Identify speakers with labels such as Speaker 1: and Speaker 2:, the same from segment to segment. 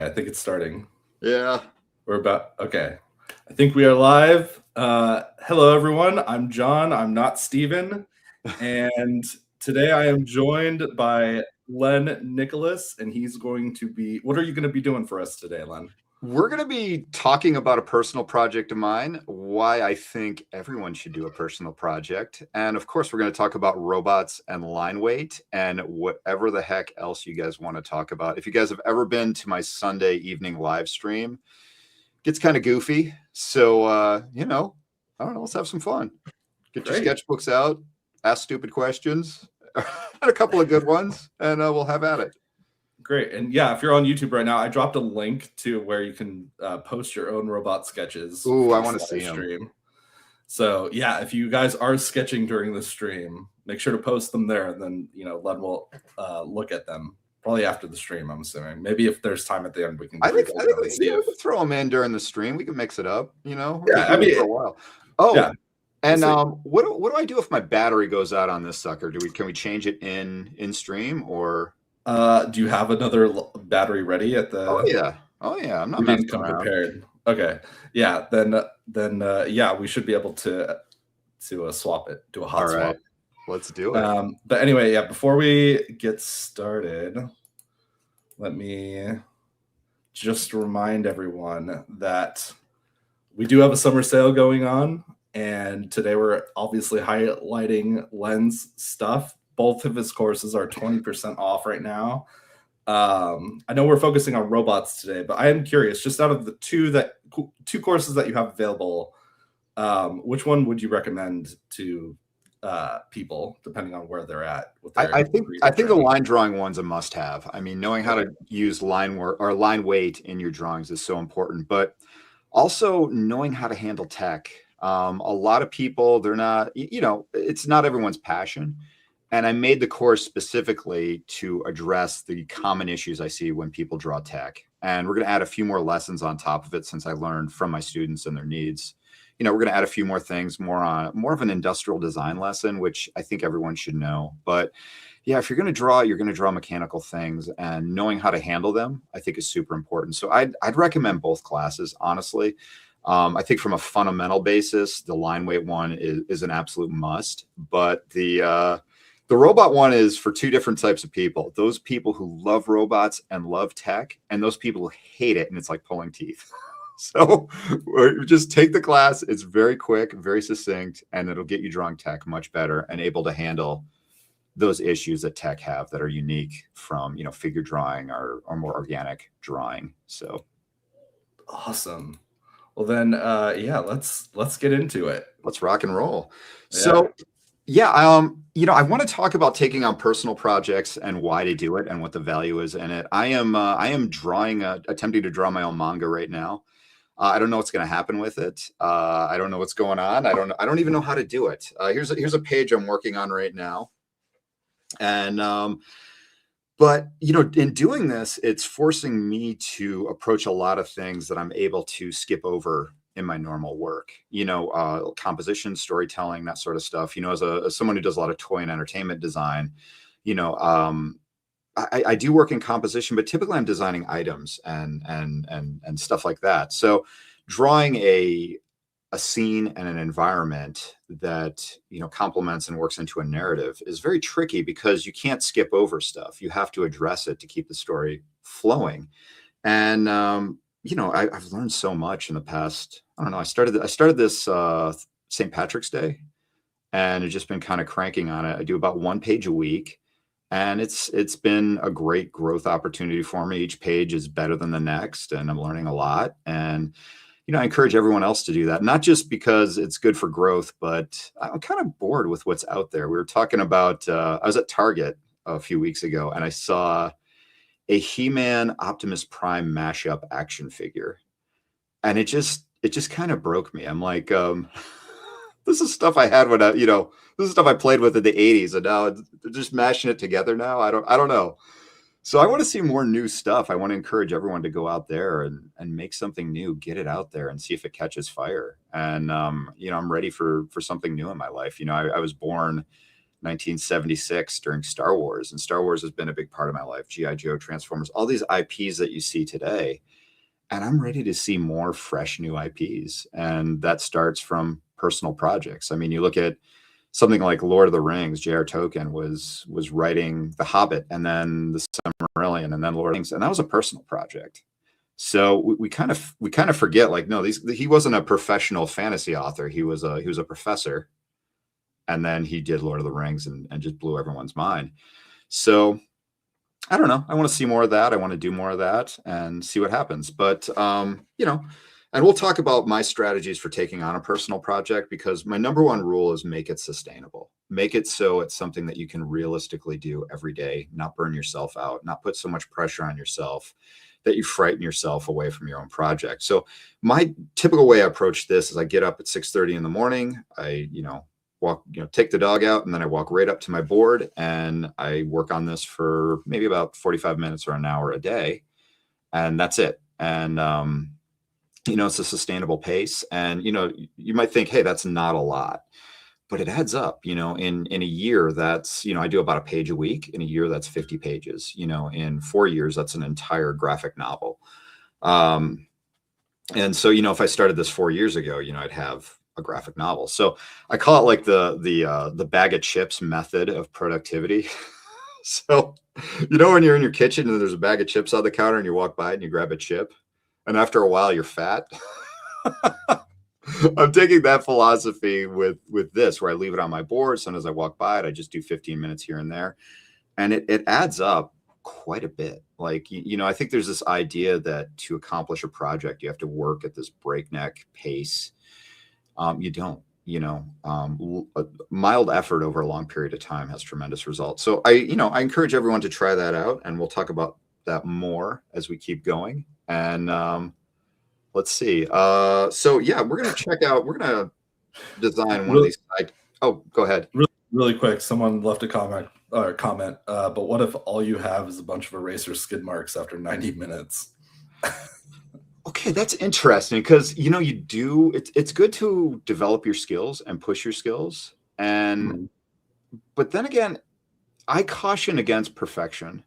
Speaker 1: I think it's starting.
Speaker 2: Yeah.
Speaker 1: Okay. I think we are live. Hello, everyone. I'm John. I'm not Steven. And today I am joined by Len Nicholas, and he's going to be. What are you going to be doing for us today, Len?
Speaker 2: We're going to be talking about a personal project of mine, why I think everyone should do a personal project. And of course, we're going to talk about robots and line weight and whatever the heck else you guys want to talk about. If you guys have ever been to my Sunday evening live stream, it gets kind of goofy. So, I don't know, let's have some fun. Get your sketchbooks out, ask stupid questions, and a couple of good ones, and we'll have at it.
Speaker 1: Great. And yeah, if you're on YouTube right now, I dropped a link to where you can post your own robot sketches.
Speaker 2: Ooh, I want to see
Speaker 1: them. So yeah, if you guys are sketching during the stream, make sure to post them there, and then Len will look at them probably after the stream. I'm assuming maybe if there's time at the end, we can.
Speaker 2: I think we can throw them in during the stream. We can mix it up.
Speaker 1: Yeah, I mean,
Speaker 2: for a while. Oh, yeah. And what do I do if my battery goes out on this sucker? Can we change it in stream or?
Speaker 1: Do you have another battery ready at the?
Speaker 2: Oh yeah. I'm not.
Speaker 1: You didn't come prepared. Okay. Yeah. Then yeah, we should be able to swap it, do a hot swap.
Speaker 2: Right. Let's do it.
Speaker 1: But anyway, yeah. Before we get started, let me just remind everyone that we do have a summer sale going on, and today we're obviously highlighting Len's stuff. Both of his courses are 20% off right now. I know we're focusing on robots today, but I am curious, just out of the two courses that you have available, which one would you recommend to people, depending on where they're at?
Speaker 2: I think the line drawing one's a must-have. I mean, knowing how to use line work or line weight in your drawings is so important, but also knowing how to handle tech. A lot of people, they're not, it's not everyone's passion. And I made the course specifically to address the common issues I see when people draw tech. And we're going to add a few more lessons on top of it, since I learned from my students and their needs. We're going to add a few more things, more of an industrial design lesson, which I think everyone should know. But yeah, if you're going to draw mechanical things, and knowing how to handle them, I think is super important. So I'd recommend both classes, honestly. I think from a fundamental basis, the line weight one is an absolute must. But the robot one is for two different types of people: those people who love robots and love tech, and those people who hate it, and it's like pulling teeth. So just take the class. It's very quick, very succinct, and it'll get you drawing tech much better and able to handle those issues that tech have that are unique from, figure drawing or more organic drawing. So
Speaker 1: awesome. Well then, yeah, let's get into it.
Speaker 2: Let's rock and roll. Yeah. So yeah, I want to talk about taking on personal projects and why to do it and what the value is in it. I am attempting to draw my own manga right now. I don't know what's going to happen with it. I don't know what's going on. I don't even know how to do it. Here's a page I'm working on right now. And, but, in doing this, it's forcing me to approach a lot of things that I'm able to skip over in my normal work, composition, storytelling, that sort of stuff. As someone who does a lot of toy and entertainment design, I do work in composition, but typically I'm designing items and stuff like that. So drawing a scene and an environment that, complements and works into a narrative is very tricky, because you can't skip over stuff. You have to address it to keep the story flowing. And, I've learned so much in the past. I don't know. I started this St. Patrick's Day, and I've just been kind of cranking on it. I do about one page a week. And it's been a great growth opportunity for me. Each page is better than the next, and I'm learning a lot. And, I encourage everyone else to do that, not just because it's good for growth, but I'm kind of bored with what's out there. We were talking about, I was at Target a few weeks ago, and I saw a He-Man Optimus Prime mashup action figure. And it just kind of broke me. I'm like, this is stuff I had when this is stuff I played with in the 80s, and now they're just mashing it together now. I don't know. So I want to see more new stuff. I want to encourage everyone to go out there and make something new, get it out there and see if it catches fire. And, I'm ready for something new in my life. I was born 1976 during Star Wars. And Star Wars has been a big part of my life. G.I. Joe, Transformers, all these IPs that you see today. And I'm ready to see more fresh new IPs. And that starts from personal projects. I mean, you look at something like Lord of the Rings. J.R. Tolkien was writing The Hobbit, and then The Silmarillion, and then Lord of the Rings, and that was a personal project. So we kind of forget, like, no, he wasn't a professional fantasy author. He was a professor, and then he did Lord of the Rings and just blew everyone's mind. So I don't know. I want to see more of that. I want to do more of that and see what happens. But and we'll talk about my strategies for taking on a personal project, because my number one rule is make it sustainable. Make it so it's something that you can realistically do every day, not burn yourself out, not put so much pressure on yourself that you frighten yourself away from your own project. So my typical way I approach this is I get up at 6:30 in the morning. I, walk, take the dog out, and then I walk right up to my board and I work on this for maybe about 45 minutes or an hour a day. And that's it. And, it's a sustainable pace. And, you might think, hey, that's not a lot, but it adds up. In a year, that's, I do about a page a week. In a year, that's 50 pages. In 4 years, that's an entire graphic novel. And so, if I started this 4 years ago, I'd have a graphic novel. So I call it like the bag of chips method of productivity. So, when you're in your kitchen and there's a bag of chips on the counter and you walk by and you grab a chip, and after a while you're fat. I'm taking that philosophy with this, where I leave it on my board. Sometimes I walk by it, I just do 15 minutes here and there. And it adds up quite a bit. Like, I think there's this idea that to accomplish a project, you have to work at this breakneck pace. You don't. A mild effort over a long period of time has tremendous results. So I encourage everyone to try that out, and we'll talk about that more as we keep going. And let's see. So yeah, we're gonna design one of these. Oh, go ahead.
Speaker 1: Really quick. Someone left a comment. But what if all you have is a bunch of eraser skid marks after 90 minutes?
Speaker 2: Okay, that's interesting, because it's good to develop your skills and push your skills, but then again, I caution against perfection.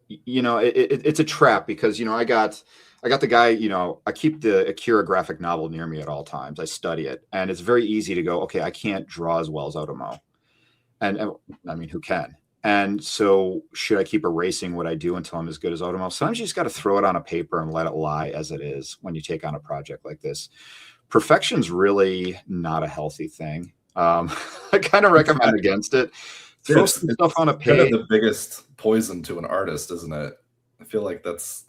Speaker 2: It's a trap, because I got the guy, I keep the Akira graphic novel near me at all times. I study it, and it's very easy to go, okay, I can't draw as well as Otomo, and I mean, who can? And so should I keep erasing what I do until I'm as good as Otomo? Sometimes you just got to throw it on a paper and let it lie as it is when you take on a project like this. Perfection's really not a healthy thing. I kind of recommend against it. Throw some stuff on a page.
Speaker 1: Kind of the biggest poison to an artist, isn't it? I feel like that's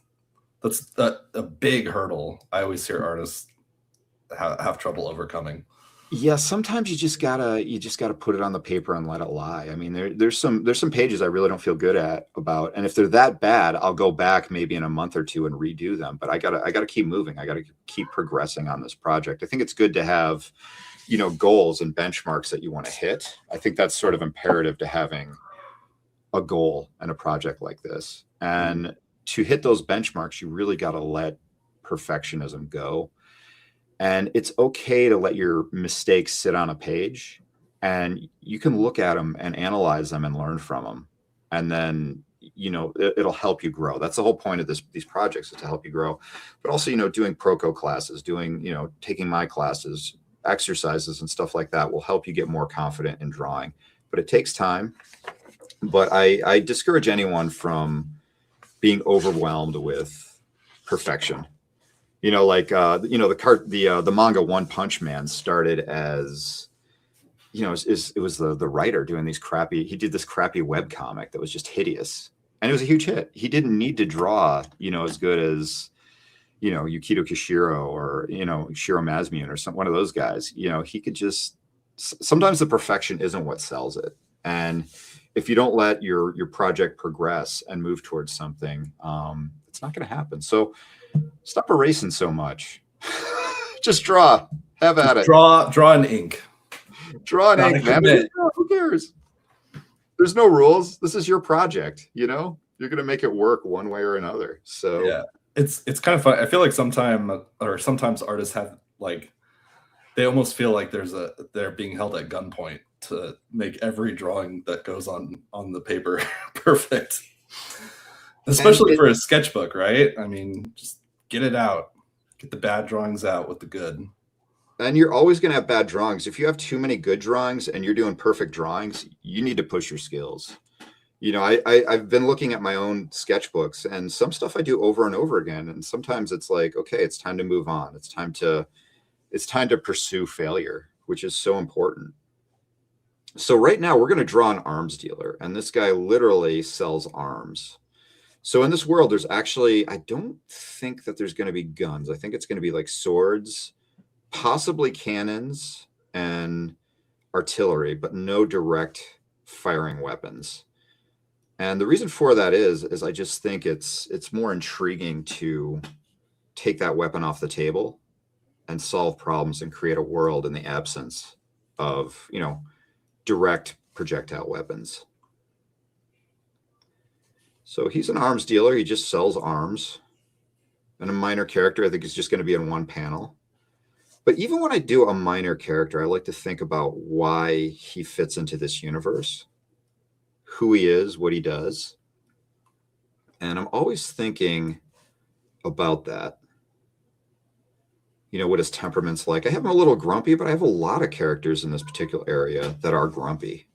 Speaker 1: a big hurdle. I always hear artists have trouble overcoming.
Speaker 2: Yeah, sometimes you just gotta put it on the paper and let it lie. I mean, there's some pages I really don't feel good about, and if they're that bad, I'll go back maybe in a month or two and redo them. But I gotta keep moving. I gotta keep progressing on this project. I think it's good to have, goals and benchmarks that you want to hit. I think that's sort of imperative to having a goal and a project like this. And to hit those benchmarks, you really got to let perfectionism go. And it's okay to let your mistakes sit on a page, and you can look at them and analyze them and learn from them. And then, it'll help you grow. That's the whole point of these projects, is to help you grow. But also, doing Proko classes, taking my classes, exercises and stuff like that will help you get more confident in drawing. But it takes time. But I discourage anyone from being overwhelmed with perfection. The manga One Punch Man started as, it was the writer doing he did this crappy web comic that was just hideous, and it was a huge hit. He didn't need to draw, as good as, Yukito Kishiro or, Shiro Mazmian or one of those guys. He could just, sometimes the perfection isn't what sells it. And if you don't let your project progress and move towards something, it's not going to happen. So stop erasing so much. Just draw. Have at it.
Speaker 1: Draw an ink.
Speaker 2: Draw an ink, man. Who cares? There's no rules. This is your project. You're going to make it work one way or another. So
Speaker 1: yeah, it's kind of fun. I feel like sometimes artists have, like, they almost feel like they're being held at gunpoint to make every drawing that goes on the paper perfect, especially for a sketchbook, right? I mean, just get it out, get the bad drawings out with the good.
Speaker 2: And you're always going to have bad drawings. If you have too many good drawings and you're doing perfect drawings, you need to push your skills. You know, I've been looking at my own sketchbooks, and some stuff I do over and over again. And sometimes it's like, okay, it's time to move on. It's time to pursue failure, which is so important. So right now we're going to draw an arms dealer, and this guy literally sells arms. So in this world, there's actually, I don't think that there's going to be guns. I think it's going to be like swords, possibly cannons and artillery, but no direct firing weapons. And the reason for that is I just think it's more intriguing to take that weapon off the table and solve problems and create a world in the absence of, you know, direct projectile weapons. So he's an arms dealer. He just sells arms. And a minor character, I think, is just going to be in one panel. But even when I do a minor character, I like to think about why he fits into this universe, who he is, what he does. And I'm always thinking about that. You know, what his temperament's like. I have him a little grumpy, but I have a lot of characters in this particular area that are grumpy.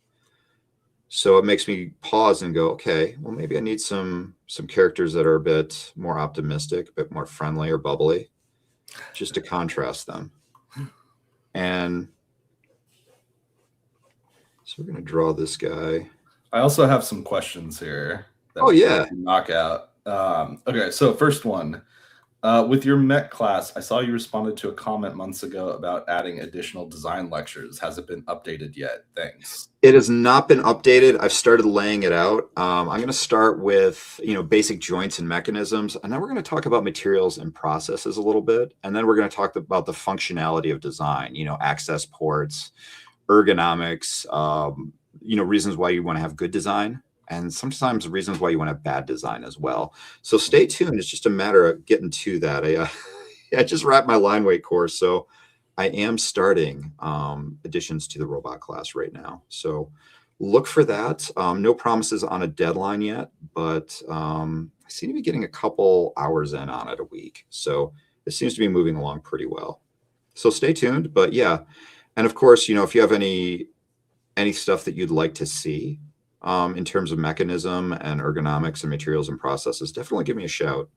Speaker 2: So it makes me pause and go, okay, well, maybe I need some characters that are a bit more optimistic, a bit more friendly or bubbly, just to contrast them. And so we're going to draw this guy.
Speaker 1: I also have some questions here.
Speaker 2: Oh, yeah.
Speaker 1: Knock out. Okay, so first one. With your mech class, I saw you responded to a comment months ago about adding additional design lectures. Has it been updated yet? Thanks.
Speaker 2: It has not been updated. I've started laying it out. I'm going to start with, you know, basic joints and mechanisms, and then we're going to talk about materials and processes a little bit, and then we're going to talk about the functionality of design. You know, access ports, ergonomics. You know, reasons why you want to have good design, and sometimes reasons why you want to have bad design as well. So stay tuned. It's just a matter of getting to that. I just wrapped my line weight course, so I am starting additions to the robot class right now. So look for that. No promises on a deadline yet, but I seem to be getting a couple hours in on it a week. So it seems to be moving along pretty well. So stay tuned. But yeah, and of course, you know, if you have any stuff that you'd like to see in terms of mechanism and ergonomics and materials and processes, definitely give me a shout.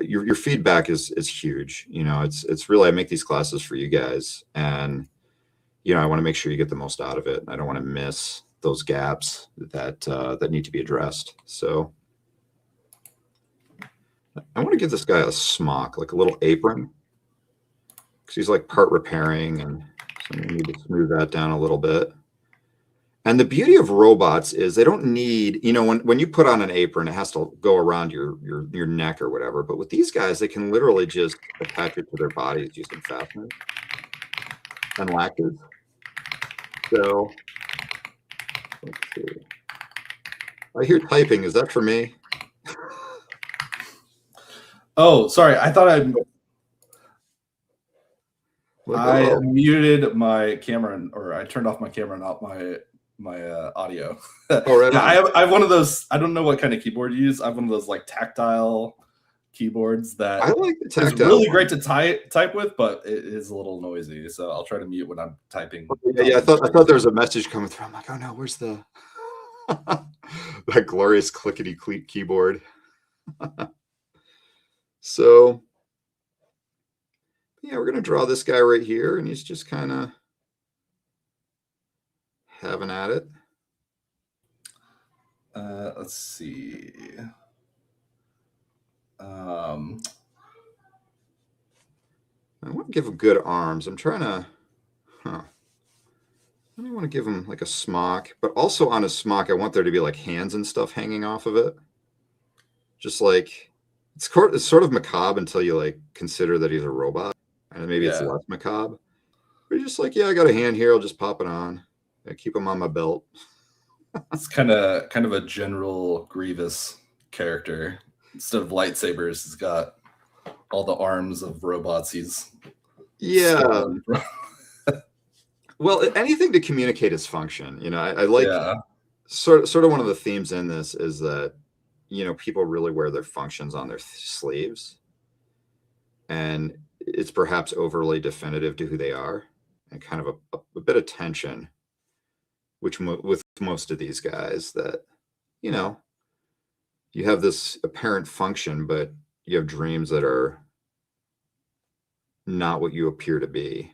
Speaker 2: Your feedback is huge. You know, it's really, I make these classes for you guys, and you know, I want to make sure you get the most out of it. I don't want to miss those gaps that need to be addressed. So I want to give this guy a smock, like a little apron, because he's like part repairing, and so I need to smooth that down a little bit. And the beauty of robots is they don't need, you know, when you put on an apron, it has to go around your neck or whatever. But with these guys, they can literally just attach it to their bodies using fasteners and lacquers. So let's see. I hear typing. Is that for me?
Speaker 1: Oh, sorry. I thought I muted my camera, or I turned off my camera, not my audio.
Speaker 2: Oh, right.
Speaker 1: Yeah, I have one of those. I don't know what kind of keyboard you use. I have one of those like tactile keyboards that
Speaker 2: I like the tactile.
Speaker 1: It's really great to type with, but it is a little noisy. So I'll try to mute when I'm typing.
Speaker 2: Yeah, I thought there was a message coming through. I'm like, oh no, where's the that glorious clickety keyboard? So yeah, we're gonna draw this guy right here, and he's just kind of having at it.
Speaker 1: Let's see.
Speaker 2: I want to give him good arms. I'm trying to, I don't want to give him like a smock, but also on his smock, I want there to be like hands and stuff hanging off of it. Just like, it's sort of macabre until you like consider that he's a robot, and maybe it's less macabre. But you're just like, yeah, I got a hand here. I'll just pop it on. I keep him on my belt.
Speaker 1: It's kind of a General Grievous character. Instead of lightsabers, he's got all the arms of robots. He's
Speaker 2: Well, anything to communicate its function. I like
Speaker 1: Yeah.
Speaker 2: sort of one of the themes in this is that, people really wear their functions on their sleeves, and it's perhaps overly definitive to who they are, and kind of a bit of tension, which with most of these guys, that, you know, you have this apparent function, but you have dreams that are not what you appear to be.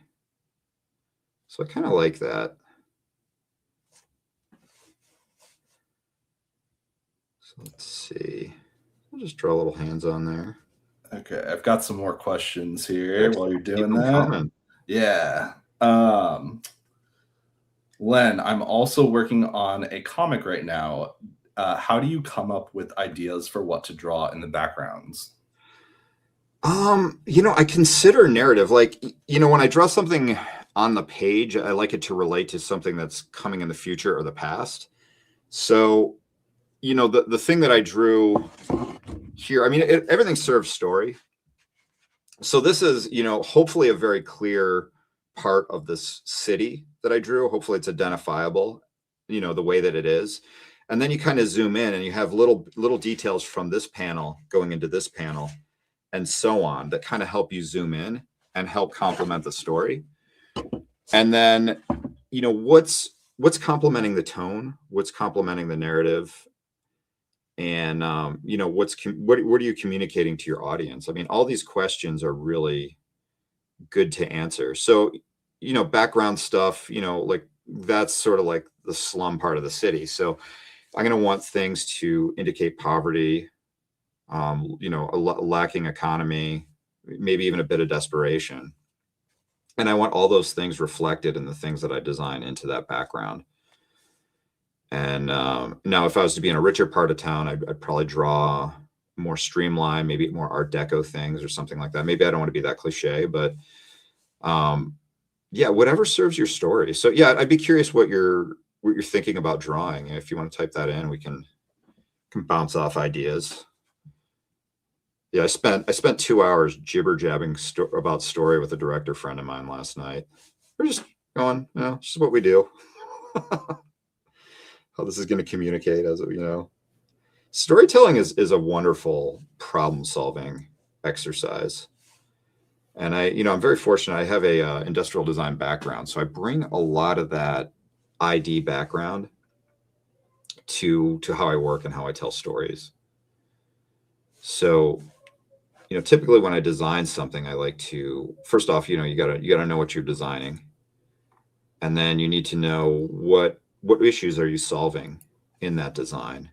Speaker 2: So I kind of like that. So let's see. I'll just draw little hands on there.
Speaker 1: Okay, I've got some more questions here while you're
Speaker 2: Excellent. Keep
Speaker 1: doing
Speaker 2: them
Speaker 1: that.
Speaker 2: coming.
Speaker 1: Yeah. Len, I'm also working on a comic right now. How do you come up with ideas for what to draw in the backgrounds?
Speaker 2: I consider narrative, like, when I draw something on the page, I like it to relate to something that's coming in the future or the past. So, the thing that I drew here, I mean, everything serves story. So this is, hopefully a very clear part of this city that I drew. Hopefully it's identifiable, the way that it is. And then you kind of zoom in and you have little details from this panel going into this panel and so on that kind of help you zoom in and help complement the story. And then, what's complementing the tone, what's complementing the narrative, and what are you communicating to your audience? I mean, all these questions are really good to answer. So, background stuff, like that's sort of like the slum part of the city. So I'm going to want things to indicate poverty, a lacking economy, maybe even a bit of desperation. And I want all those things reflected in the things that I design into that background. And now, if I was to be in a richer part of town, I'd probably draw more streamlined, maybe more Art Deco things or something like that. Maybe I don't want to be that cliche, but yeah, whatever serves your story. So yeah, I'd be curious what you're thinking about drawing. If you want to type that in, we can bounce off ideas. Yeah, I spent 2 hours jibber jabbing about story with a director friend of mine last night. We're just going, this is what we do. How this is going to communicate, as storytelling is a wonderful problem solving exercise. And I'm very fortunate. I have a industrial design background, so I bring a lot of that ID background to how I work and how I tell stories. So, typically when I design something, I like to, first off, you gotta know what you're designing, and then you need to know what issues are you solving in that design,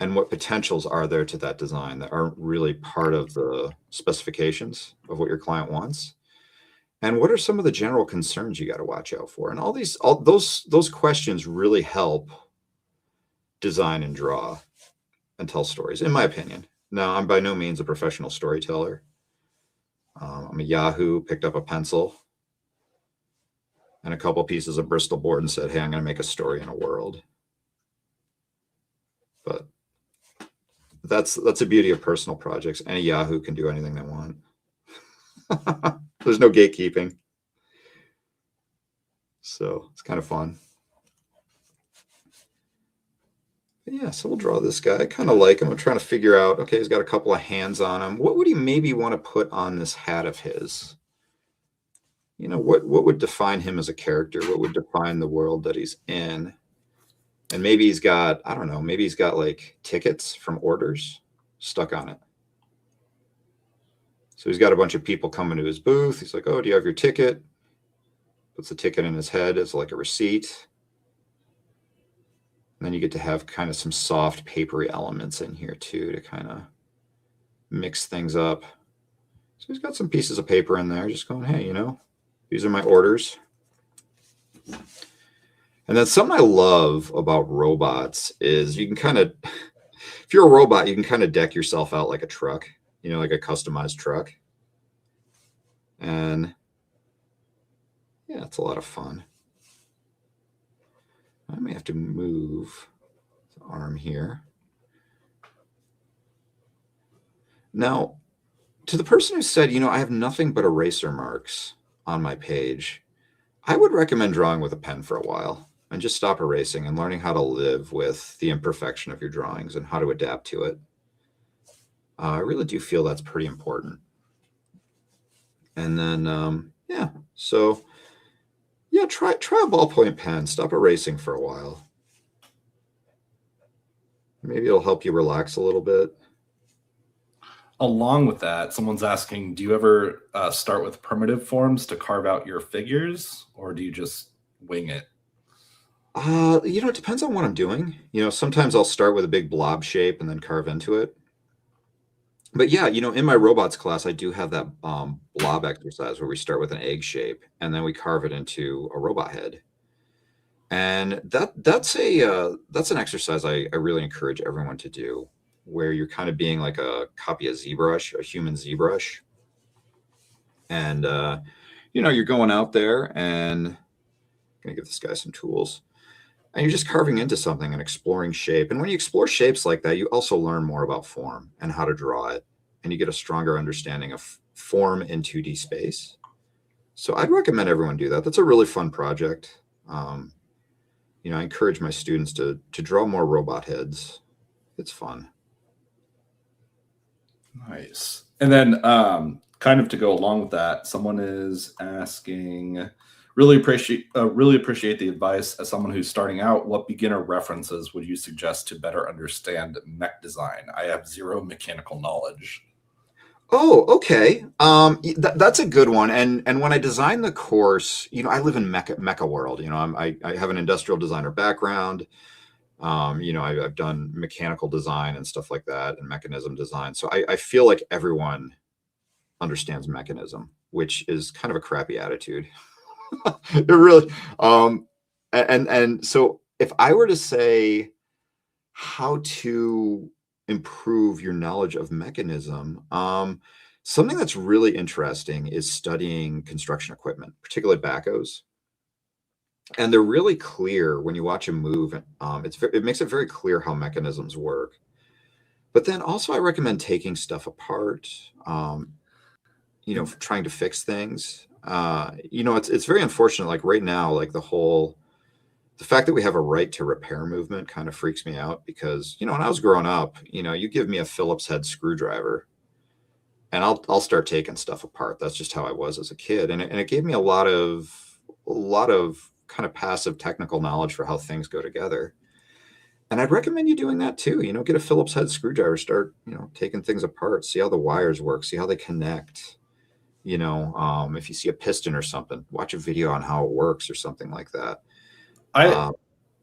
Speaker 2: and what potentials are there to that design that aren't really part of the specifications of what your client wants. And what are some of the general concerns you got to watch out for? And all those questions really help design and draw and tell stories, in my opinion. Now, I'm by no means a professional storyteller. I'm a Yahoo, picked up a pencil and a couple pieces of Bristol board and said, hey, I'm going to make a story in a world. But that's the beauty of personal projects. Any Yahoo can do anything they want. There's no gatekeeping. So it's kind of fun. But yeah, so we'll draw this guy. I kind of like him. I'm trying to figure out, okay, he's got a couple of hands on him. What would he maybe want to put on this hat of his? What would define him as a character? What would define the world that he's in? And maybe he's got, I don't know, maybe he's got like tickets from orders stuck on it. So he's got a bunch of people coming to his booth. He's like, oh, do you have your ticket? Puts the ticket in his head as like a receipt. And then you get to have kind of some soft papery elements in here too to kind of mix things up. So he's got some pieces of paper in there just going, hey, these are my orders. And then something I love about robots is you can kind of, if you're a robot, you can kind of deck yourself out like a truck, like a customized truck. And yeah, it's a lot of fun. I may have to move the arm here. Now, to the person who said, I have nothing but eraser marks on my page, I would recommend drawing with a pen for a while and just stop erasing and learning how to live with the imperfection of your drawings and how to adapt to it. I really do feel that's pretty important. And then, yeah, so yeah, try a ballpoint pen. Stop erasing for a while. Maybe it'll help you relax a little bit.
Speaker 1: Along with that, someone's asking, do you ever start with primitive forms to carve out your figures, or do you just wing it?
Speaker 2: It depends on what I'm doing. Sometimes I'll start with a big blob shape and then carve into it. But yeah, in my robots class, I do have that blob exercise where we start with an egg shape and then we carve it into a robot head. And that's an exercise I really encourage everyone to do, where you're kind of being like a copy of ZBrush, a human ZBrush. And you're going out there and I'm gonna give this guy some tools. And you're just carving into something and exploring shape. And when you explore shapes like that, you also learn more about form and how to draw it. And you get a stronger understanding of form in 2D space. So I'd recommend everyone do that. That's a really fun project. I encourage my students to draw more robot heads. It's fun.
Speaker 1: Nice. And then kind of to go along with that, someone is asking, really appreciate the advice. As someone who's starting out, what beginner references would you suggest to better understand mech design? I have zero mechanical knowledge.
Speaker 2: Oh, okay. That's a good one. And when I designed the course, I live in mecha world. I have an industrial designer background. I've done mechanical design and stuff like that, and mechanism design. So I feel like everyone understands mechanism, which is kind of a crappy attitude. It really. And so if I were to say how to improve your knowledge of mechanism, something that's really interesting is studying construction equipment, particularly backhoes. And they're really clear when you watch them move. It makes it very clear how mechanisms work. But then also I recommend taking stuff apart, trying to fix things. It's very unfortunate. Like right now, like the fact that we have a right to repair movement kind of freaks me out because, when I was growing up, you give me a Phillips head screwdriver and I'll start taking stuff apart. That's just how I was as a kid. And it gave me a lot of kind of passive technical knowledge for how things go together. And I'd recommend you doing that too. Get a Phillips head screwdriver, start, taking things apart, see how the wires work, see how they connect. If you see a piston or something, watch a video on how it works or something like that. Yeah.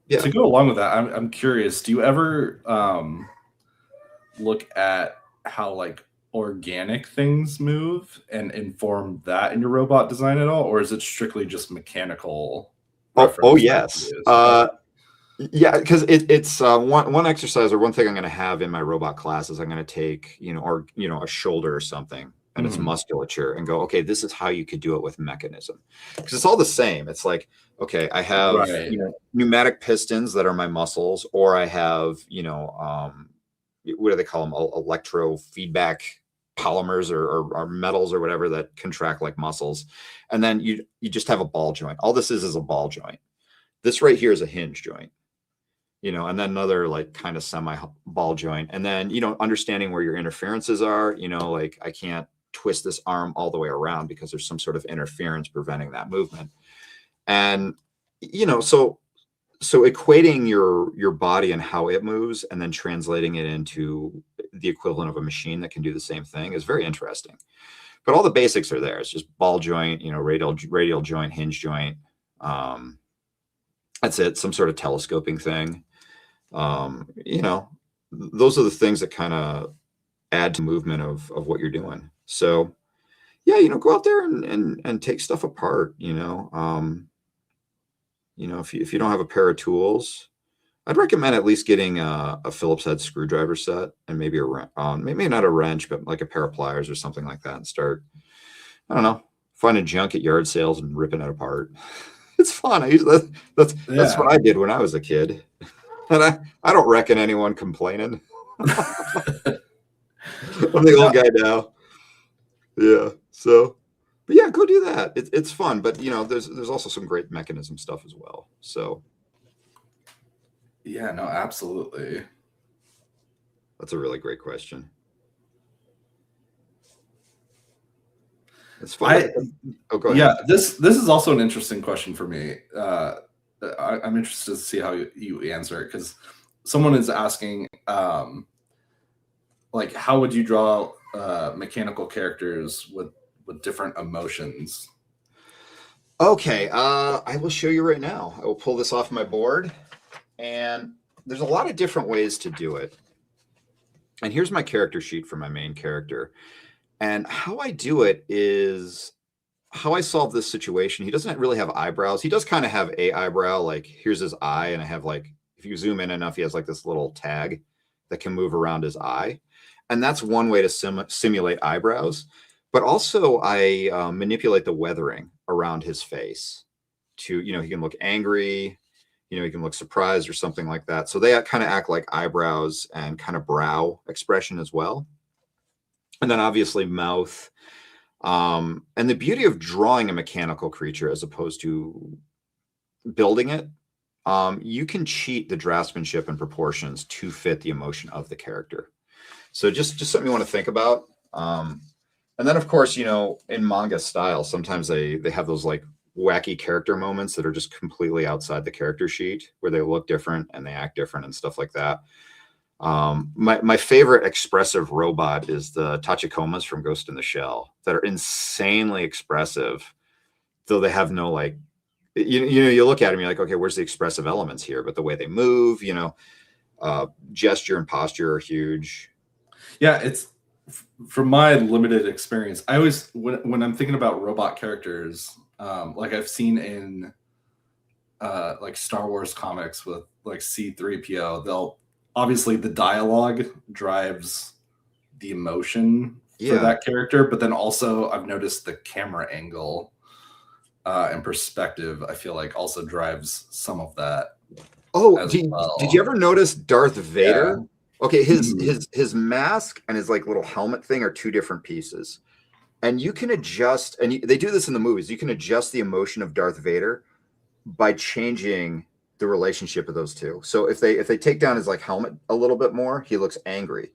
Speaker 1: To go along with that, I'm curious, do you ever look at how like organic things move and inform that in your robot design at all, or is it strictly just mechanical?
Speaker 2: Oh yes. Yeah, because it's one exercise or one thing I'm going to have in my robot class is I'm going to take a shoulder or something and it's musculature and go, okay, this is how you could do it with mechanism, because it's all the same. It's like, okay, I have pneumatic pistons that are my muscles, or I have what do they call them, electro feedback polymers or metals or whatever that contract like muscles, and then you just have a ball joint. All this is a ball joint. This right here is a hinge joint, and then another like kind of semi ball joint, and then understanding where your interferences are. Like I can't twist this arm all the way around because there's some sort of interference preventing that movement. And so equating your body and how it moves and then translating it into the equivalent of a machine that can do the same thing is very interesting. But all the basics are there. It's just ball joint, radial joint, hinge joint. That's it. Some sort of telescoping thing. Those are the things that kind of add to movement of what you're doing. So yeah, go out there and take stuff apart, if you don't have a pair of tools, I'd recommend at least getting a Phillips head screwdriver set and maybe maybe not a wrench, but like a pair of pliers or something like that, and start, I don't know, finding junk at yard sales and ripping it apart. It's fun. That's what I did when I was a kid, and I don't reckon anyone complaining. I'm the old guy now. Yeah. So But yeah, go do that. It's fun, but there's also some great mechanism stuff as well. So
Speaker 1: Yeah, no, absolutely.
Speaker 2: that's a really great question. It's fun. Oh, go ahead.
Speaker 1: Yeah, this is also an interesting question for me. I'm interested to see how you answer it, because someone is asking, like, how would you draw mechanical characters with different emotions?
Speaker 2: Okay, I will show you right now. I will pull this off my board, and there's a lot of different ways to do it. And here's my character sheet for my main character. And how I do it is how I solve this situation. He doesn't really have eyebrows. He does kind of have a eyebrow, like here's his eye, and I have like, if you zoom in enough, he has like this little tag that can move around his eye. And that's one way to simulate eyebrows. But also I manipulate the weathering around his face to, he can look angry, he can look surprised or something like that. So they kind of act like eyebrows and kind of brow expression as well. And then obviously mouth. And the beauty of drawing a mechanical creature as opposed to building it, you can cheat the draftsmanship and proportions to fit the emotion of the character. So just something you want to think about. And then, of course, in manga style, sometimes they have those like wacky character moments that are just completely outside the character sheet, where they look different and they act different and stuff like that. My favorite expressive robot is the Tachikomas from Ghost in the Shell, that are insanely expressive, though they have no like, you look at them, you're like, okay, where's the expressive elements here? But the way they move, gesture and posture are huge.
Speaker 1: Yeah, it's from my limited experience. I always, when I'm thinking about robot characters, like I've seen in like Star Wars comics with like C-3PO, they'll obviously the dialogue drives the emotion for that character, but then also I've noticed the camera angle and perspective, I feel like, also drives some of that.
Speaker 2: Oh, did you ever notice Darth Vader? Yeah. Okay, his mask and his like little helmet thing are two different pieces. And you can adjust, and they do this in the movies, you can adjust the emotion of Darth Vader by changing the relationship of those two. So if they take down his like helmet a little bit more, he looks angry.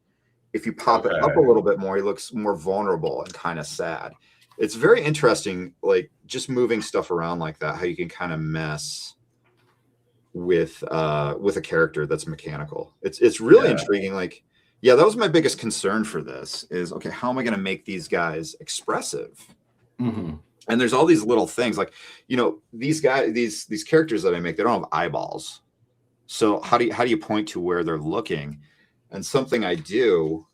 Speaker 2: If you pop it up a little bit more, he looks more vulnerable and kind of sad. It's very interesting, like just moving stuff around like that, how you can kind of mess with a character that's mechanical. It's really intriguing. Like, yeah, that was my biggest concern for this is, okay, how am I going to make these guys expressive?
Speaker 1: Mm-hmm.
Speaker 2: And there's all these little things like, these guys, these characters that I make, they don't have eyeballs. So how do you point to where they're looking? And something I do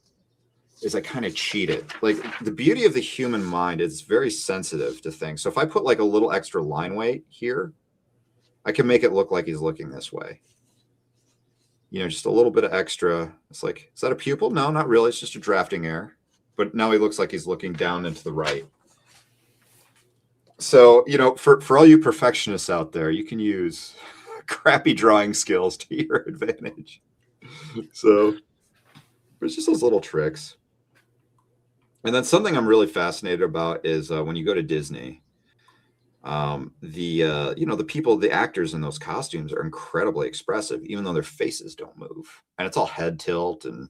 Speaker 2: is I kind of cheat it. Like the beauty of the human mind is very sensitive to things. So if I put like a little extra line weight here, I can make it look like he's looking this way. Just a little bit of extra. It's like, is that a pupil? No, not really. It's just a drafting error. But now he looks like he's looking down and to the right. So, for all you perfectionists out there, you can use crappy drawing skills to your advantage. So there's just those little tricks. And then something I'm really fascinated about is when you go to Disney, the people, the actors in those costumes are incredibly expressive, even though their faces don't move. And it's all head tilt and,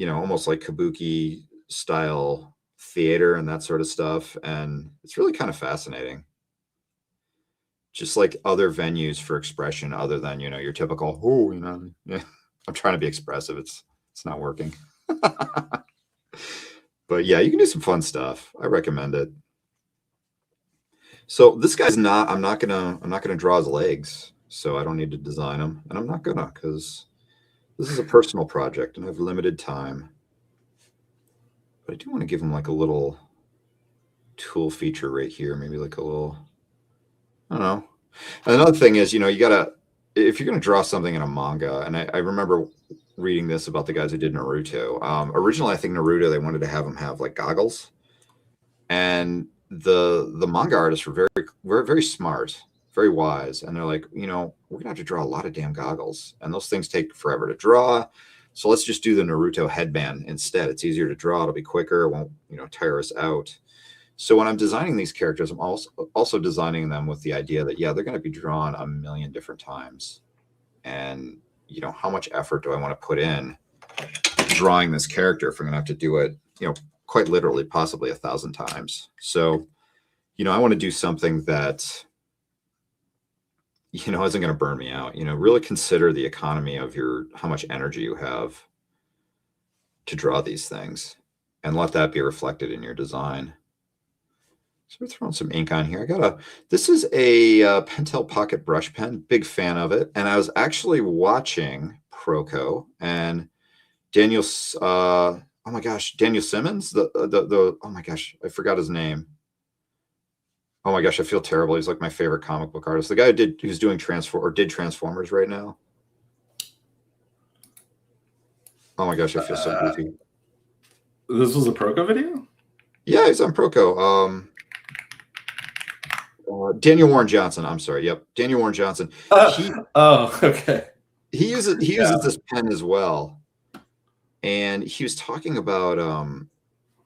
Speaker 2: almost like kabuki style theater and that sort of stuff. And it's really kind of fascinating. Just like other venues for expression other than, your typical, I'm trying to be expressive. It's not working. But yeah, you can do some fun stuff. I recommend it. So this guy's I'm not gonna draw his legs, so I don't need to design him. And I'm not gonna, because this is a personal project and I have limited time. But I do want to give him like a little tool feature right here, maybe like a little, I don't know. And another thing is, you gotta, if you're gonna draw something in a manga, and I remember reading this about the guys who did Naruto. Originally, I think Naruto, they wanted to have him have like goggles, and the manga artists were very, very smart, very wise, and they're like, we're gonna have to draw a lot of damn goggles, and those things take forever to draw. So let's just do the Naruto headband instead. It's easier to draw. It'll be quicker. It won't, tire us out. So when I'm designing these characters, I'm also designing them with the idea that, yeah, they're going to be drawn a million different times. And, how much effort do I want to put in drawing this character if I'm going to have to do it, quite literally, possibly 1,000 times. So, I want to do something that, isn't going to burn me out. Really consider the economy of how much energy you have to draw these things and let that be reflected in your design. So we're throwing some ink on here. This is a Pentel Pocket brush pen, big fan of it. And I was actually watching Proko and Daniel, oh my gosh, Daniel Simmons, oh my gosh, I forgot his name. Oh my gosh, I feel terrible. He's like my favorite comic book artist. The guy who's doing did Transformers right now. Oh my gosh, I feel so goofy.
Speaker 1: This was a Proko video?
Speaker 2: Yeah, he's on Proko. Daniel Warren Johnson. I'm sorry. Yep, Daniel Warren Johnson.
Speaker 1: Okay.
Speaker 2: He uses this pen as well, and he was talking about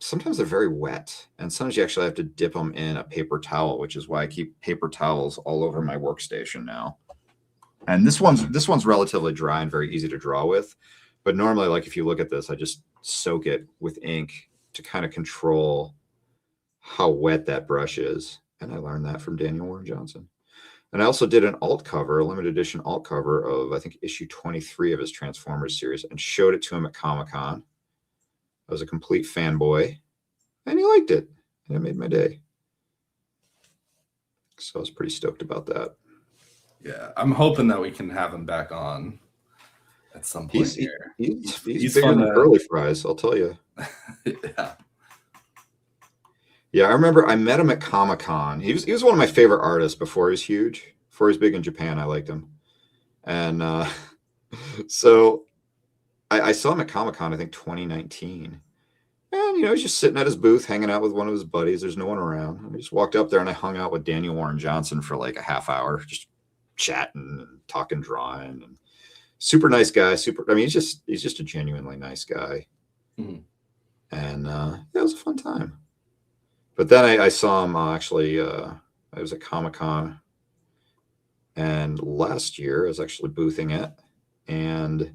Speaker 2: sometimes they're very wet, and sometimes you actually have to dip them in a paper towel, which is why I keep paper towels all over my workstation now. And this one's relatively dry and very easy to draw with, but normally, like if you look at this, I just soak it with ink to kind of control how wet that brush is. And I learned that from Daniel Warren Johnson. And I also did an alt cover, a limited edition alt cover of, I think, issue 23 of his Transformers series, and showed it to him at Comic-Con. I was a complete fanboy, and he liked it, and it made my day. So I was pretty stoked about that.
Speaker 1: Yeah, I'm hoping that we can have him back on at some point here.
Speaker 2: He's bigger than curly fries, I'll tell you.
Speaker 1: Yeah.
Speaker 2: Yeah, I remember I met him at Comic-Con. He was one of my favorite artists before he was huge. Before he was big in Japan, I liked him. And so I saw him at Comic-Con, I think 2019. And, he's just sitting at his booth, hanging out with one of his buddies. There's no one around. And I just walked up there and I hung out with Daniel Warren Johnson for like a half hour, just chatting and talking, drawing. And super nice guy. He's just a genuinely nice guy.
Speaker 1: Mm-hmm.
Speaker 2: And it was a fun time. But then I saw him actually, I was at Comic-Con, and last year I was actually boothing it, and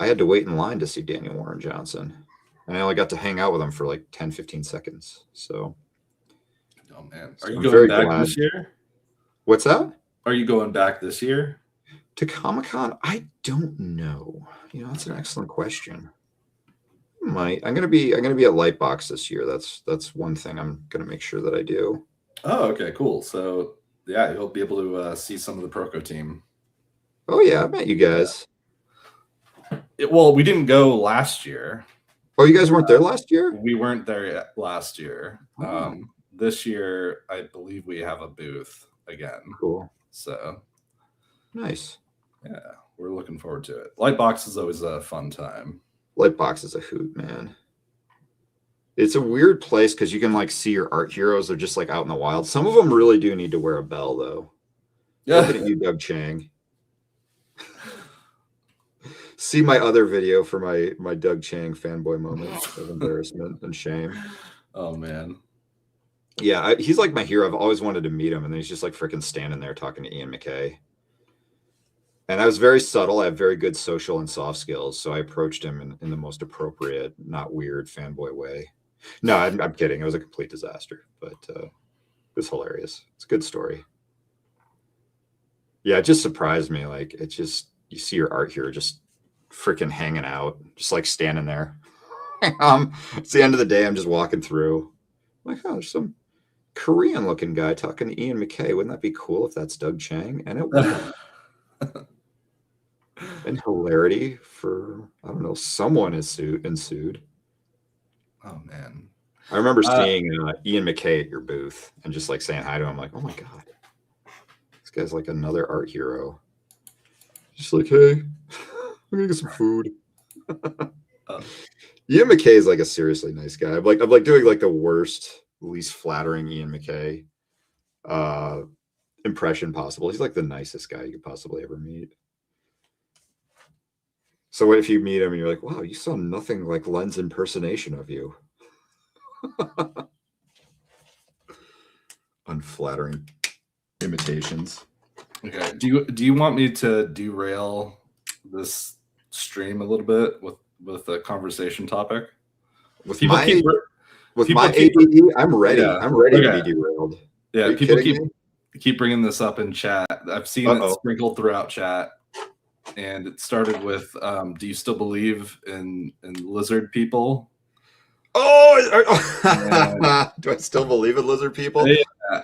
Speaker 2: I had to wait in line to see Daniel Warren Johnson. And I only got to hang out with him for like 10, 15 seconds. So,
Speaker 1: oh man, are you going back this year?
Speaker 2: What's that?
Speaker 1: Are you going back this year
Speaker 2: to Comic-Con? I don't know. That's an excellent question. I'm gonna be at Lightbox this year. That's one thing I'm gonna make sure that I do.
Speaker 1: Oh, okay, cool. So yeah, you'll be able to see some of the Proko team.
Speaker 2: Oh yeah, I met you guys.
Speaker 1: Well, we didn't go last year.
Speaker 2: Oh, you guys weren't there last year?
Speaker 1: We weren't there yet last year. Oh. This year, I believe we have a booth again.
Speaker 2: Cool.
Speaker 1: So
Speaker 2: nice.
Speaker 1: Yeah, we're looking forward to it. Lightbox is always a fun time.
Speaker 2: Lightbox is a hoot, man. It's a weird place because you can like see your art heroes. They're just like out in the wild. Some of them really do need to wear a bell, though. Yeah. Looking at you, Doug Chang. See my other video for my Doug Chang fanboy moment of embarrassment and shame.
Speaker 1: Oh man.
Speaker 2: Yeah, he's like my hero. I've always wanted to meet him, and then he's just like freaking standing there talking to Ian McKay. And I was very subtle. I have very good social and soft skills, so I approached him in the most appropriate, not weird fanboy way. No, I'm kidding. It was a complete disaster, but it was hilarious. It's a good story. Yeah, it just surprised me. Like, it's just, you see your art here just freaking hanging out, just like standing there. It's the end of the day. I'm just walking through. I'm like, oh, there's some Korean-looking guy talking to Ian McKay. Wouldn't that be cool if that's Doug Chang? And it would. And hilarity for, I don't know, someone ensued.
Speaker 1: Oh man,
Speaker 2: I remember seeing Ian McKay at your booth and just like saying hi to him. I'm like, oh my god, this guy's like another art hero. Just like, hey, I'm gonna get some food. Ian McKay is like a seriously nice guy. I'm like doing like the worst, least flattering Ian McKay impression possible. He's like the nicest guy you could possibly ever meet. So what if you meet him and you're like, wow, you saw nothing like Len's impersonation of you? flattering imitations.
Speaker 1: Okay. Do you want me to derail this stream a little bit with a conversation topic?
Speaker 2: With
Speaker 1: People
Speaker 2: my
Speaker 1: keep
Speaker 2: ADD, I'm ready.
Speaker 1: Yeah.
Speaker 2: I'm ready to
Speaker 1: Okay.
Speaker 2: be derailed.
Speaker 1: Yeah,
Speaker 2: Are you
Speaker 1: people
Speaker 2: kidding me?
Speaker 1: keep bringing this up in chat. I've seen it sprinkled throughout chat, and it started with, "Do you still believe in lizard people?"
Speaker 2: Oh, do I still believe in lizard people?
Speaker 1: Yeah.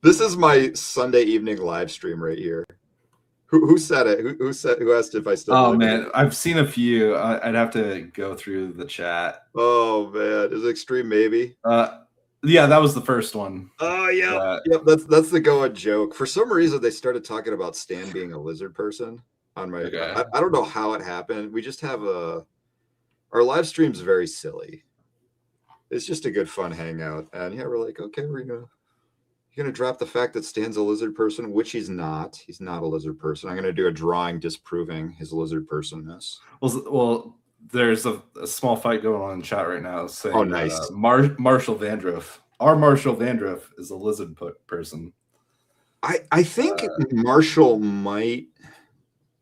Speaker 2: This is my Sunday evening live stream right here. Who said it? Who asked if I still?
Speaker 1: Oh
Speaker 2: believe
Speaker 1: man,
Speaker 2: in it?
Speaker 1: I've seen a few. I'd have to go through the chat.
Speaker 2: Oh man, is it extreme maybe?
Speaker 1: Yeah, that was the first one.
Speaker 2: Oh yeah, yep. That's the going joke. For some reason, they started talking about Stan being a lizard person on my.
Speaker 1: Okay.
Speaker 2: I don't know how it happened. We just have our live stream's very silly. It's just a good fun hangout, and yeah, we're like, okay, you're gonna drop the fact that Stan's a lizard person, which he's not. He's not a lizard person. I'm gonna do a drawing disproving his lizard personness.
Speaker 1: Well, there's a small fight going on in chat right now saying,
Speaker 2: oh, nice.
Speaker 1: Marshall Vandriff. Our Marshall Vandriff is a lizard person.
Speaker 2: I think Marshall might.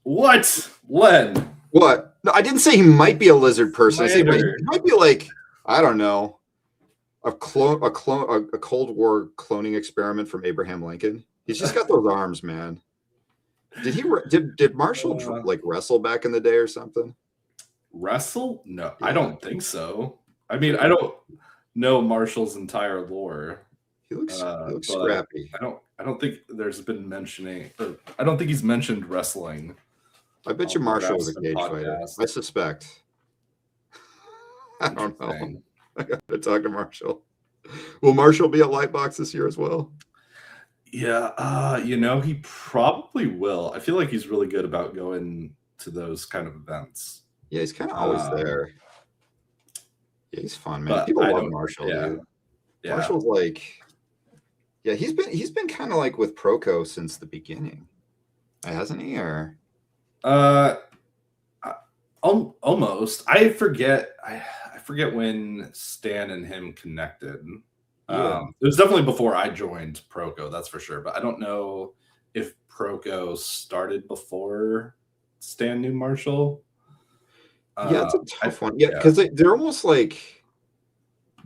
Speaker 1: What, Len?
Speaker 2: What? No, I didn't say he might be a lizard person. I say he might be like, I don't know, a Cold War cloning experiment from Abraham Lincoln. He's just got those arms, man. Did Marshall like wrestle back in the day or something?
Speaker 1: Wrestle? No, yeah. I don't think so. I mean, I don't know Marshall's entire lore.
Speaker 2: He looks scrappy.
Speaker 1: I don't think there's been mentioning. I don't think he's mentioned wrestling.
Speaker 2: I bet you Marshall was a cage fighter. I suspect. I don't know. I got to talk to Marshall. Will Marshall be at Lightbox this year as well?
Speaker 1: Yeah, he probably will. I feel like he's really good about going to those kind of events.
Speaker 2: Yeah, he's kind of always there. Yeah, he's fun, man. People love Marshall. Yeah. Dude. Yeah. Marshall's like, yeah, he's been kind of like with Proko since the beginning, hasn't he? Or
Speaker 1: almost. I forget when Stan and him connected. Yeah. It was definitely before I joined Proko, that's for sure. But I don't know if Proko started before Stan knew Marshall.
Speaker 2: Yeah, it's a tough one. Yeah, because they're almost like a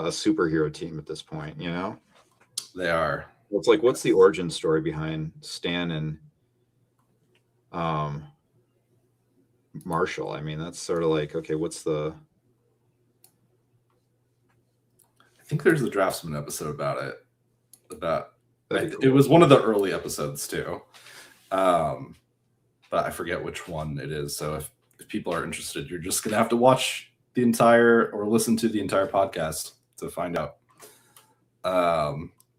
Speaker 2: superhero team at this point. You know,
Speaker 1: they are.
Speaker 2: It's like, what's the origin story behind Stan and Marshall? I mean, that's sort of like, okay, what's the?
Speaker 1: I think there's a Draftsman episode about it. It was one of the early episodes too, but I forget which one it is. So if people are interested, you're just gonna have to watch the entire or listen to the entire podcast to find out.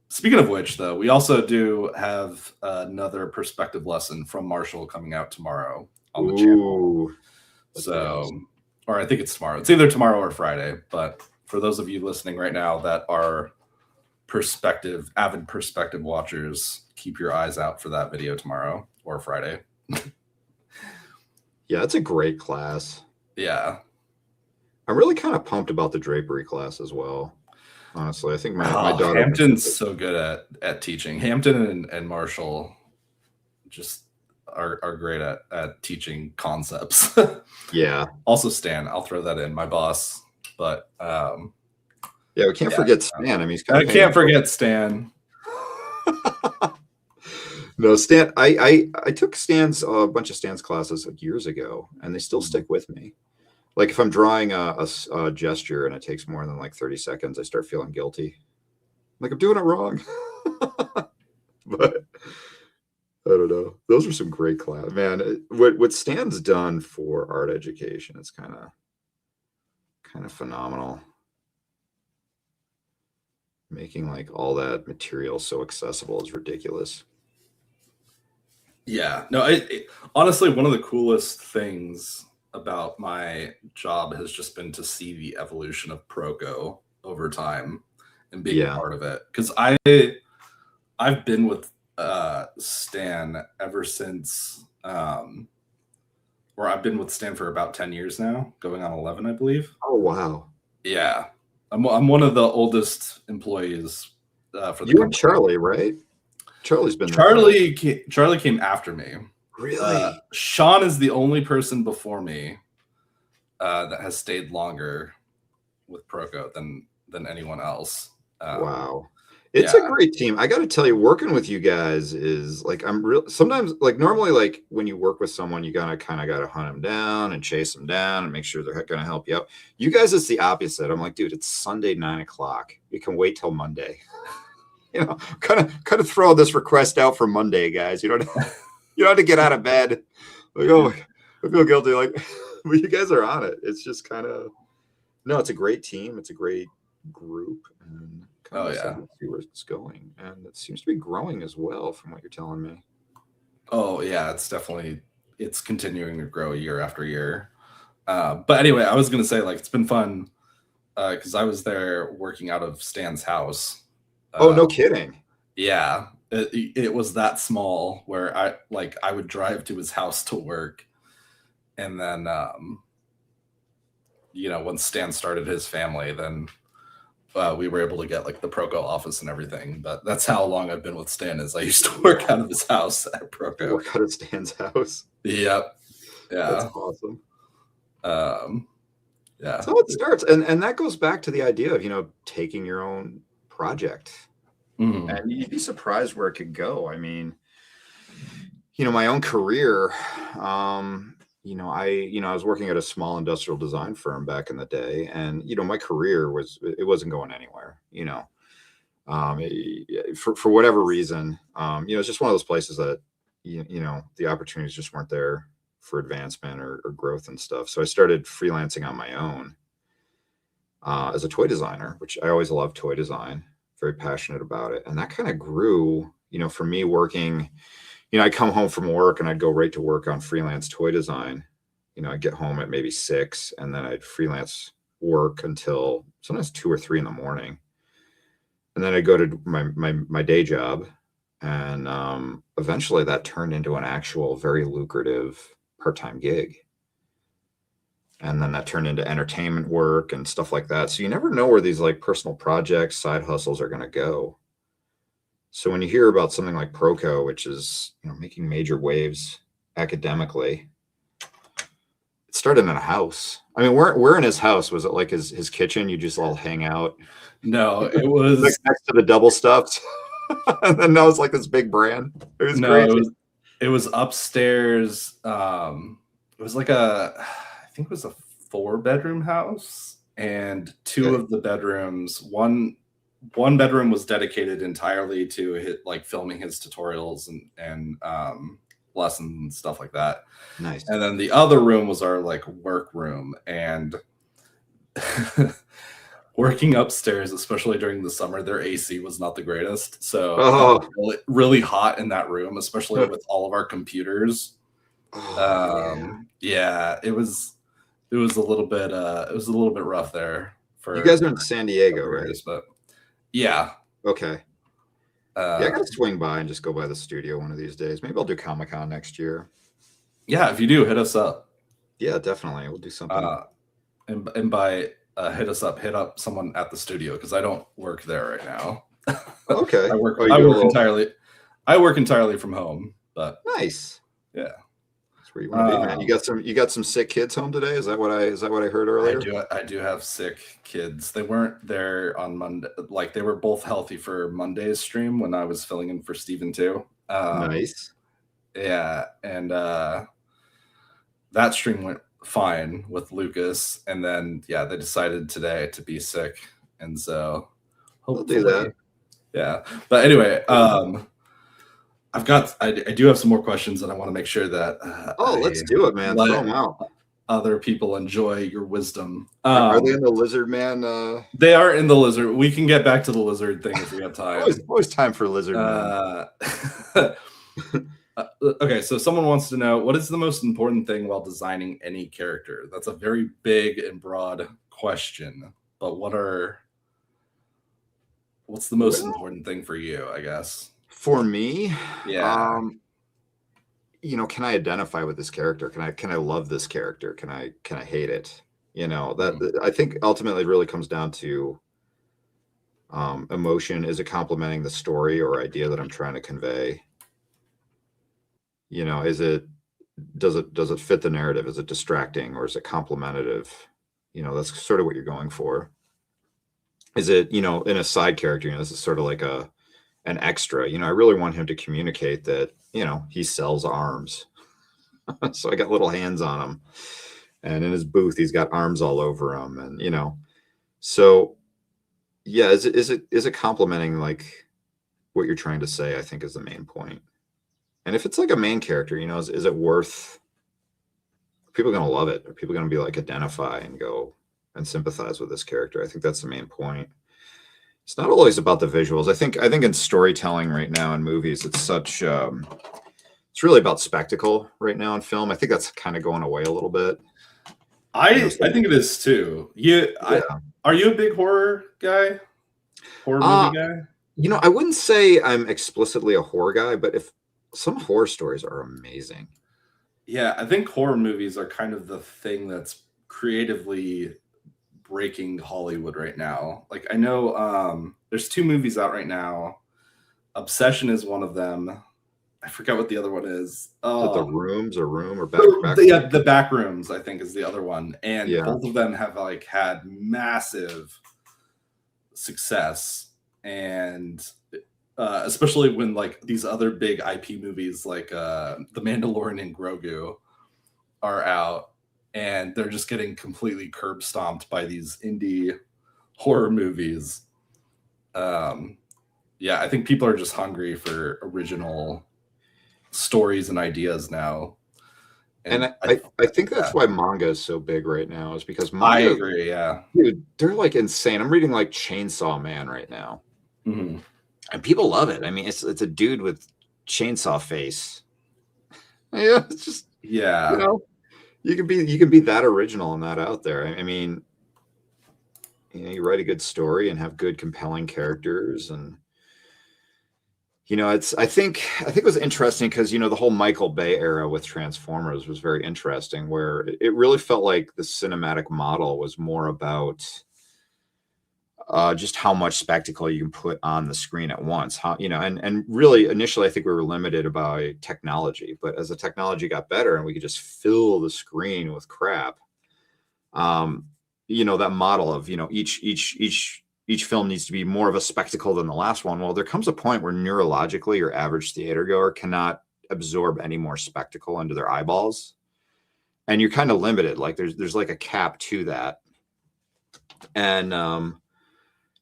Speaker 1: Speaking of which, though, we also do have another perspective lesson from Marshall coming out tomorrow on the channel. So, awesome. Or I think it's tomorrow. It's either tomorrow or Friday. But for those of you listening right now that are avid perspective watchers, keep your eyes out for that video tomorrow or Friday.
Speaker 2: Yeah, it's a great class.
Speaker 1: Yeah.
Speaker 2: I'm really kind of pumped about the drapery class as well. Honestly, I think my daughter.
Speaker 1: Hampton's so good at teaching. Hampton and Marshall just are great at teaching concepts.
Speaker 2: Yeah.
Speaker 1: Also Stan, I'll throw that in, my boss. But
Speaker 2: yeah, we can't forget Stan. I mean,
Speaker 1: I can't forget Stan.
Speaker 2: No, Stan. I took a bunch of Stan's classes like years ago, and they still stick with me. Like if I'm drawing a gesture and it takes more than like 30 seconds, I start feeling guilty. Like I'm doing it wrong. But I don't know. Those are some great classes, man. What Stan's done for art education, it's kind of phenomenal. Making like all that material so accessible is ridiculous.
Speaker 1: Yeah, no, honestly, one of the coolest things about my job has just been to see the evolution of Proko over time and being a part of it. Because I've been with Stan ever since, or I've been with Stan for about 10 years now, going on 11, I believe.
Speaker 2: Oh, wow.
Speaker 1: Yeah. I'm one of the oldest employees for the
Speaker 2: You and
Speaker 1: company.
Speaker 2: Charlie, right? Charlie's been there for
Speaker 1: Charlie came after me.
Speaker 2: really.
Speaker 1: Sean is the only person before me that has stayed longer with Proko than anyone else.
Speaker 2: Wow. It's a
Speaker 1: Yeah.
Speaker 2: great team. I got to tell you, working with you guys is like, I'm real. Sometimes, like, normally, like, when you work with someone, you gotta kind of got to hunt them down and chase them down and make sure they're going to help you out. You guys, it's the opposite. I'm like, dude, it's Sunday, 9 o'clock. You can wait till Monday. Kind of throw this request out for Monday, guys. You don't have to get out of bed. Like, oh, I feel guilty. Like, but you guys are on it. It's just kind of, no, it's a great team. It's a great group. And kind of excited to see where it's going. And it seems to be growing as well from what you're telling me.
Speaker 1: Oh yeah, it's continuing to grow year after year. But anyway, I was gonna say, like, it's been fun because I was there working out of Stan's house.
Speaker 2: Oh, no kidding.
Speaker 1: Yeah, it was that small where I would drive to his house to work, and then once Stan started his family, then we were able to get like the Proko office and everything. But that's how long I've been with Stan. Is I used to work out of his house at Proko.
Speaker 2: Work out of Stan's house.
Speaker 1: Yep. Yeah.
Speaker 2: That's awesome.
Speaker 1: Yeah.
Speaker 2: That's how it starts. And that goes back to the idea of, taking your own project.
Speaker 1: Mm-hmm.
Speaker 2: And you'd be surprised where it could go. I mean, my own career, I was working at a small industrial design firm back in the day, and my career wasn't going anywhere. For whatever reason, it's just one of those places that the opportunities just weren't there for advancement or growth and stuff. So I started freelancing on my own as a toy designer, which I always loved toy design, very passionate about it, and that kind of grew. For me working. I'd come home from work and I'd go right to work on freelance toy design. I'd get home at maybe 6, and then I'd freelance work until sometimes 2 or 3 in the morning. And then I'd go to my day job. And eventually that turned into an actual very lucrative part-time gig. And then that turned into entertainment work and stuff like that. So you never know where these like personal projects, side hustles are going to go. So when you hear about something like Proko, which is making major waves academically, it started in a house. I mean, where in his house? Was it like his kitchen? You just all hang out?
Speaker 1: No, it was
Speaker 2: like next to the double stuffed. And then that was like this big brand. It was crazy.
Speaker 1: It was upstairs. It was like I think it was a 4-bedroom house, and 2 of the bedrooms, one bedroom was dedicated entirely to filming his tutorials and lessons and stuff like that.
Speaker 2: Nice.
Speaker 1: And then the other room was our work room, and working upstairs, especially during the summer, their AC was not the greatest. So it was really, really hot in that room, especially with all of our computers. Yeah, it was a little bit rough there.
Speaker 2: You guys are in San Diego, right?
Speaker 1: But yeah.
Speaker 2: Okay. Yeah, I gotta swing by and just go by the studio one of these days. Maybe I'll do Comic-Con next year.
Speaker 1: Yeah, if you do, hit us up.
Speaker 2: Yeah, definitely. We'll do something.
Speaker 1: And by hit us up, hit up someone at the studio, because I don't work there right now.
Speaker 2: Okay.
Speaker 1: I work entirely from home. But
Speaker 2: nice.
Speaker 1: Yeah.
Speaker 2: That's where you want to be, man. You got some sick kids home today? Is that what I heard earlier?
Speaker 1: I do have sick kids. They weren't there on Monday. Like, they were both healthy for Monday's stream when I was filling in for Steven too.
Speaker 2: Nice.
Speaker 1: Yeah, and that stream went fine with Lucas, and then they decided today to be sick, and so hopefully,
Speaker 2: I'll do that.
Speaker 1: Yeah, but anyway, I do have some more questions, and I want to make sure that
Speaker 2: let's do it, man. Throw them out.
Speaker 1: Other people enjoy your wisdom.
Speaker 2: Are they in the lizard man?
Speaker 1: They are in the lizard. We can get back to the lizard thing if we have time.
Speaker 2: always time for lizard man.
Speaker 1: Okay, so someone wants to know, what is the most important thing while designing any character? That's a very big and broad question, but what's the most important thing for you, I guess?
Speaker 2: For me,
Speaker 1: yeah.
Speaker 2: Can I identify with this character? Can I love this character? Can I hate it? You know, that I think ultimately it really comes down to emotion. Is it complementing the story or idea that I'm trying to convey? You know, does it fit the narrative? Is it distracting or is it complementative? You know, that's sort of what you're going for. Is it, you know, in a side character, you know, this is sort of like an extra. You know, I really want him to communicate that, you know, he sells arms. So I got little hands on him. And in his booth, he's got arms all over him. And, you know, so yeah, is it complementing like what you're trying to say, I think is the main point. And if it's like a main character, you know, is it worth, are people going to love it? Are people going to be like identify and go and sympathize with this character? I think that's the main point. It's not always about the visuals. I think in storytelling right now in movies, it's such it's really about spectacle right now in film. I think that's kind of going away a little bit.
Speaker 1: I think it is too. Are you a big horror guy? Horror movie guy?
Speaker 2: You know, I wouldn't say I'm explicitly a horror guy, but if some horror stories are amazing.
Speaker 1: Yeah, I think horror movies are kind of the thing that's creatively breaking Hollywood right now. Like I know there's two movies out right now. Obsession is one of them. I forget what the other one is.
Speaker 2: Is it The Rooms or Room or
Speaker 1: yeah, The Back Rooms, I think, is the other one. And
Speaker 2: Yeah.
Speaker 1: both of them have like had massive success. And especially when like these other big IP movies like The Mandalorian and Grogu are out, and they're just getting completely curb stomped by these indie horror movies. Yeah, I think people are just hungry for original stories and ideas now.
Speaker 2: And I think that's why manga is so big right now, is because manga,
Speaker 1: I agree, yeah.
Speaker 2: Dude, they're like insane. I'm reading like Chainsaw Man right now.
Speaker 1: Mm-hmm.
Speaker 2: And people love it. I mean, it's a dude with chainsaw face. Yeah, it's just,
Speaker 1: yeah.
Speaker 2: You know, you can be that original and that out there. I mean, you know, you write a good story and have good compelling characters, and you know, I think it was interesting because, you know, the whole Michael Bay era with Transformers was very interesting, where it really felt like the cinematic model was more about just how much spectacle you can put on the screen at once. How, you know, and really initially I think we were limited by technology, but as the technology got better and we could just fill the screen with crap, you know, that model of, you know, each film needs to be more of a spectacle than the last one. Well, there comes a point where neurologically your average theater goer cannot absorb any more spectacle into their eyeballs, and you're kind of limited. Like there's like a cap to that, and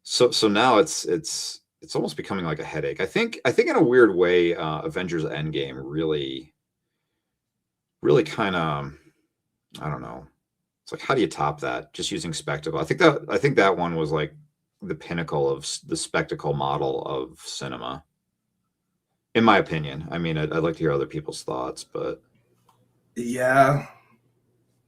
Speaker 2: so now it's almost becoming like a headache. I think in a weird way, Avengers Endgame really kind of, I don't know. It's like, how do you top that? Just using spectacle. I think that one was like the pinnacle of the spectacle model of cinema, in my opinion. I mean, I'd like to hear other people's thoughts, but
Speaker 1: yeah,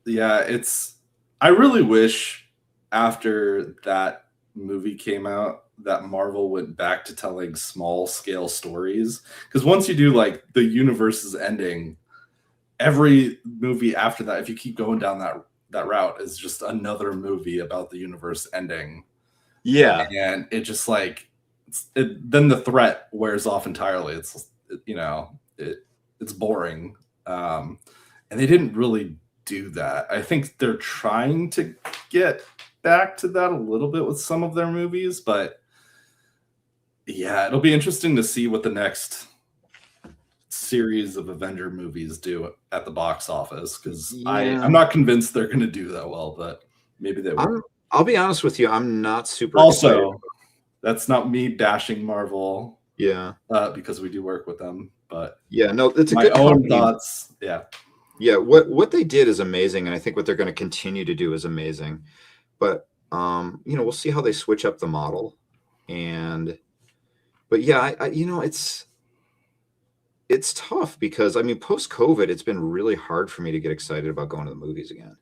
Speaker 1: I really wish after that movie came out that Marvel went back to telling small scale stories, because once you do like the universe is ending, every movie after that, if you keep going down that route, is just another movie about the universe ending.
Speaker 2: yeah,
Speaker 1: and it just like then the threat wears off entirely. It's, you know, it's boring, and they didn't really do that. I think they're trying to get back to that a little bit with some of their movies, but yeah, it'll be interesting to see what the next series of Avenger movies do at the box office, because I'm not convinced they're going to do that well, but maybe they will.
Speaker 2: I'll be honest with you, I'm not super
Speaker 1: Also
Speaker 2: excited.
Speaker 1: That's not me bashing Marvel,
Speaker 2: Yeah,
Speaker 1: because we do work with them, but
Speaker 2: yeah, no, it's a
Speaker 1: my
Speaker 2: good
Speaker 1: own
Speaker 2: company.
Speaker 1: thoughts.
Speaker 2: Yeah, what they did is amazing, and I think what they're going to continue to do is amazing. But you know, we'll see how they switch up the model. But yeah, I you know, it's tough because I mean, post COVID, it's been really hard for me to get excited about going to the movies again.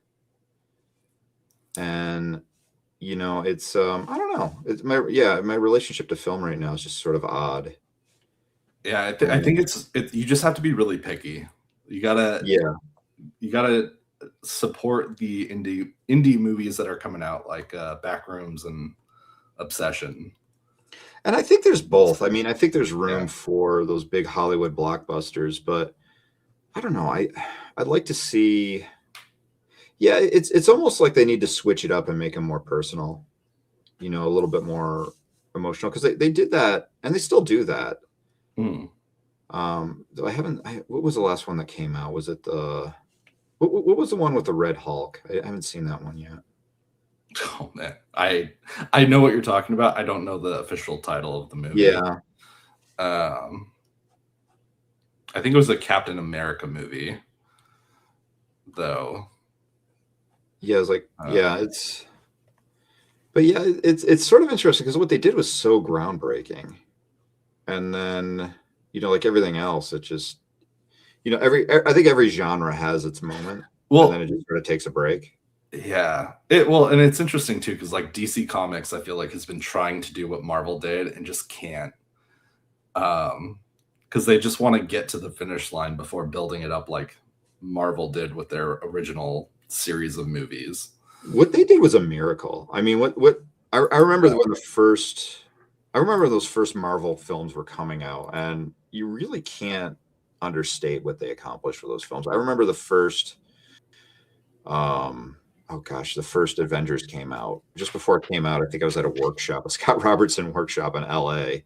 Speaker 2: And you know, it's I don't know. It's my relationship to film right now is just sort of odd.
Speaker 1: Yeah, I think it's you just have to be really picky. You gotta support the indie movies that are coming out, like Backrooms and Obsession.
Speaker 2: And I think there's both. I mean, I think there's room
Speaker 1: Yeah.
Speaker 2: for those big Hollywood blockbusters, but I don't know. I'd like to see. Yeah, it's almost like they need to switch it up and make them more personal. A little bit more emotional, because they did that and they still do that.
Speaker 1: Hmm.
Speaker 2: Though what was the last one that came out? Was it what was the one with the Red Hulk? I haven't seen that one yet.
Speaker 1: Oh man, I know what you're talking about. I don't know the official title of the movie.
Speaker 2: Yeah.
Speaker 1: I think it was a Captain America movie, though.
Speaker 2: Yeah, it's like, yeah, but yeah, it's sort of interesting because what they did was so groundbreaking, and then like everything else, it just I think every genre has its moment, and then it just sort of takes a break.
Speaker 1: Yeah, and it's interesting too, because like DC Comics, I feel like has been trying to do what Marvel did and just can't, because they just want to get to the finish line before building it up like Marvel did with their original series of movies.
Speaker 2: What they did was a miracle. I mean, I remember when I remember those first Marvel films were coming out, and you really can't understate what they accomplished for those films. I remember the first, oh gosh, the first Avengers came out. Just before it came out, I think I was at a workshop, a Scott Robertson workshop in LA.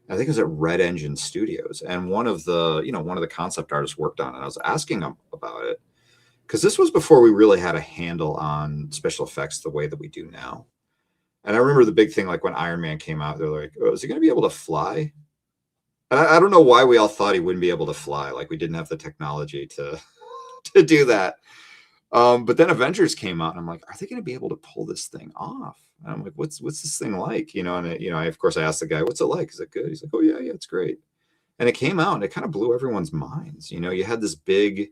Speaker 2: I think it was at Red Engine Studios, and one of the concept artists worked on it. And I was asking him about it, because this was before we really had a handle on special effects the way that we do now. And I remember the big thing, like when Iron Man came out, they're like, "Oh, is he going to be able to fly?" And I don't know why we all thought he wouldn't be able to fly. Like we didn't have the technology to to do that. But then Avengers came out, and I'm like, "Are they going to be able to pull this thing off?" And I'm like, "What's this thing like?" Of course, I asked the guy, "What's it like? Is it good?" He's like, "Oh yeah, it's great." And it came out, and it kind of blew everyone's minds. You had this big,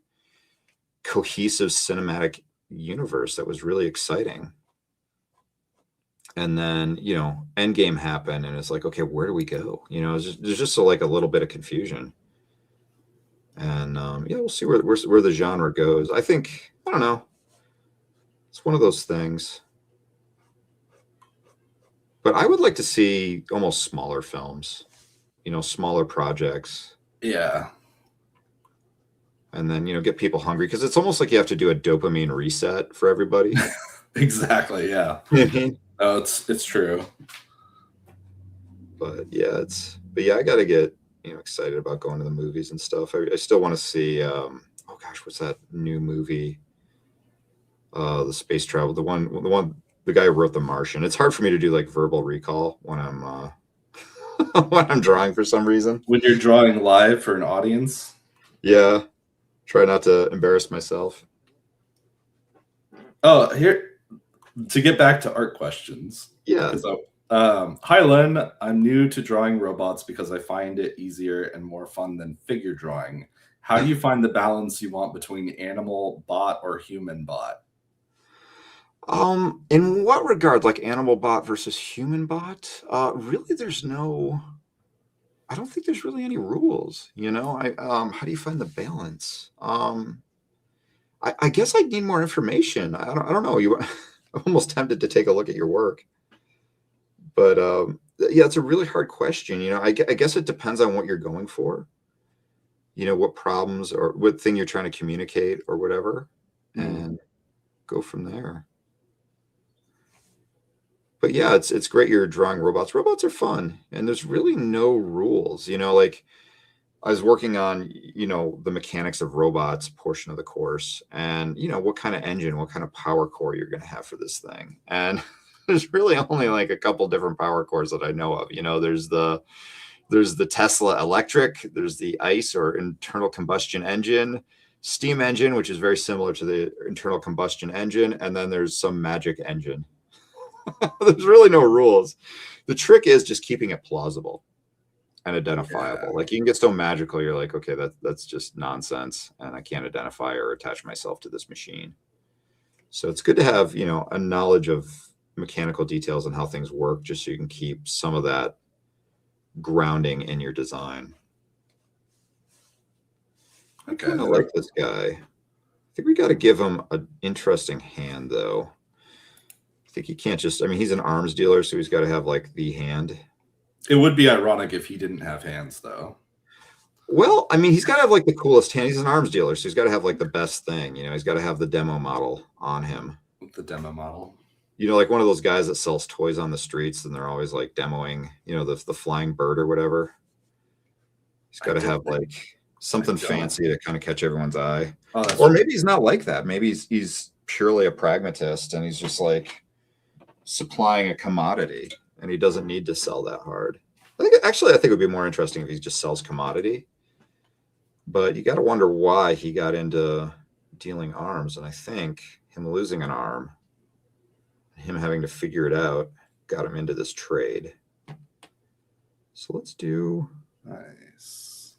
Speaker 2: cohesive cinematic universe that was really exciting. And then Endgame happened, and it's like, okay, where do we go? There's just like a little bit of confusion. And yeah, we'll see where the genre goes. I don't know, it's one of those things, but I would like to see almost smaller films, smaller projects.
Speaker 1: Yeah.
Speaker 2: And then get people hungry, because it's almost like you have to do a dopamine reset for everybody.
Speaker 1: Exactly. Yeah. Oh, it's true.
Speaker 2: But yeah, I got to get excited about going to the movies and stuff. I still want to see. Oh gosh, what's that new movie? The space travel. The guy who wrote The Martian. It's hard for me to do like verbal recall when I'm when I'm drawing for some reason.
Speaker 1: When you're drawing live for an audience.
Speaker 2: Yeah, try not to embarrass myself.
Speaker 1: Oh, here to get back to art questions.
Speaker 2: Yeah.
Speaker 1: Hi, Len. I'm new to drawing robots because I find it easier and more fun than figure drawing. How do you find the balance you want between animal bot or human bot?
Speaker 2: In what regard, like animal bot versus human bot? Really, I don't think there's really any rules. How do you find the balance? I guess I need more information. I don't know. I'm almost tempted to take a look at your work. But yeah, it's a really hard question. I guess it depends on what you're going for. What problems or what thing you're trying to communicate or whatever, and go from there. But yeah, it's great you're drawing robots. Robots are fun, and there's really no rules. Like I was working on, the mechanics of robots portion of the course, and what kind of engine, what kind of power core you're going to have for this thing. And there's really only like a couple different power cores that I know of. There's the Tesla electric, there's the ICE or internal combustion engine, steam engine, which is very similar to the internal combustion engine, and then there's some magic engine. There's really no rules. The trick is just keeping it plausible and identifiable. Yeah. Like you can get so magical, you're like, okay, that's just nonsense, and I can't identify or attach myself to this machine. So it's good to have, a knowledge of mechanical details and how things work, just so you can keep some of that grounding in your design. Okay. I kind of like this guy. I think we got to give him an interesting hand, though. I think he can't just, I mean, he's an arms dealer, so he's got to have like the hand.
Speaker 1: It would be ironic if he didn't have hands, though.
Speaker 2: Well, I mean, he's got to have like the coolest hand. He's an arms dealer, so he's got to have like the best thing. You know, he's got to have the demo model on him.
Speaker 1: The demo model.
Speaker 2: You know, like one of those guys that sells toys on the streets and they're always like demoing, you know, the flying bird or whatever. He's got to have like something fancy to kind of catch everyone's eye.
Speaker 1: Oh,
Speaker 2: or maybe he's not like that. Maybe he's purely a pragmatist and he's just like supplying a commodity and he doesn't need to sell that hard. I think it would be more interesting if he just sells commodity. But you got to wonder why he got into dealing arms. And I think him losing an arm, him having to figure it out, got him into this trade. So let's do.
Speaker 1: Nice.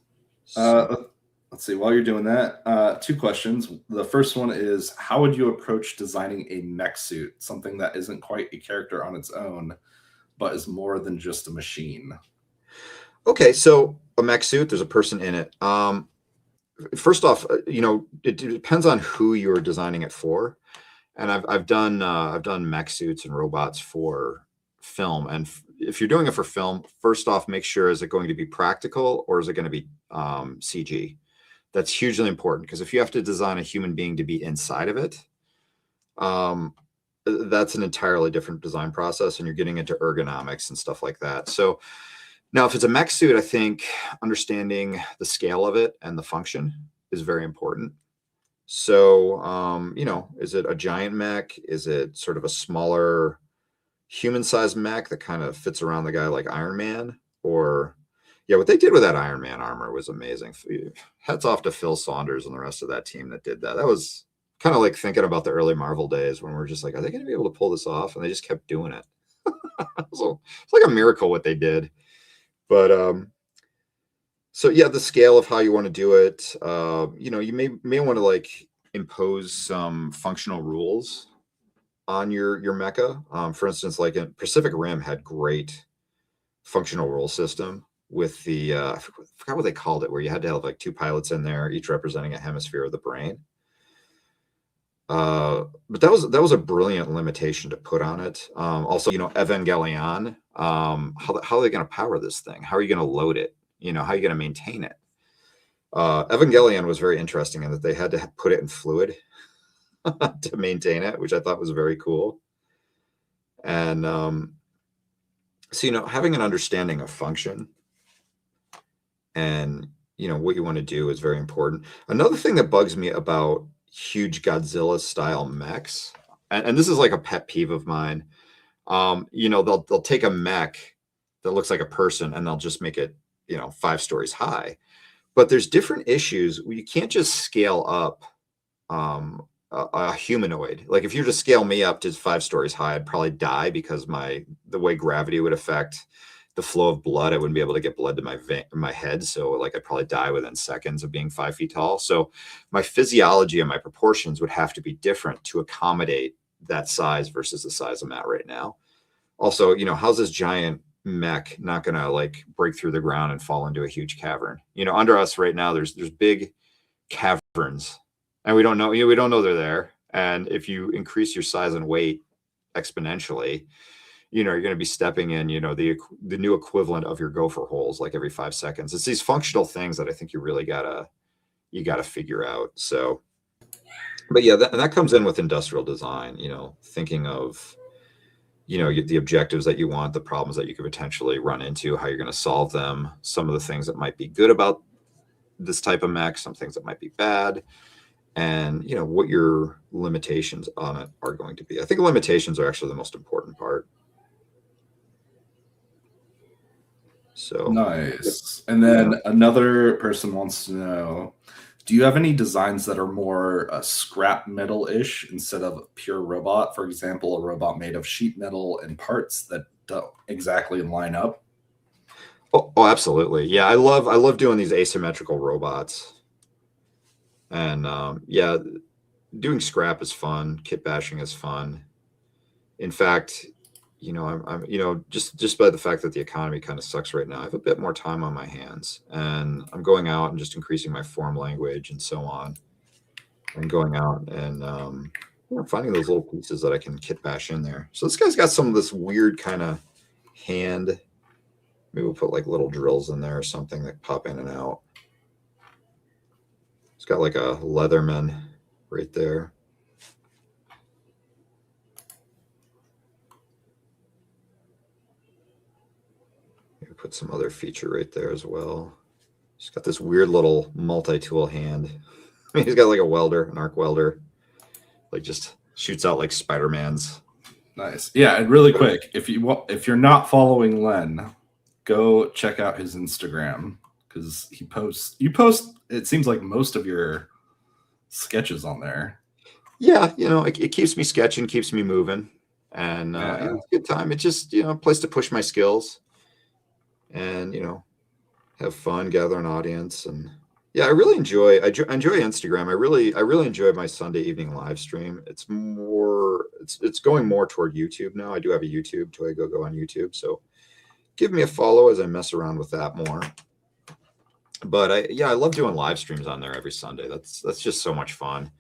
Speaker 1: Let's see. While you're doing that, 2 questions. The first one is, how would you approach designing a mech suit, something that isn't quite a character on its own, but is more than just a machine?
Speaker 2: Okay, so a mech suit, there's a person in it. First off, you know, it depends on who you're designing it for. And I've done mech suits and robots for film. And if you're doing it for film, first off, make sure, is it going to be practical or is it going to be CG? That's hugely important, because if you have to design a human being to be inside of it, that's an entirely different design process, and you're getting into ergonomics and stuff like that. So now, if it's a mech suit, I think understanding the scale of it and the function is very important. So, you know, is it a giant mech? Is it sort of a smaller human-sized mech that kind of fits around the guy like Iron Man? Or, yeah, what they did with that Iron Man armor was amazing. Hats off to Phil Saunders and the rest of that team that did that. That was kind of like thinking about the early Marvel days when we're just like, are they going to be able to pull this off? And they just kept doing it. So it's like a miracle what they did. But so yeah, the scale of how you want to do it, you know, you may want to like impose some functional rules on your mecha. For instance, like in Pacific Rim had great functional rule system with the I forgot what they called it, where you had to have like 2 pilots in there, each representing a hemisphere of the brain. But that was a brilliant limitation to put on it. Also, you know, Evangelion, how are they going to power this thing? How are you going to load it? You know, how are you going to maintain it? Evangelion was very interesting in that they had to put it in fluid to maintain it, which I thought was very cool. And so, you know, having an understanding of function and, you know, what you want to do is very important. Another thing that bugs me about huge Godzilla style mechs, and this is like a pet peeve of mine, you know, they'll take a mech that looks like a person and they'll just make it, you know, 5 stories high. But there's different issues. You can't just scale up a humanoid. Like if you just scale me up to 5 stories high, I'd probably die, because the way gravity would affect the flow of blood, I wouldn't be able to get blood to my head. So like I'd probably die within seconds of being 5 feet tall. So my physiology and my proportions would have to be different to accommodate that size versus the size I'm at right now. Also, you know, how's this giant mech not going to like break through the ground and fall into a huge cavern? You know, under us right now, there's big caverns, and we don't know they're there. And if you increase your size and weight exponentially, you know, you're going to be stepping in, you know, the new equivalent of your gopher holes like every 5 seconds. It's these functional things that I think you really gotta figure out. So, but yeah, that comes in with industrial design, you know, thinking of, you know, the objectives that you want, the problems that you could potentially run into, how you're going to solve them, some of the things that might be good about this type of mech, some things that might be bad, and, you know, what your limitations on it are going to be. I think limitations are actually the most important part. So
Speaker 1: nice. And then another person wants to know, do you have any designs that are more scrap metal-ish instead of pure robot? For example, a robot made of sheet metal and parts that don't exactly line up.
Speaker 2: Oh, absolutely. Yeah, I love doing these asymmetrical robots. And yeah, doing scrap is fun. Kit bashing is fun. In fact, you know, I'm you know, just by the fact that the economy kind of sucks right now, I have a bit more time on my hands, and I'm going out and just increasing my form language and so on. and going out and finding those little pieces that I can kit bash in there. So this guy's got some of this weird kind of hand. Maybe we'll put like little drills in there or something that pop in and out. It's got like a Leatherman right there. Maybe put some other feature right there as well. He's got this weird little multi-tool hand. He's got like a welder, an arc welder, like just shoots out like Spider-Man's.
Speaker 1: Nice. Yeah, and really quick, if you're not following Len, go check out his Instagram because you post it seems like most of your sketches on there.
Speaker 2: Yeah, it keeps me sketching, keeps me moving, and it's a good time. It's just a place to push my skills and have fun, gather an audience, and yeah, I really enjoy Instagram. I really enjoy my Sunday evening live stream. It's going more toward YouTube now. I do have a YouTube, so I go on YouTube. So give me a follow as I mess around with that more. But I love doing live streams on there every Sunday. That's just so much fun.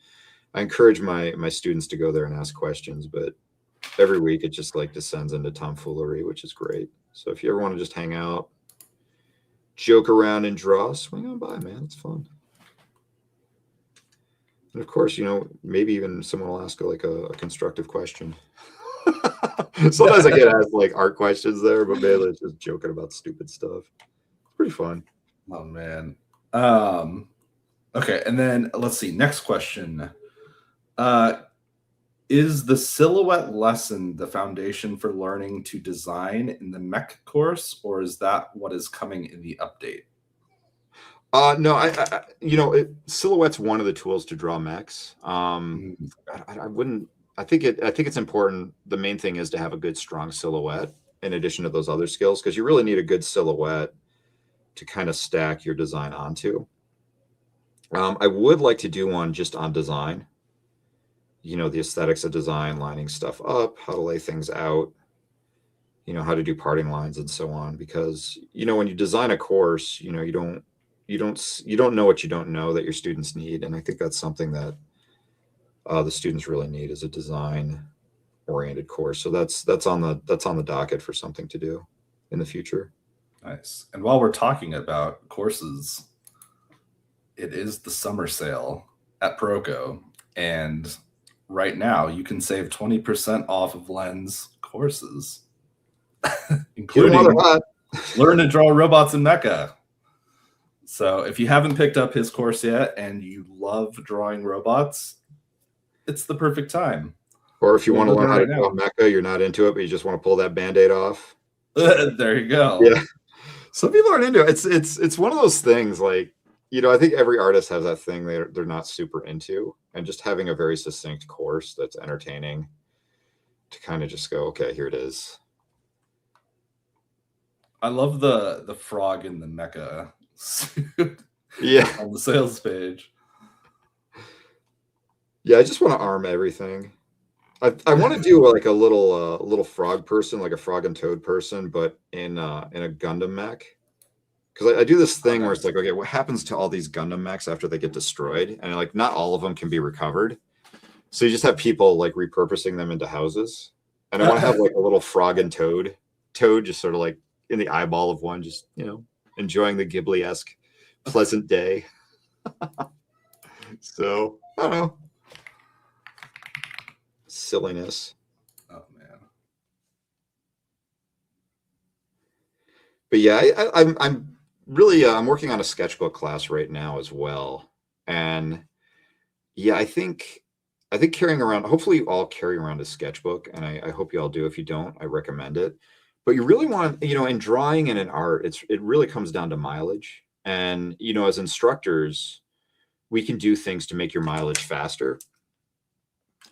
Speaker 2: I encourage my students to go there and ask questions, but every week it just like descends into tomfoolery, which is great. So if you ever want to just hang out, joke around and draw, swing on by, man. It's fun. And of course, maybe even someone will ask like a constructive question. Sometimes I get asked like art questions there, but mainly it's just joking about stupid stuff. It's pretty fun.
Speaker 1: Oh man. Okay, and then let's see. Next question. Is the silhouette lesson the foundation for learning to design in the mech course, or is that what is coming in the update?
Speaker 2: No, silhouette's one of the tools to draw mechs. I wouldn't. I think it's important. The main thing is to have a good, strong silhouette in addition to those other skills, because you really need a good silhouette to kind of stack your design onto. I would like to do one just on design. The aesthetics of design, lining stuff up, how to lay things out, how to do parting lines and so on. Because, when you design a course, you don't know what you don't know that your students need. And I think that's something that the students really need, is a design oriented course. So that's on the docket for something to do in the future.
Speaker 1: Nice. And while we're talking about courses, it is the summer sale at Proko, and right now you can save 20% off of Len's courses, including Learn to Draw Robots in Mecha. So if you haven't picked up his course yet and you love drawing robots, it's the perfect time.
Speaker 2: Or if you want to learn how to draw mecha, you're not into it, but you just want to pull that Band-Aid off.
Speaker 1: There you go.
Speaker 2: Yeah. Some people aren't into it. It's one of those things, like, I think every artist has that thing they're not super into, and just having a very succinct course that's entertaining to kind of just go, okay, here it is.
Speaker 1: I love the frog in the mecha suit.
Speaker 2: Yeah.
Speaker 1: On the sales page.
Speaker 2: Yeah, I just want to arm everything. I want to do like a little frog person, like a frog and toad person, but in a Gundam mech. Because I do this thing where it's like, okay, what happens to all these Gundam mechs after they get destroyed? And like, not all of them can be recovered. So you just have people like repurposing them into houses. And I want to have like a little frog and toad just sort of like in the eyeball of one, just, enjoying the Ghibli-esque pleasant day. So, I don't know. Silliness.
Speaker 1: Oh man.
Speaker 2: But yeah, I'm really I'm working on a sketchbook class right now as well. And yeah, I think carrying around, hopefully you all carry around a sketchbook, and I hope you all do. If you don't, I recommend it. But you really want, in drawing and in art, it really comes down to mileage. And, as instructors, we can do things to make your mileage faster.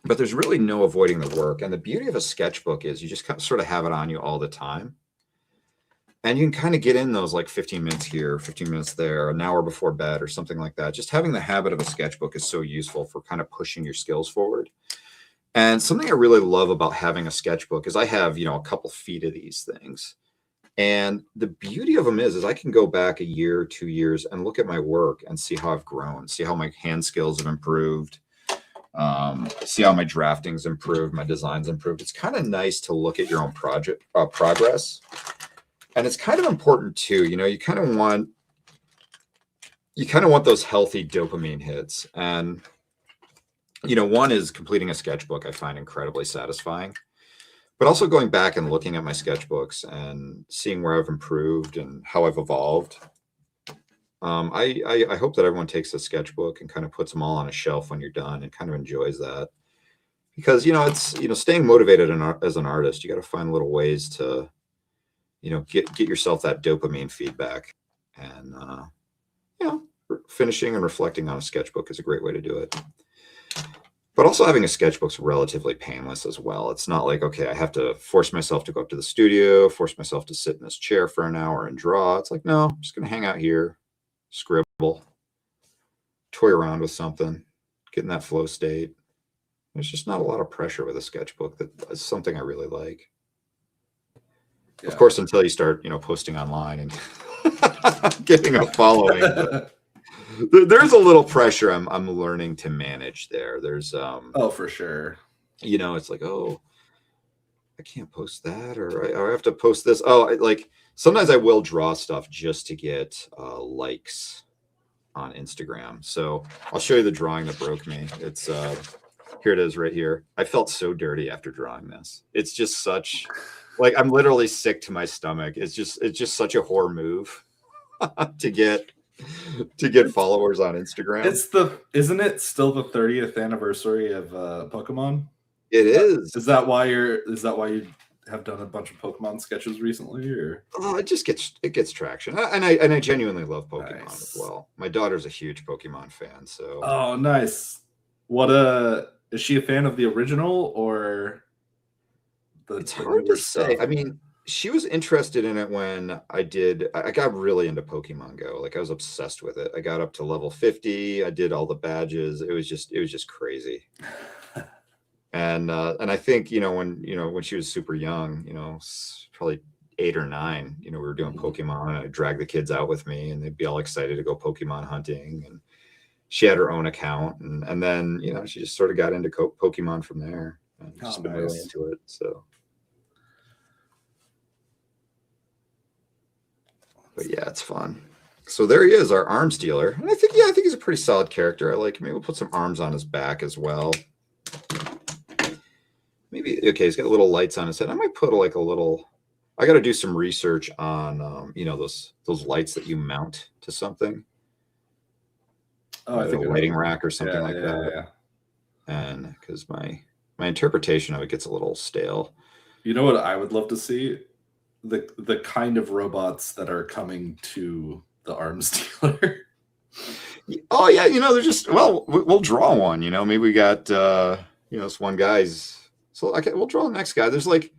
Speaker 2: But there's really no avoiding the work. And the beauty of a sketchbook is you just sort of have it on you all the time. And you can kind of get in those like 15 minutes here, 15 minutes there, an hour before bed or something like that. Just having the habit of a sketchbook is so useful for kind of pushing your skills forward. And something I really love about having a sketchbook is I have, a couple feet of these things. And the beauty of them is I can go back a year, 2 years and look at my work and see how I've grown, see how my hand skills have improved, See how my drafting's improved, my design's improved. It's kind of nice to look at your own project progress. And it's kind of important too, you kind of want those healthy dopamine hits. And, one is completing a sketchbook I find incredibly satisfying, but also going back and looking at my sketchbooks and seeing where I've improved and how I've evolved. I hope that everyone takes a sketchbook and kind of puts them all on a shelf when you're done and kind of enjoys that, because, it's, staying motivated as an artist, you got to find little ways to, get yourself that dopamine feedback. And, finishing and reflecting on a sketchbook is a great way to do it. But also having a sketchbook's relatively painless as well. It's not like, okay, I have to force myself to go up to the studio, force myself to sit in this chair for an hour and draw. It's like, no, I'm just going to hang out here, scribble, toy around with something, get in that flow state. There's just not a lot of pressure with a sketchbook. That's something I really like. Yeah. Of course, until you start, posting online and getting a following. There's a little pressure I'm learning to manage there. There's
Speaker 1: oh, for sure.
Speaker 2: It's like, oh, I can't post that, or I have to post this. Oh, like sometimes I will draw stuff just to get likes on Instagram. So I'll show you the drawing that broke me. It's here it is right here. I felt so dirty after drawing this. It's just such, like, I'm literally sick to my stomach. It's just such a horror move to get followers on Instagram.
Speaker 1: Isn't it still the 30th anniversary of Pokemon?
Speaker 2: It is.
Speaker 1: Is that why you have done a bunch of Pokemon sketches recently, or?
Speaker 2: Oh, it gets traction, and I genuinely love Pokemon as well. My daughter's a huge Pokemon fan, so.
Speaker 1: Oh, nice. What is she a fan of the original or
Speaker 2: it's hard to say. I mean, she was interested in it when I got really into Pokemon Go. Like, I was obsessed with it. I got up to level 50. I did all the badges. It was just crazy. And I think, when she was super young, probably 8 or 9, we were doing Pokemon, and I'd drag the kids out with me and they'd be all excited to go Pokemon hunting. And she had her own account, and then, she just sort of got into Pokemon from there, and just been really into it. So. But yeah, it's fun. So there he is, our arms dealer. And I think he's a pretty solid character. I like him. Maybe we'll put some arms on his back as well. Maybe, okay, he's got little lights on his head. I might put I got to do some research on, those lights that you mount to something.
Speaker 1: Oh, I think
Speaker 2: a lighting rack or something like that.
Speaker 1: Yeah.
Speaker 2: And because my interpretation of it gets a little stale. You
Speaker 1: know what I would love to see? The kind of robots that are coming to the arms dealer.
Speaker 2: Oh yeah, they're just, well, we'll draw one. Maybe we got this one guy's. So we'll draw the next guy. There's like,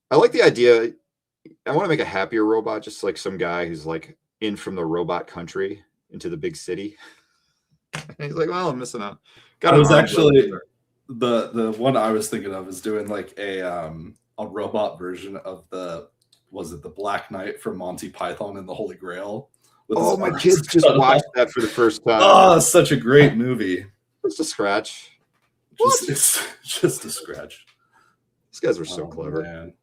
Speaker 2: I like the idea. I want to make a happier robot, just like some guy who's like in from the robot country into the big city. And he's like, well, I'm missing out.
Speaker 1: It was actually the one I was thinking of is doing like a robot version of the Black Knight from Monty Python and the Holy Grail.
Speaker 2: Oh, my kids just watched that for the first time.
Speaker 1: Oh, such a great movie.
Speaker 2: Just a scratch.
Speaker 1: It's just a scratch.
Speaker 2: These guys are so clever.
Speaker 1: Man.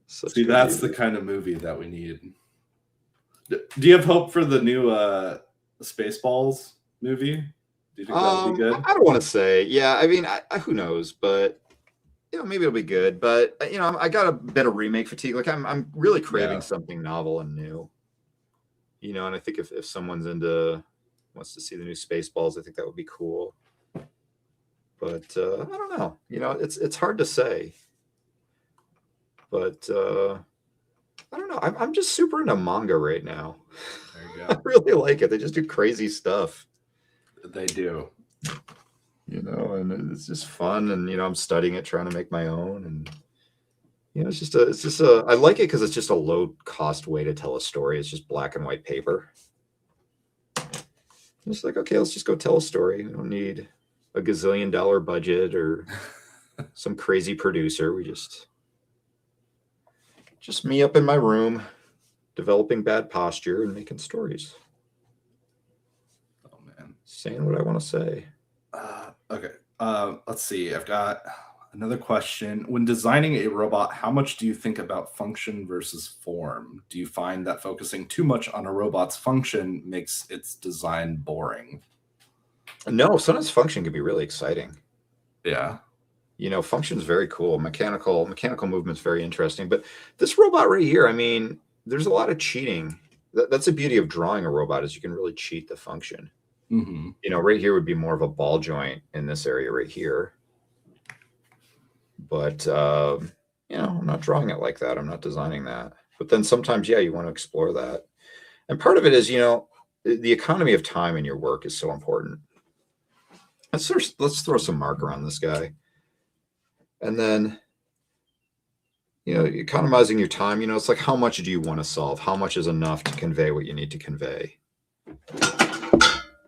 Speaker 1: See, that's the kind of movie that we need. Do you have hope for the new Spaceballs movie? Do you think that'll be good?
Speaker 2: I don't want to say. Yeah, I mean, who knows? But maybe it'll be good. But I got a bit of remake fatigue. Like, I'm really craving something novel and new. And I think if someone's wants to see the new Spaceballs, I think that would be cool. But I don't know. It's hard to say. But I don't know. I'm just super into manga right now.
Speaker 1: There you go.
Speaker 2: I really like it. They just do crazy stuff.
Speaker 1: They do.
Speaker 2: And it's just fun. And I'm studying it, trying to make my own. And it's just I like it because it's just a low cost way to tell a story. It's just black and white paper. It's like, okay, let's just go tell a story. We don't need a gazillion-dollar budget or some crazy producer. We just me up in my room, developing bad posture and making stories.
Speaker 1: Oh man,
Speaker 2: saying what I want to say.
Speaker 1: Okay. Let's see. I've got another question. When designing a robot, how much do you think about function versus form? Do you find that focusing too much on a robot's function makes its design boring?
Speaker 2: No, sometimes function can be really exciting.
Speaker 1: Yeah.
Speaker 2: Function's very cool. Mechanical movement's very interesting. But this robot right here, I mean, there's a lot of cheating. That's the beauty of drawing a robot, is you can really cheat the function.
Speaker 1: Mm-hmm.
Speaker 2: Right here would be more of a ball joint in this area right here. But I'm not drawing it like that. I'm not designing that. But then sometimes, yeah, you want to explore that. And part of it is, the economy of time in your work is so important. Let's throw some marker on this guy. And then, economizing your time, it's like, how much do you want to solve? How much is enough to convey what you need to convey?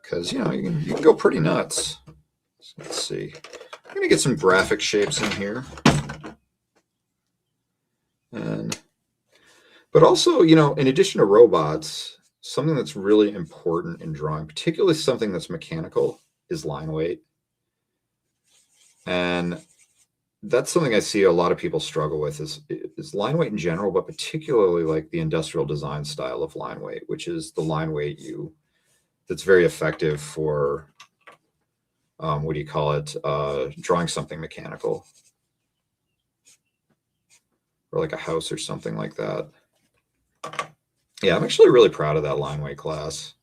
Speaker 2: Because, you can go pretty nuts. So let's see. I'm going to get some graphic shapes in here. But also, in addition to robots, something that's really important in drawing, particularly something that's mechanical, is line weight. And that's something I see a lot of people struggle with is line weight in general, but particularly like the industrial design style of line weight, which is the line weight that's very effective for, what do you call it? Drawing something mechanical, or like a house or something like that. Yeah, I'm actually really proud of that line weight class.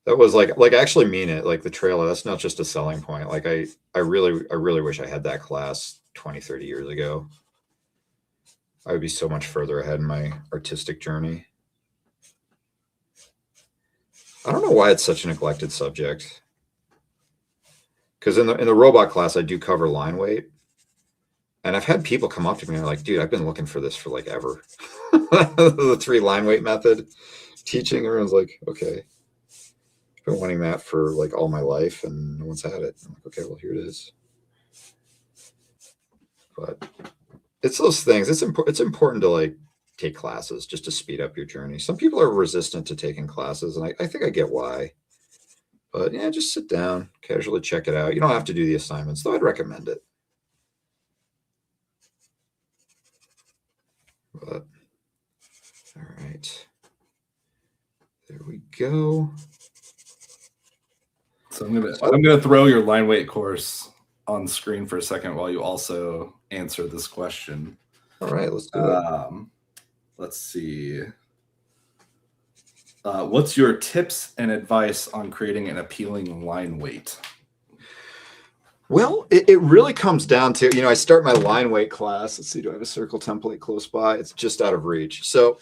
Speaker 2: That was like I actually mean it, like the trailer. That's not just a selling point. Like I really wish I had that class 20, 30 years ago. I would be so much further ahead in my artistic journey. I don't know why it's such a neglected subject. Because in the robot class, I do cover line weight. And I've had people come up to me and they're like, dude, I've been looking for this for like ever. The 3 line weight method teaching. Everyone's like, okay. I've been wanting that for like all my life and no one's had it. I'm like, okay, well, here it is. But it's those things. It's important to like take classes just to speed up your journey. Some people are resistant to taking classes, and I think I get why. But yeah, just sit down, casually check it out. You don't have to do the assignments, though I'd recommend it. But all right. There we go.
Speaker 1: So I'm gonna throw your line weight course on screen for a second while you also answer this question.
Speaker 2: All right, let's do it.
Speaker 1: Let's see. What's your tips and advice on creating an appealing line weight?
Speaker 2: Well, it really comes down to, I start my line weight class. Let's see, do I have a circle template close by? It's just out of reach. So,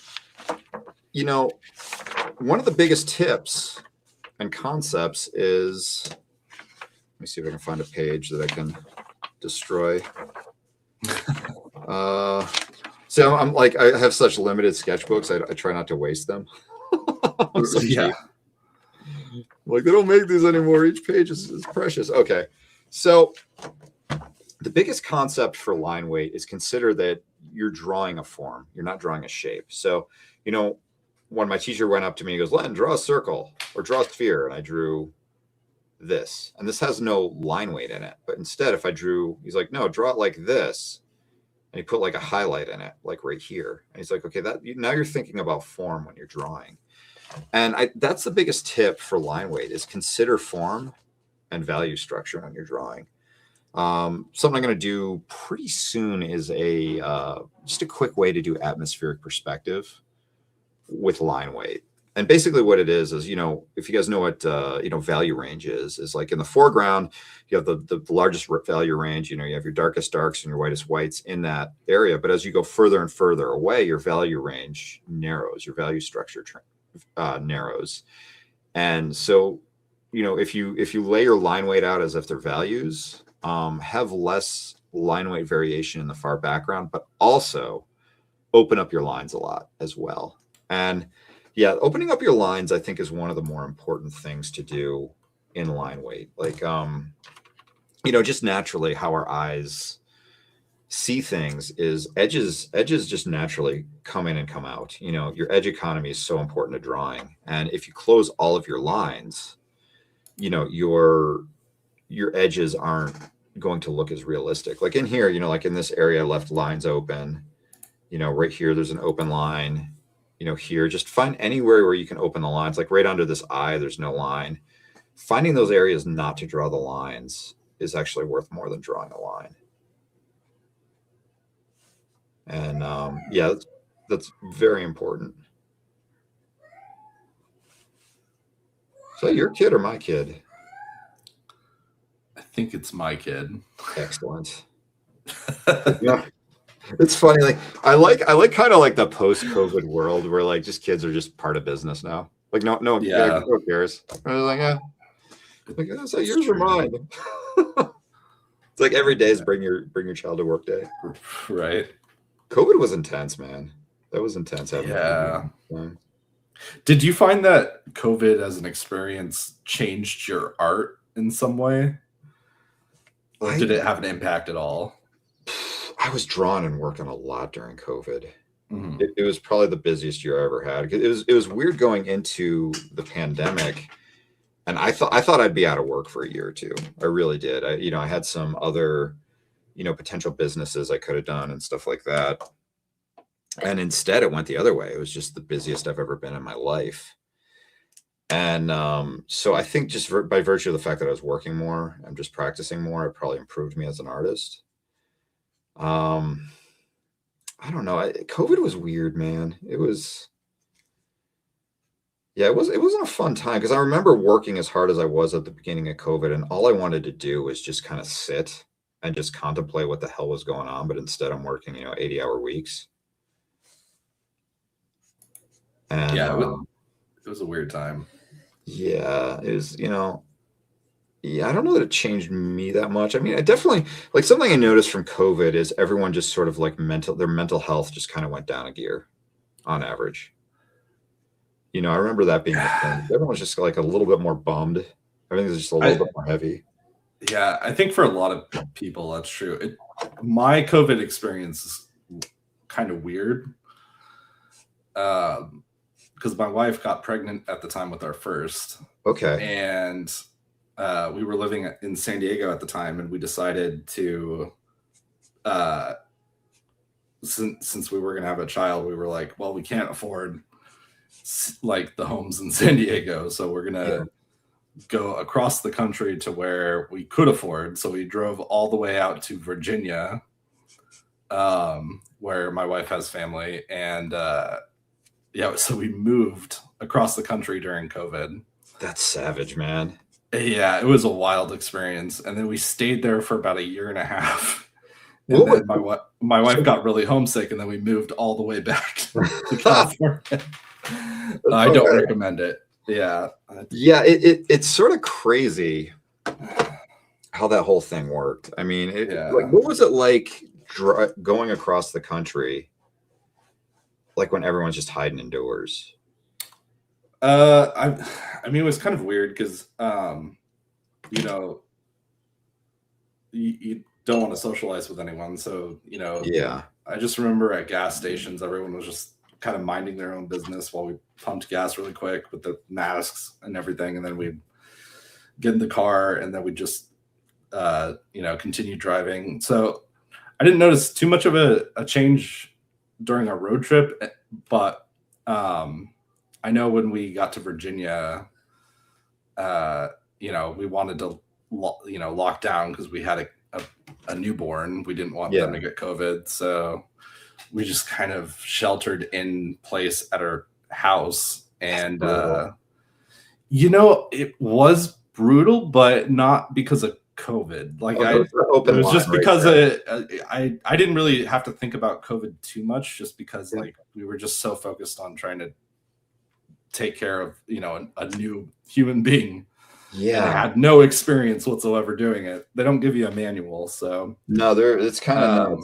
Speaker 2: one of the biggest tips and concepts is, let me see if I can find a page that I can destroy. So I'm like, I have such limited sketchbooks. I try not to waste them. So yeah. Like, they don't make these anymore. Each page is precious. Okay. So the biggest concept for line weight is consider that you're drawing a form. You're not drawing a shape. So, when my teacher went up to me, he goes, Len, draw a circle or draw a sphere. And I drew this. And this has no line weight in it. But instead, if I drew, he's like, no, draw it like this. And he put like a highlight in it, like right here. And he's like, okay, now you're thinking about form when you're drawing. And that's the biggest tip for line weight is consider form and value structure when you're drawing. Something I'm going to do pretty soon is just a quick way to do atmospheric perspective with line weight. And basically what it is, if you guys know what, value range is like in the foreground, you have the largest value range, you have your darkest darks and your whitest whites in that area. But as you go further and further away, your value range narrows, your value structure narrows. And so, if you lay your line weight out as if they're values, have less line weight variation in the far background, but also open up your lines a lot as well. And yeah, opening up your lines, I think, is one of the more important things to do in line weight. Like, just naturally how our eyes see things is edges just naturally come in and come out. Your edge economy is so important to drawing. And if you close all of your lines, your your edges aren't going to look as realistic. Like in here, like in this area, I left lines open. Right here, there's an open line. Here, just find anywhere where you can open the lines. Like right under this eye, there's no line. Finding those areas not to draw the lines is actually worth more than drawing a line. And yeah, that's very important. Is that your kid or my kid?
Speaker 1: I think it's my kid.
Speaker 2: Excellent. Yeah. It's funny. Like I like kind of like the post-COVID world where like just kids are just part of business now. Like no
Speaker 1: Yeah.
Speaker 2: who cares? I was like, yeah. Like, oh, so yours or mine? It's like every day is bring your child to work day.
Speaker 1: Right.
Speaker 2: COVID was intense, man. That was intense having
Speaker 1: Did you find that COVID as an experience changed your art in some way? Or did it have an impact at all?
Speaker 2: I was drawn and working a lot during COVID.
Speaker 1: Mm-hmm.
Speaker 2: It was probably the busiest year I ever had. It was weird going into the pandemic, and I thought I'd be out of work for a year or two. I really did. I had some other, potential businesses I could have done and stuff like that. And instead it went the other way. It was just the busiest I've ever been in my life. And so I think just by virtue of the fact that I was working more and just practicing more, it probably improved me as an artist. I don't know. COVID was weird, man. It wasn't a fun time because I remember working as hard as I was at the beginning of COVID, and all I wanted to do was just kind of sit and just contemplate what the hell was going on. But instead I'm working, 80-hour weeks. And
Speaker 1: yeah, it was a weird time.
Speaker 2: Yeah, it was, yeah, I don't know that it changed me that much. I mean, I definitely like something I noticed from COVID is everyone just sort of like their mental health just kind of went down a gear on average. I remember that being the thing. Everyone's just like a little bit more bummed. Everything's just a little bit more heavy.
Speaker 1: Yeah, I think for a lot of people that's true. My COVID experience is kind of weird. Because my wife got pregnant at the time with our first.
Speaker 2: Okay.
Speaker 1: And we were living in San Diego at the time, and we decided to, since we were going to have a child, we were like, well, we can't afford like the homes in San Diego, so we're going to go across the country to where we could afford. So we drove all the way out to Virginia, where my wife has family, and so we moved across the country during COVID.
Speaker 2: That's savage, man.
Speaker 1: Yeah, it was a wild experience. And then we stayed there for about a year and a half. And then my wife got really homesick, and then we moved all the way back to California. I don't recommend it. Yeah.
Speaker 2: Yeah, it's sort of crazy how that whole thing worked. I mean, like, what was it like going across the country, like when everyone's just hiding indoors?
Speaker 1: I mean, it was kind of weird because, you don't want to socialize with anyone. So,
Speaker 2: Yeah.
Speaker 1: I just remember at gas stations, everyone was just kind of minding their own business while we pumped gas really quick with the masks and everything. And then we'd get in the car, and then we just, continue driving. So I didn't notice too much of a change during our road trip, but I know when we got to Virginia, we wanted to, lock down because we had a newborn. We didn't want them to get COVID. So we just kind of sheltered in place at our house. And, it was brutal, but not because of COVID. Like it was just because I didn't really have to think about COVID too much, just because like we were just so focused on trying to take care of, a new human being.
Speaker 2: Yeah.
Speaker 1: And I had no experience whatsoever doing it. They don't give you a manual. So
Speaker 2: no, it's kind of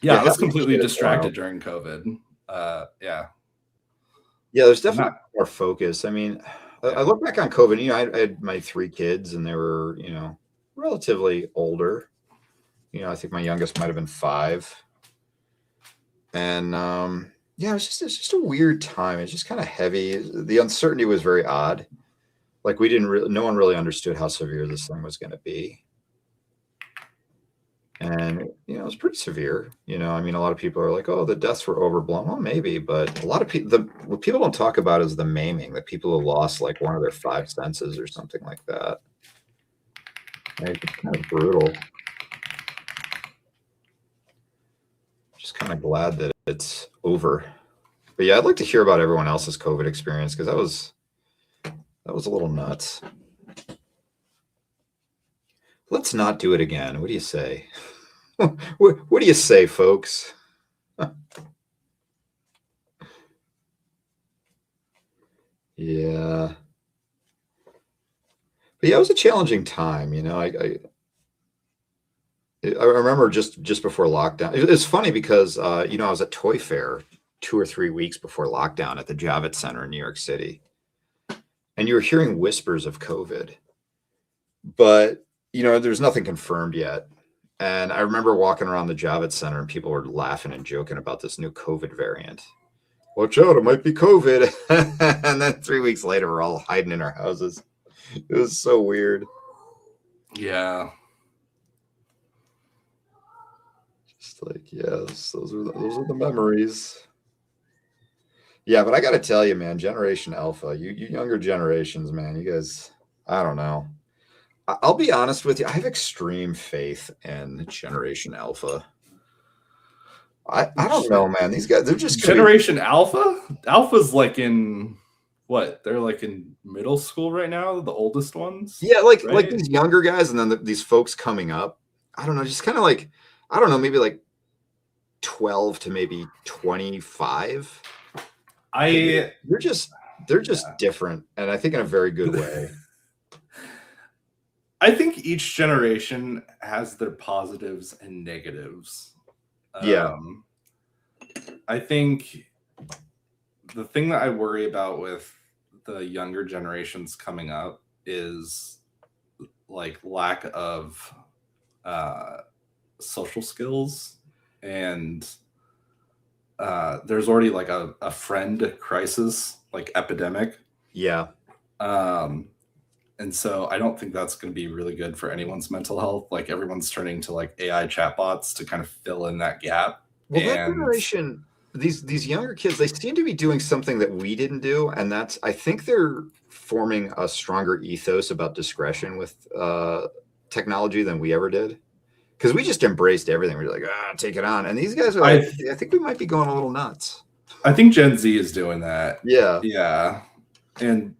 Speaker 1: I was completely distracted during COVID. Yeah,
Speaker 2: there's definitely more focus. I mean, I look back on COVID, I had my 3 kids, and they were, relatively older. I think my youngest might have been 5. And it's just a weird time. It's just kind of heavy. The uncertainty was very odd. Like no one really understood how severe this thing was going to be. And, it was pretty severe. I mean, a lot of people are like, oh, the deaths were overblown. Well, maybe, but a lot of people, what people don't talk about is the maiming, the people who lost like one of their 5 senses or something like that. Like, it's kind of brutal. Just kind of glad that it's over. But yeah, I'd like to hear about everyone else's COVID experience, because that was a little nuts. Let's not do it again. What do you say? What do you say, folks? Yeah. But yeah, it was a challenging time. I remember just before lockdown. It's funny because I was at Toy Fair 2 or 3 weeks before lockdown at the Javits Center in New York City, and you were hearing whispers of COVID, but there's nothing confirmed yet. And I remember walking around the Javits Center and people were laughing and joking about this new COVID variant. Watch out, it might be COVID. And then 3 weeks later, we're all hiding in our houses. It was so weird.
Speaker 1: Yeah.
Speaker 2: Just like, yes, those are the memories. Yeah, but I got to tell you, man, Generation Alpha, you younger generations, man, you guys, I don't know. I'll be honest with you. I have extreme faith in Generation Alpha. I don't know, man. These guys, they're just
Speaker 1: Generation Alpha? Alpha's like in what? They're like in middle school right now, the oldest ones?
Speaker 2: Yeah, like these younger guys, and then these folks coming up. I don't know, just kind of like, I don't know, maybe like 12 to maybe 25. They're just different, and I think in a very good way.
Speaker 1: I think each generation has their positives and negatives.
Speaker 2: Yeah.
Speaker 1: I think the thing that I worry about with the younger generations coming up is like lack of social skills, and there's already like a friend crisis, like epidemic.
Speaker 2: Yeah.
Speaker 1: And so I don't think that's going to be really good for anyone's mental health. Like everyone's turning to like AI chatbots to kind of fill in that gap.
Speaker 2: Well, that generation, these younger kids, they seem to be doing something that we didn't do, and that's, I think they're forming a stronger ethos about discretion with technology than we ever did. Because we just embraced everything. We're like, take it on. And these guys are like, I think we might be going a little nuts.
Speaker 1: I think Gen Z is doing that.
Speaker 2: Yeah.
Speaker 1: Yeah. And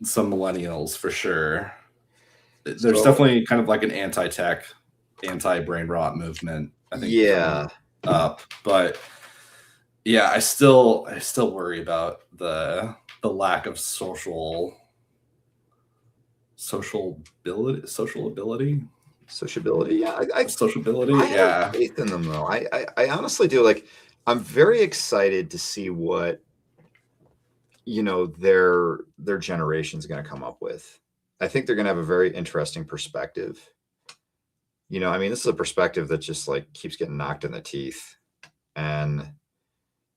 Speaker 1: some millennials for sure. There's definitely kind of like an anti-tech, anti-brain rot movement, I think.
Speaker 2: Yeah.
Speaker 1: Up. But yeah, I still worry about the lack of social ability. Sociability.
Speaker 2: Yeah.
Speaker 1: Sociability.
Speaker 2: I
Speaker 1: Yeah.
Speaker 2: have faith in them though. I honestly do. Like, I'm very excited to see what their generation's going to come up with. I think they're going to have a very interesting perspective. I mean, this is a perspective that just like keeps getting knocked in the teeth, and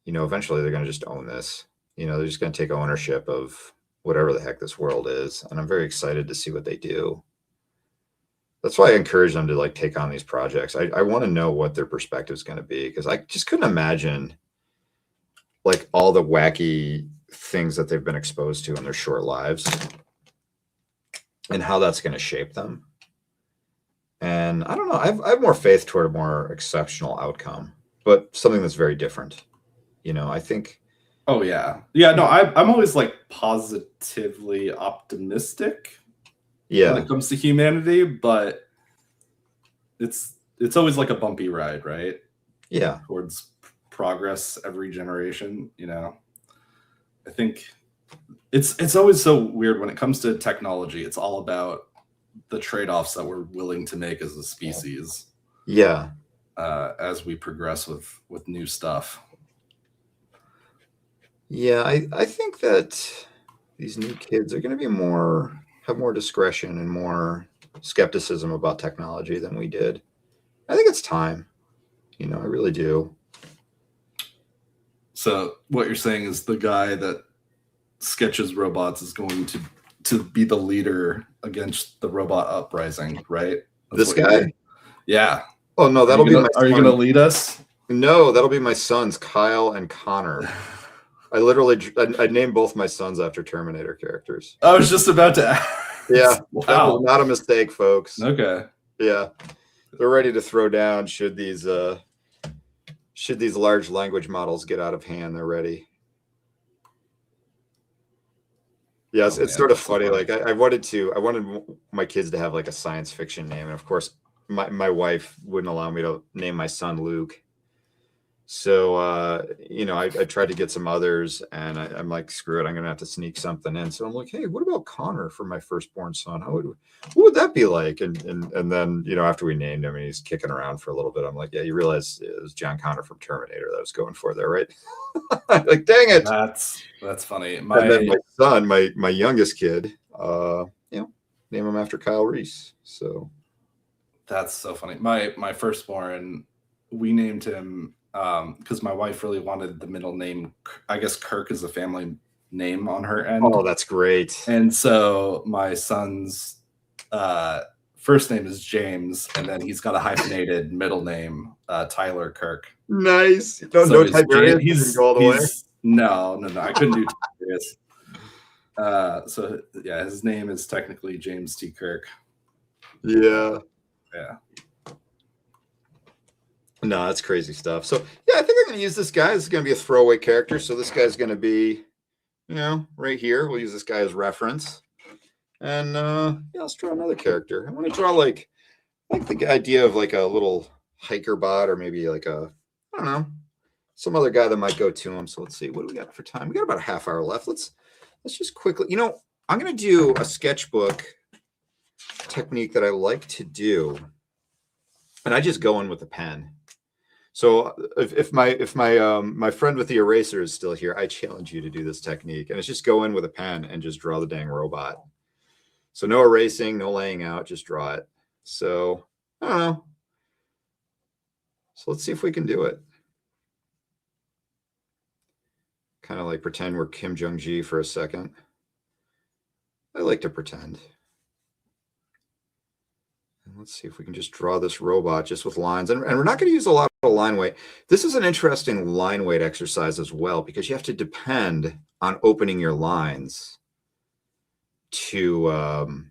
Speaker 2: eventually they're going to just own this. They're just going to take ownership of whatever the heck this world is, and I'm very excited to see what they do. That's why I encourage them to like take on these projects. I want to know what their perspective is going to be, because I just couldn't imagine like all the wacky things that they've been exposed to in their short lives and how that's going to shape them. And I don't know, I have more faith toward a more exceptional outcome, but something that's very different. I think.
Speaker 1: Oh yeah. Yeah, no, I'm always like positively optimistic when it comes to humanity, but it's always like a bumpy ride, right?
Speaker 2: Yeah.
Speaker 1: Towards progress every generation, I think it's always so weird when it comes to technology. It's all about the trade-offs that we're willing to make as a species.
Speaker 2: Yeah.
Speaker 1: As we progress with new stuff.
Speaker 2: Yeah, I think that these new kids are going to have more discretion and more skepticism about technology than we did. I think it's time. I really do.
Speaker 1: So what you're saying is the guy that sketches robots is going to to be the leader against the robot uprising, right?
Speaker 2: This guy?
Speaker 1: Yeah.
Speaker 2: Oh no, that'll be my
Speaker 1: Are you
Speaker 2: son.
Speaker 1: gonna lead us?
Speaker 2: No, that'll be my sons, Kyle and Connor. I named both my sons after Terminator characters.
Speaker 1: I was just about to ask.
Speaker 2: Yeah,
Speaker 1: Wow.
Speaker 2: that was not a mistake, folks.
Speaker 1: Okay.
Speaker 2: Yeah, they're ready to throw down should these large language models get out of hand. They're ready. Yes, it's sort of funny. Like I wanted my kids to have like a science fiction name, and of course, my wife wouldn't allow me to name my son Luke. So I tried to get some others, and I'm like, screw it, I'm gonna have to sneak something in. So I'm like, hey, what about Connor for my firstborn son? What would that be like? And then after we named him and he's kicking around for a little bit, I'm like, yeah, you realize it was John Connor from Terminator that I was going for there, right? Like, dang it.
Speaker 1: That's funny.
Speaker 2: And then my son, my youngest kid, name him after Kyle Reese. So
Speaker 1: that's so funny. My firstborn, we named him because my wife really wanted the middle name. I guess Kirk is a family name on her end.
Speaker 2: Oh, that's great.
Speaker 1: And so my son's first name is James, and then he's got a hyphenated middle name, Tyler Kirk.
Speaker 2: Nice. No Tiberius. He's go all the way.
Speaker 1: No. I couldn't do Tiberius. So yeah, his name is technically James T. Kirk.
Speaker 2: Yeah. No, that's crazy stuff. So yeah, I think I'm gonna use this guy. This is gonna be a throwaway character. So this guy's gonna be, right here. We'll use this guy as reference. And let's draw another character. I want to draw like the idea of like a little hiker bot, or maybe like some other guy that might go to him. So let's see, what do we got for time? We got about a half hour left. Let's just quickly, I'm gonna do a sketchbook technique that I like to do, and I just go in with a pen. So if my friend with the eraser is still here, I challenge you to do this technique, and it's just go in with a pen and just draw the dang robot. So no erasing, no laying out, just draw it. So I don't know. So let's see if we can do it. Kind of like pretend we're Kim Jong-ji for a second. I like to pretend. And let's see if we can just draw this robot just with lines. And we're not going to use a lot of line weight. This is an interesting line weight exercise as well, because you have to depend on opening your lines to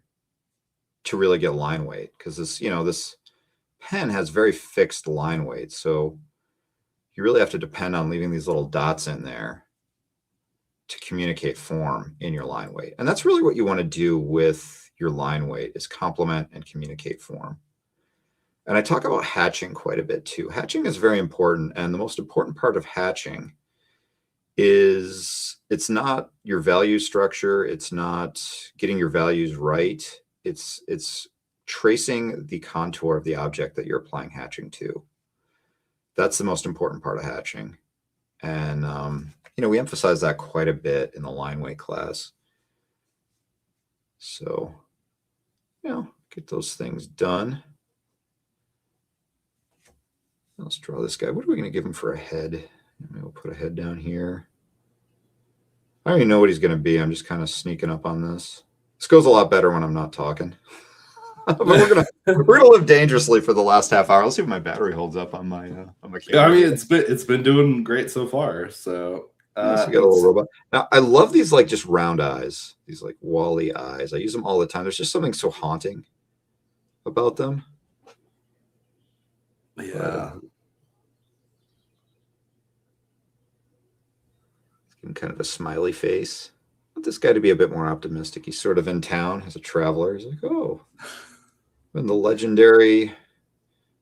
Speaker 2: really get line weight, because this pen has very fixed line weight. So you really have to depend on leaving these little dots in there to communicate form in your line weight. And that's really what you want to do with your line weight, is complement and communicate form. And I talk about hatching quite a bit too. Hatching is very important. And the most important part of hatching is it's not your value structure. It's not getting your values right. It's tracing the contour of the object that you're applying hatching to. That's the most important part of hatching. And, we emphasize that quite a bit in the line weight class. So, get those things done. Let's draw this guy. What are we going to give him for a head? Maybe we'll put a head down here. I don't even know what he's going to be. I'm just kind of sneaking up on this. This goes a lot better when I'm not talking. But we're gonna live dangerously for the last half hour. Let's see if my battery holds up on my camera.
Speaker 1: Yeah, I mean, it's been doing great so far. So
Speaker 2: we got a little robot. Now I love these like just round eyes, these like Wall-E eyes. I use them all the time. There's just something so haunting about them.
Speaker 1: Yeah.
Speaker 2: Give him kind of a smiley face. I want this guy to be a bit more optimistic. He's sort of in town as a traveler. He's like, oh, I'm in the legendary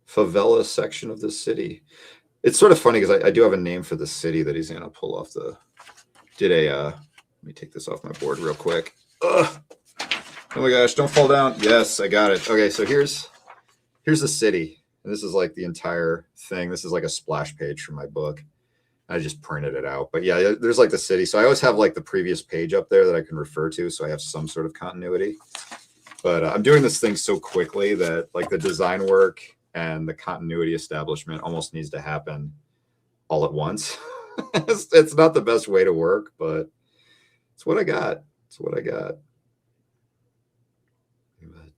Speaker 2: favela section of this city. It's sort of funny because I do have a name for the city that he's going to pull off the. Let me take this off my board real quick. Ugh. Oh my gosh, don't fall down. Yes, I got it. Okay, so here's the city. And this is like the entire thing. This is like a splash page from my book. I just printed it out. But yeah, there's like the city. So I always have like the previous page up there that I can refer to, so I have some sort of continuity. But I'm doing this thing so quickly that like the design work and the continuity establishment almost needs to happen all at once. It's not the best way to work, but it's what I got. It's what I got.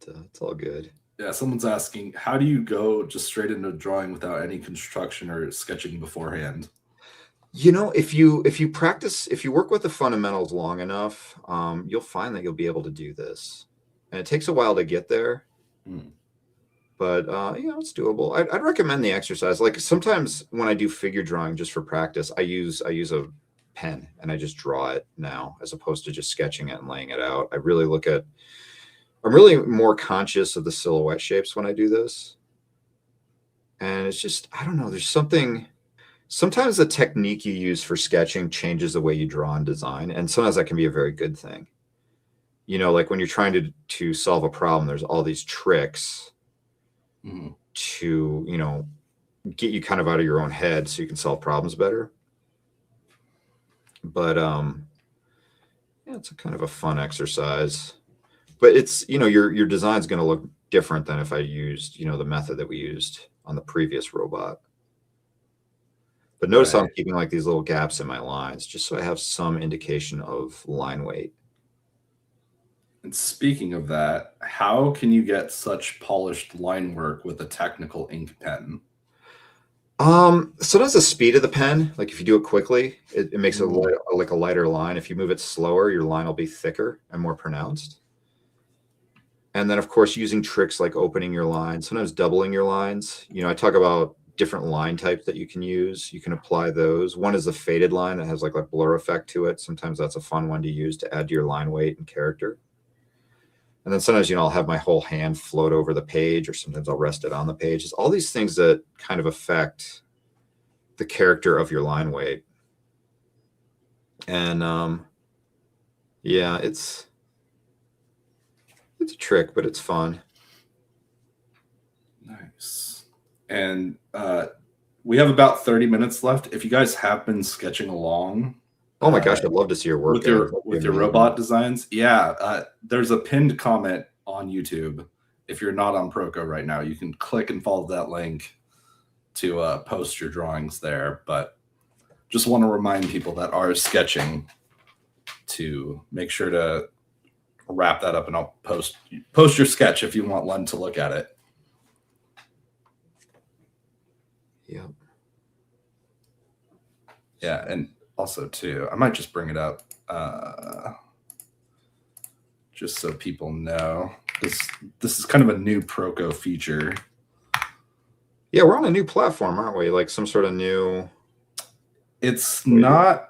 Speaker 2: it's all good.
Speaker 1: Yeah, someone's asking, how do you go just straight into drawing without any construction or sketching beforehand?
Speaker 2: If you practice, if you work with the fundamentals long enough, you'll find that you'll be able to do this. And it takes a while to get there,
Speaker 1: Hmm.
Speaker 2: but it's doable. I'd recommend the exercise. Like sometimes when I do figure drawing just for practice, I use a pen and I just draw it now as opposed to just sketching it and laying it out. I'm really more conscious of the silhouette shapes when I do this. And it's just, I don't know, there's something. Sometimes the technique you use for sketching changes the way you draw and design, and sometimes that can be a very good thing. Like when you're trying to solve a problem, there's all these tricks
Speaker 1: Hmm.
Speaker 2: to, get you kind of out of your own head so you can solve problems better. But yeah, it's a kind of a fun exercise. But it's, your design's going to look different than if I used, the method that we used on the previous robot. But notice how I'm
Speaker 1: Right.
Speaker 2: keeping like these little gaps in my lines, just so I have some indication of line weight.
Speaker 1: And speaking of that, how can you get such polished line work with a technical ink pen?
Speaker 2: Sometimes the speed of the pen, like if you do it quickly, it makes it
Speaker 1: Mm.
Speaker 2: like a lighter line. If you move it slower, your line will be thicker and more pronounced. And then, of course, using tricks like opening your lines, sometimes doubling your lines. I talk about different line types that you can use. You can apply those. One is a faded line that has like a blur effect to it. Sometimes that's a fun one to use to add to your line weight and character. And then sometimes, I'll have my whole hand float over the page, or sometimes I'll rest it on the page. It's all these things that kind of affect the character of your line weight. And yeah, it's a trick, but it's fun.
Speaker 1: Nice. And we have about 30 minutes left. If you guys have been sketching along
Speaker 2: Oh my gosh, I'd love to see your work,
Speaker 1: with
Speaker 2: guys.
Speaker 1: your
Speaker 2: That'd be
Speaker 1: with your
Speaker 2: amazing.
Speaker 1: robot designs, yeah, there's a pinned comment on YouTube. If you're not on Proko right now, you can click and follow that link to post your drawings there. But just want to remind people that are sketching to make sure to wrap that up, and I'll post your sketch if you want Len to look at it.
Speaker 2: Yeah.
Speaker 1: Yeah, and also too, I might just bring it up just so people know. This is kind of a new Proko feature.
Speaker 2: Yeah, we're on a new platform, aren't we? Like some sort of new.
Speaker 1: It's not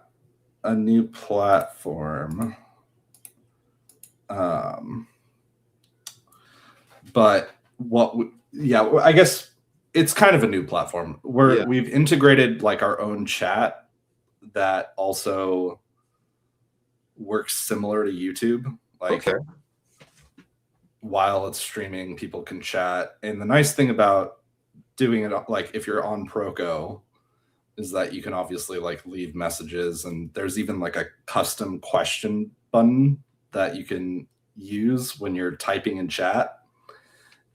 Speaker 1: a new platform. But I guess it's kind of a new platform where
Speaker 2: Yeah.
Speaker 1: we've integrated like our own chat that also works similar to YouTube. Like
Speaker 2: Okay.
Speaker 1: while it's streaming, people can chat. And the nice thing about doing it, like if you're on Proko, is that you can obviously like leave messages, and there's even like a custom question button that you can use when you're typing in chat.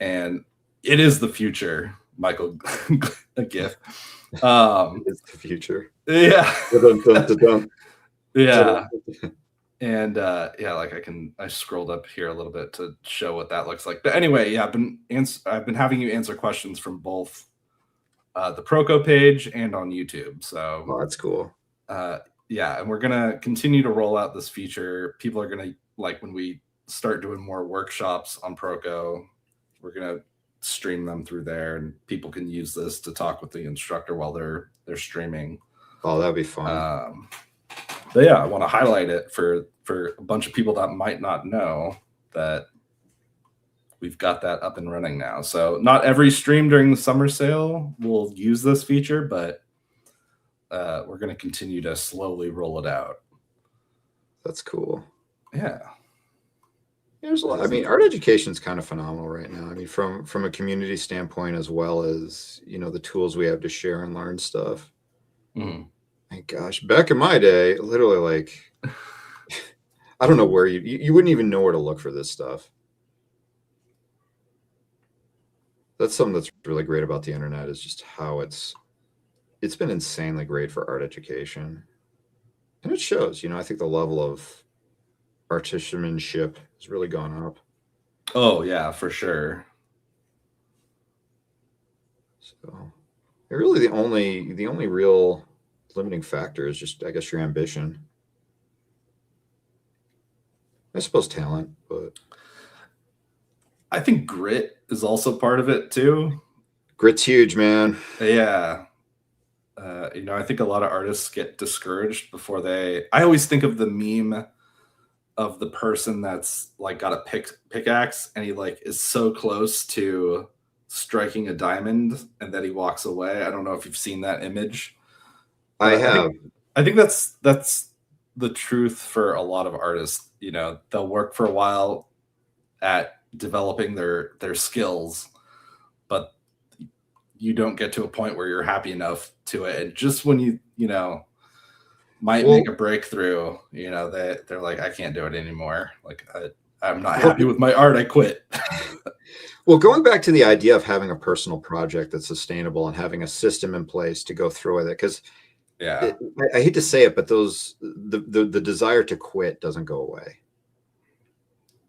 Speaker 1: And it is the future, Michael. A gift.
Speaker 2: It's the future.
Speaker 1: Yeah.
Speaker 2: Dun, dun, dun, dun.
Speaker 1: Yeah. And yeah, like I scrolled up here a little bit to show what that looks like. But anyway, yeah, I've been having you answer questions from both the Proko page and on YouTube. So
Speaker 2: Oh, that's cool.
Speaker 1: yeah, and we're gonna continue to roll out this feature. People are gonna like when we start doing more workshops on Proko, we're gonna stream them through there, and people can use this to talk with the instructor while they're streaming.
Speaker 2: Oh, that'd be fun.
Speaker 1: But yeah, I want to highlight it for a bunch of people that might not know that we've got that up and running now. So not every stream during the summer sale will use this feature, but we're going to continue to slowly roll it out.
Speaker 2: That's cool.
Speaker 1: Yeah.
Speaker 2: There's a lot. I mean, art education is kind of phenomenal right now. I mean, from a community standpoint, as well as the tools we have to share and learn stuff.
Speaker 1: Mm.
Speaker 2: My gosh, back in my day, literally, like, I don't know where you wouldn't even know where to look for this stuff. That's something that's really great about the internet, is just how it's been insanely great for art education, and it shows. I think the level of artisanship has really gone up.
Speaker 1: Oh yeah, for sure.
Speaker 2: So really the only real limiting factor is just, I guess, your ambition. I suppose talent, but
Speaker 1: I think grit is also part of it too.
Speaker 2: grit's huge, man.
Speaker 1: Yeah. I think a lot of artists get discouraged before they. I always think of the meme of the person that's like got a pickaxe and he like is so close to striking a diamond and then he walks away. I don't know if you've seen that image,
Speaker 2: I
Speaker 1: but
Speaker 2: have.
Speaker 1: I think that's the truth for a lot of artists. They'll work for a while at developing their skills, but you don't get to a point where you're happy enough to it. And just when might
Speaker 2: Well,
Speaker 1: make a breakthrough, they're like, I can't do it anymore. Like I'm not happy with my art. I quit.
Speaker 2: well, going back to the idea of having a personal project that's sustainable and having a system in place to go through with it, because
Speaker 1: Yeah.
Speaker 2: I hate to say it, but the desire to quit doesn't go away.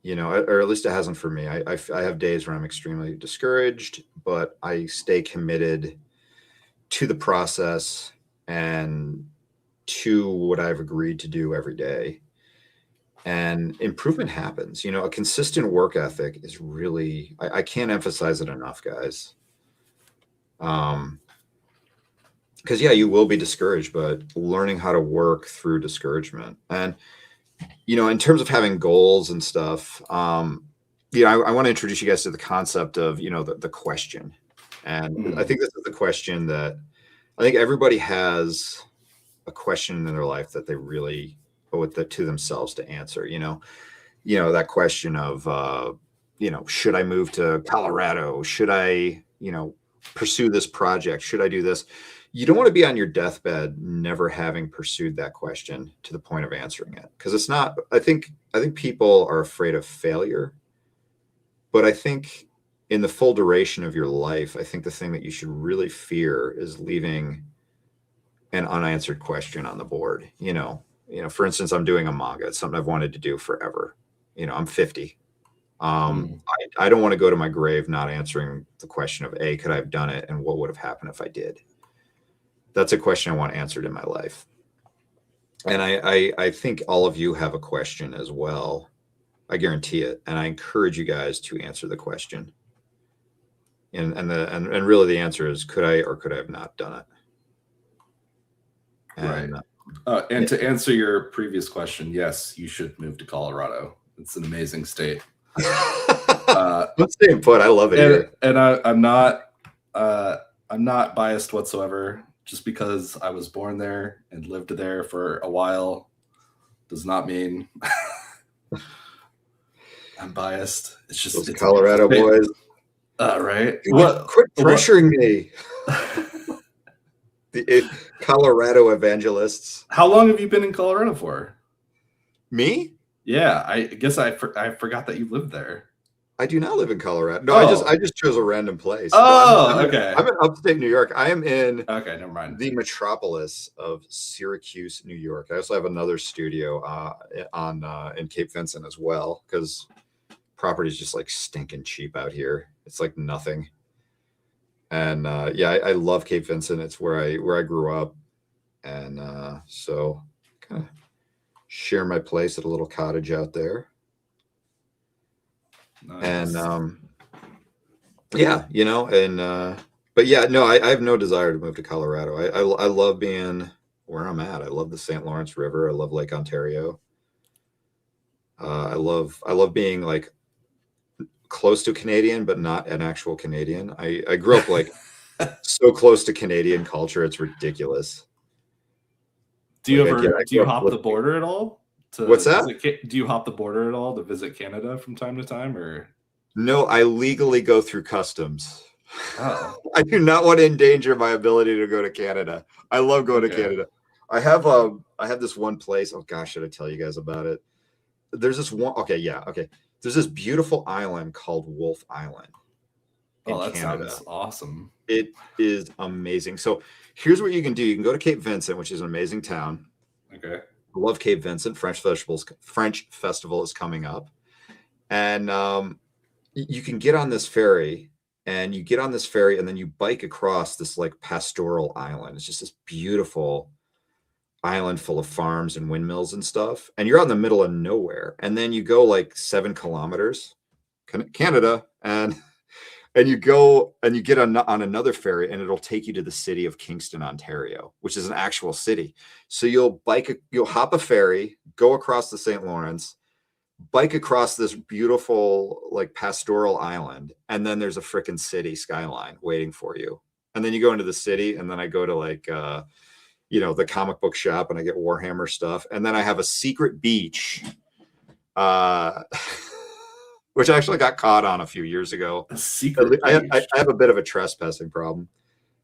Speaker 2: Or at least it hasn't for me. I have days where I'm extremely discouraged, but I stay committed to the process and to what I've agreed to do every day. And improvement happens. A consistent work ethic is really, I can't emphasize it enough, guys. Because yeah, you will be discouraged, but learning how to work through discouragement. And in terms of having goals and stuff, I want to introduce you guys to the concept of, the question. And I think this is the question that I think everybody has a question in their life that they really owe it to themselves to answer, that question of, should I move to Colorado? Should I, pursue this project? Should I do this? You don't want to be on your deathbed never having pursued that question to the point of answering it, because it's not. I think people are afraid of failure, but I think in the full duration of your life, I think the thing that you should really fear is leaving an unanswered question on the board. For instance, I'm doing a manga. It's something I've wanted to do forever. I'm 50. I don't want to go to my grave not answering the question of A, could I have done it, and what would have happened if I did? That's a question I want answered in my life. And I think all of you have a question as well. I guarantee it. And I encourage you guys to answer the question. And really the answer is, could I or could I have not done it?
Speaker 1: And, right. And to answer your previous question, yes, you should move to Colorado. It's an amazing state.
Speaker 2: I'm staying put. I love it here.
Speaker 1: And I'm not biased whatsoever. Just because I was born there and lived there for a while does not mean I'm biased. It's just
Speaker 2: those Colorado boys.
Speaker 1: Right?
Speaker 2: Quit pressuring me. The Colorado evangelists.
Speaker 1: How long have you been in Colorado for?
Speaker 2: Me?
Speaker 1: Yeah, I guess I forgot that you lived there.
Speaker 2: I do not live in Colorado. No, I just chose a random place.
Speaker 1: Oh, okay.
Speaker 2: I'm in upstate New York. I am in
Speaker 1: never mind.
Speaker 2: The metropolis of Syracuse, New York. I also have another studio in Cape Vincent as well, because property is just like stinking cheap out here. It's like nothing. And I love Cape Vincent. It's where I grew up, and so kind of share my place at a little cottage out there. Nice. And but yeah, no, I have no desire to move to Colorado. I love being where I'm at. I love the St. Lawrence River. I love Lake Ontario. I love being like close to Canadian, but not an actual Canadian. I grew up like so close to Canadian culture, it's ridiculous.
Speaker 1: Do you hop the border at all?
Speaker 2: What's that?
Speaker 1: Do you hop the border at all to visit Canada from time to time, or?
Speaker 2: No, I legally go through customs.
Speaker 1: Oh.
Speaker 2: I do not want to endanger my ability to go to Canada. I love going to Canada. I have this one place. Oh gosh, should I tell you guys about it? There's this one. Okay. There's this beautiful island called Wolf Island.
Speaker 1: Oh, that sounds awesome.
Speaker 2: It is amazing. So here's what you can do. You can go to Cape Vincent, which is an amazing town.
Speaker 1: Okay.
Speaker 2: I love Cape Vincent. French Festival is coming up. And you can get on this ferry, and you get on this ferry, and then you bike across this like pastoral island. It's just this beautiful island full of farms and windmills and stuff. And you're out in the middle of nowhere. And then you go like 7 kilometers, Canada, and you go and you get on another ferry, and it'll take you to the city of Kingston, Ontario, which is an actual city. So you'll hop a ferry, go across the St. Lawrence, bike across this beautiful like pastoral island, and then there's a freaking city skyline waiting for you. And then you go into the city, and then I go to like the comic book shop, and I get Warhammer stuff, and then I have a secret beach which I actually got caught on a few years ago.
Speaker 1: A secret
Speaker 2: I have a bit of a trespassing problem.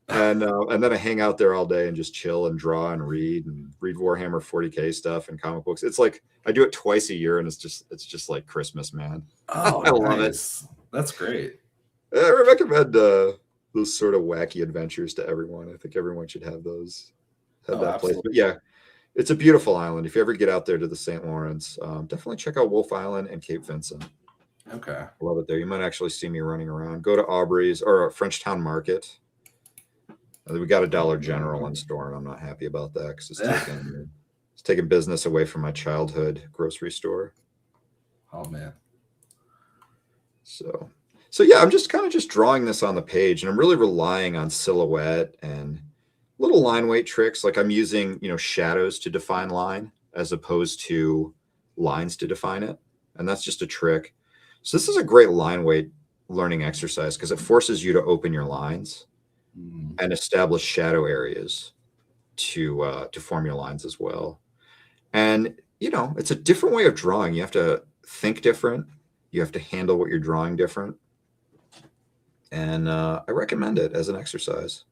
Speaker 2: And then I hang out there all day and just chill and draw and read Warhammer 40K stuff and comic books. It's like I do it twice a year, and it's just like Christmas, man.
Speaker 1: Oh,
Speaker 2: I love it.
Speaker 1: That's great.
Speaker 2: I recommend those sort of wacky adventures to everyone. I think everyone should have those. Have that place. But yeah, it's a beautiful island. If you ever get out there to the St. Lawrence, definitely check out Wolf Island and Cape Vincent.
Speaker 1: Okay.
Speaker 2: I love it there. You might actually see me running around. Go to Aubrey's or Frenchtown Market. We got a Dollar General in store, and I'm not happy about that because it's taking business away from my childhood grocery store.
Speaker 1: Oh man.
Speaker 2: So yeah, I'm just kind of just drawing this on the page, and I'm really relying on silhouette and little line weight tricks. Like I'm using, shadows to define line as opposed to lines to define it. And that's just a trick. So this is a great line weight learning exercise because it forces you to open your lines and establish shadow areas to form your lines as well. And, it's a different way of drawing. You have to think different. You have to handle what you're drawing different. And I recommend it as an exercise.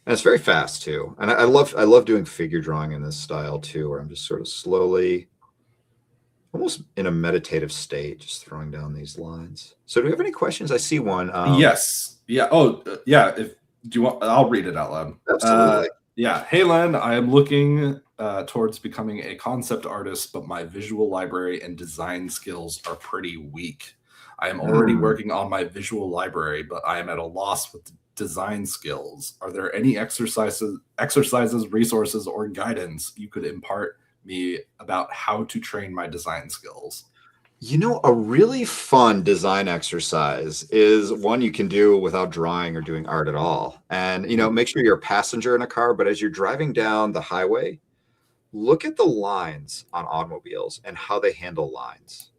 Speaker 2: And it's very fast too. And I love doing figure drawing in this style too, where I'm just sort of slowly, almost in a meditative state, just throwing down these lines. So do we have any questions? I see one.
Speaker 1: Yes. Yeah. Oh, yeah. If do you want, I'll read it out loud.
Speaker 2: Absolutely.
Speaker 1: Yeah. Hey, Len, I am looking towards becoming a concept artist, but my visual library and design skills are pretty weak. I am already working on my visual library, but I am at a loss with design skills. Are there any exercises, resources, or guidance you could impart me about how to train my design skills?
Speaker 2: A really fun design exercise is one you can do without drawing or doing art at all. And, make sure you're a passenger in a car, but as you're driving down the highway, look at the lines on automobiles and how they handle lines.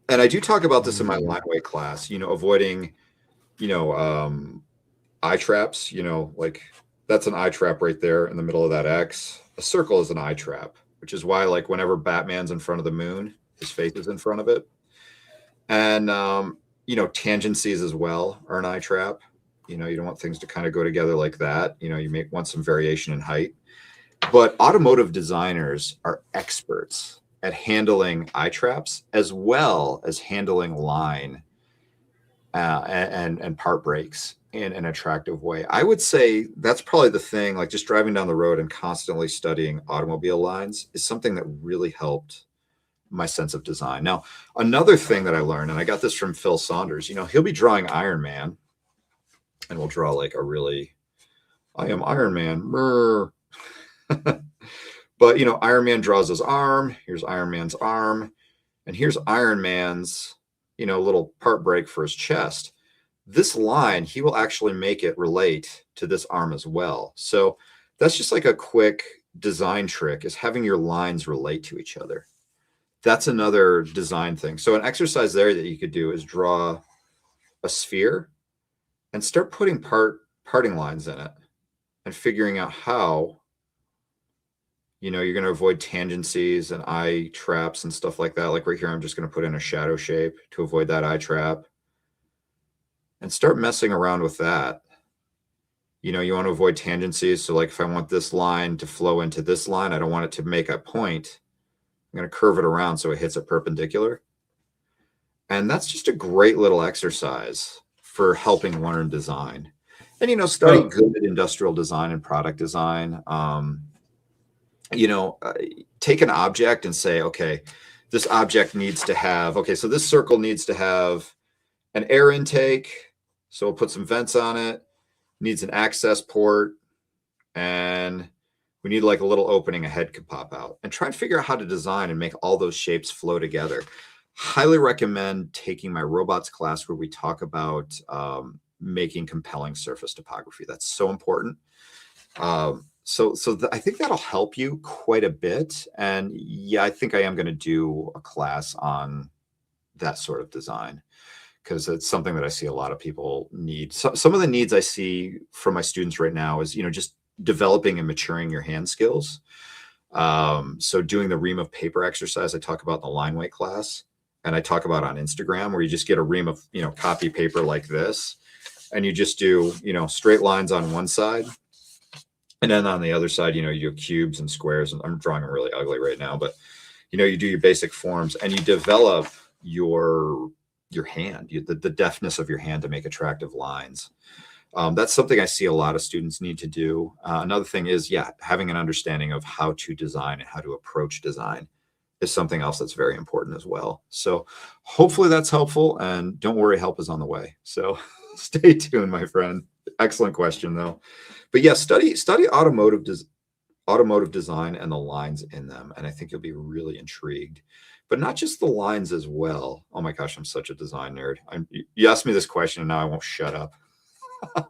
Speaker 2: And I do talk about this in my line weight class, avoiding, eye traps, like that's an eye trap right there in the middle of that X. A circle is an eye trap, which is why, like, whenever Batman's in front of the moon, his face is in front of it. And, tangencies as well are an eye trap. You don't want things to kind of go together like that. You may want some variation in height. But automotive designers are experts at handling eye traps as well as handling line and part breaks in an attractive way. I would say that's probably the thing, like just driving down the road and constantly studying automobile lines is something that really helped my sense of design. Now, another thing that I learned, and I got this from Phil Saunders, he'll be drawing Iron Man and we'll draw like I am Iron Man. But, Iron Man draws his arm. Here's Iron Man's arm. And here's Iron Man's, little part break for his chest. This line, he will actually make it relate to this arm as well. So that's just like a quick design trick, is having your lines relate to each other. That's another design thing. So an exercise there that you could do is draw a sphere and start putting parting lines in it and figuring out how you're going to avoid tangencies and eye traps and stuff like that. Like right here, I'm just going to put in a shadow shape to avoid that eye trap and start messing around with that. You want to avoid tangencies. So like if I want this line to flow into this line, I don't want it to make a point. I'm going to curve it around so it hits it perpendicular. And that's just a great little exercise for helping learn design. And, study good industrial design and product design. Take an object and say, okay, this object needs to have, okay, so this circle needs to have an air intake. So we'll put some vents on it, needs an access port, and we need like a little opening a head could pop out, and try and figure out how to design and make all those shapes flow together. Highly recommend taking my robots class where we talk about making compelling surface topography. That's so important. I think that'll help you quite a bit. And yeah, I think I am going to do a class on that sort of design, because it's something that I see a lot of people need. So, some of the needs I see from my students right now is, just developing and maturing your hand skills. So doing the ream of paper exercise I talk about in the line weight class, and I talk about on Instagram, where you just get a ream of, copy paper like this, and you just do, straight lines on one side. And then on the other side, you do cubes and squares, and I'm drawing them really ugly right now, but, you do your basic forms, and you develop your hand, the deftness of your hand to make attractive lines. That's something I see a lot of students need to do. Another thing is, having an understanding of how to design and how to approach design is something else that's very important as well. So hopefully that's helpful, and don't worry, help is on the way. So stay tuned, my friend. Excellent question though. But yeah, study automotive design and the lines in them, and I think you'll be really intrigued. But not just the lines as well. Oh my gosh, I'm such a design nerd. You asked me this question, and now I won't shut up.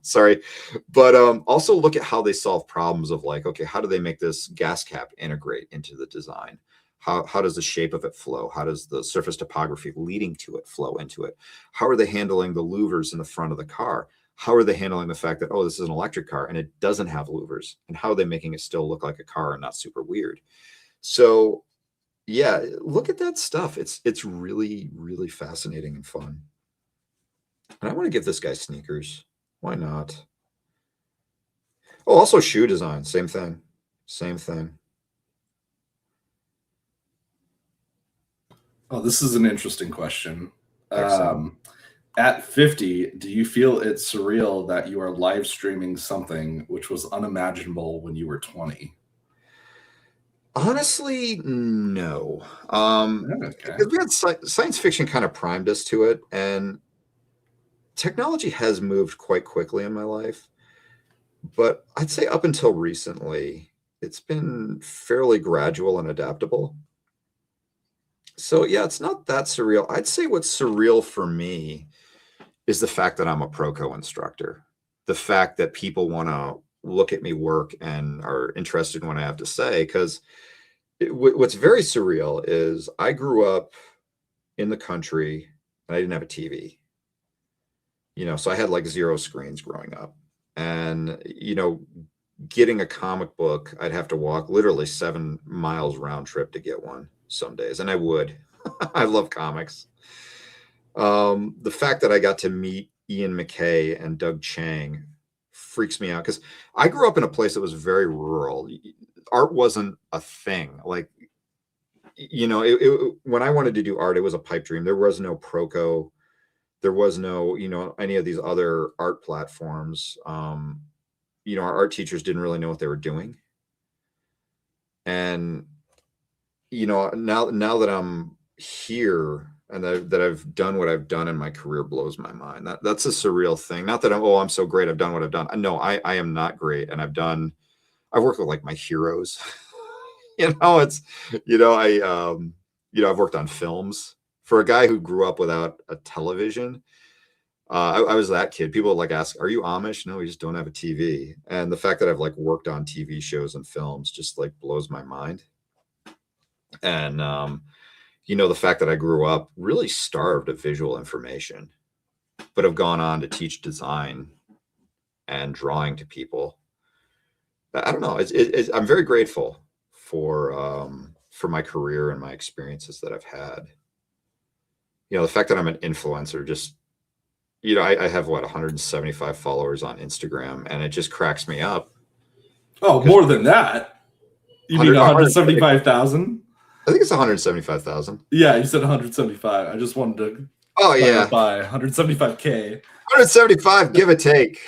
Speaker 2: Sorry. But also look at how they solve problems of like, okay, how do they make this gas cap integrate into the design? How does the shape of it flow? How does the surface topography leading to it flow into it? How are they handling the louvers in the front of the car? How are they handling the fact that, oh, this is an electric car and it doesn't have louvers? And how are they making it still look like a car and not super weird? So yeah, look at that stuff. It's really, really fascinating and fun. And I want to give this guy sneakers. Why not? Oh, also shoe design. Same thing. Same thing.
Speaker 1: Oh, this is an interesting question.
Speaker 2: Excellent.
Speaker 1: At 50, do you feel it's surreal that you are live streaming something which was unimaginable when you were 20?
Speaker 2: Honestly, no.
Speaker 1: Okay.
Speaker 2: Because we had science fiction kind of primed us to it, and technology has moved quite quickly in my life. But I'd say up until recently, it's been fairly gradual and adaptable. So yeah, it's not that surreal. I'd say what's surreal for me is the fact that I'm a Proko instructor. The fact that people want to look at me work and are interested in what I have to say. Because what's very surreal is I grew up in the country and I didn't have a TV. So I had like 0 screens growing up. And, getting a comic book, I'd have to walk literally 7 miles round trip to get one some days. And I would. I love comics. The fact that I got to meet Ian McKay and Doug Chang freaks me out, because I grew up in a place that was very rural. Art wasn't a thing. Like, when I wanted to do art, it was a pipe dream. There was no Proko. There was no, any of these other art platforms. Our art teachers didn't really know what they were doing. And, now that I'm here and that I've done what I've done in my career blows my mind. That's a surreal thing. Not that I'm so great, I've done what I've done. No, I am not great. And I've worked with like my heroes. I've worked on films. For a guy who grew up without a television, I was that kid. People would like ask, "Are you Amish?" No, we just don't have a TV. And the fact that I've like worked on TV shows and films just like blows my mind. And the fact that I grew up really starved of visual information, but have gone on to teach design and drawing to people. I don't know. I'm very grateful for my career and my experiences that I've had. The fact that I'm an influencer, just, I have 175 followers on Instagram, and it just cracks me up.
Speaker 1: Oh, more than that? You mean 175,000?
Speaker 2: I think it's 175,000.
Speaker 1: Yeah, you said 175. I just wanted to.
Speaker 2: Oh yeah,
Speaker 1: by 175K.
Speaker 2: 175, give or take.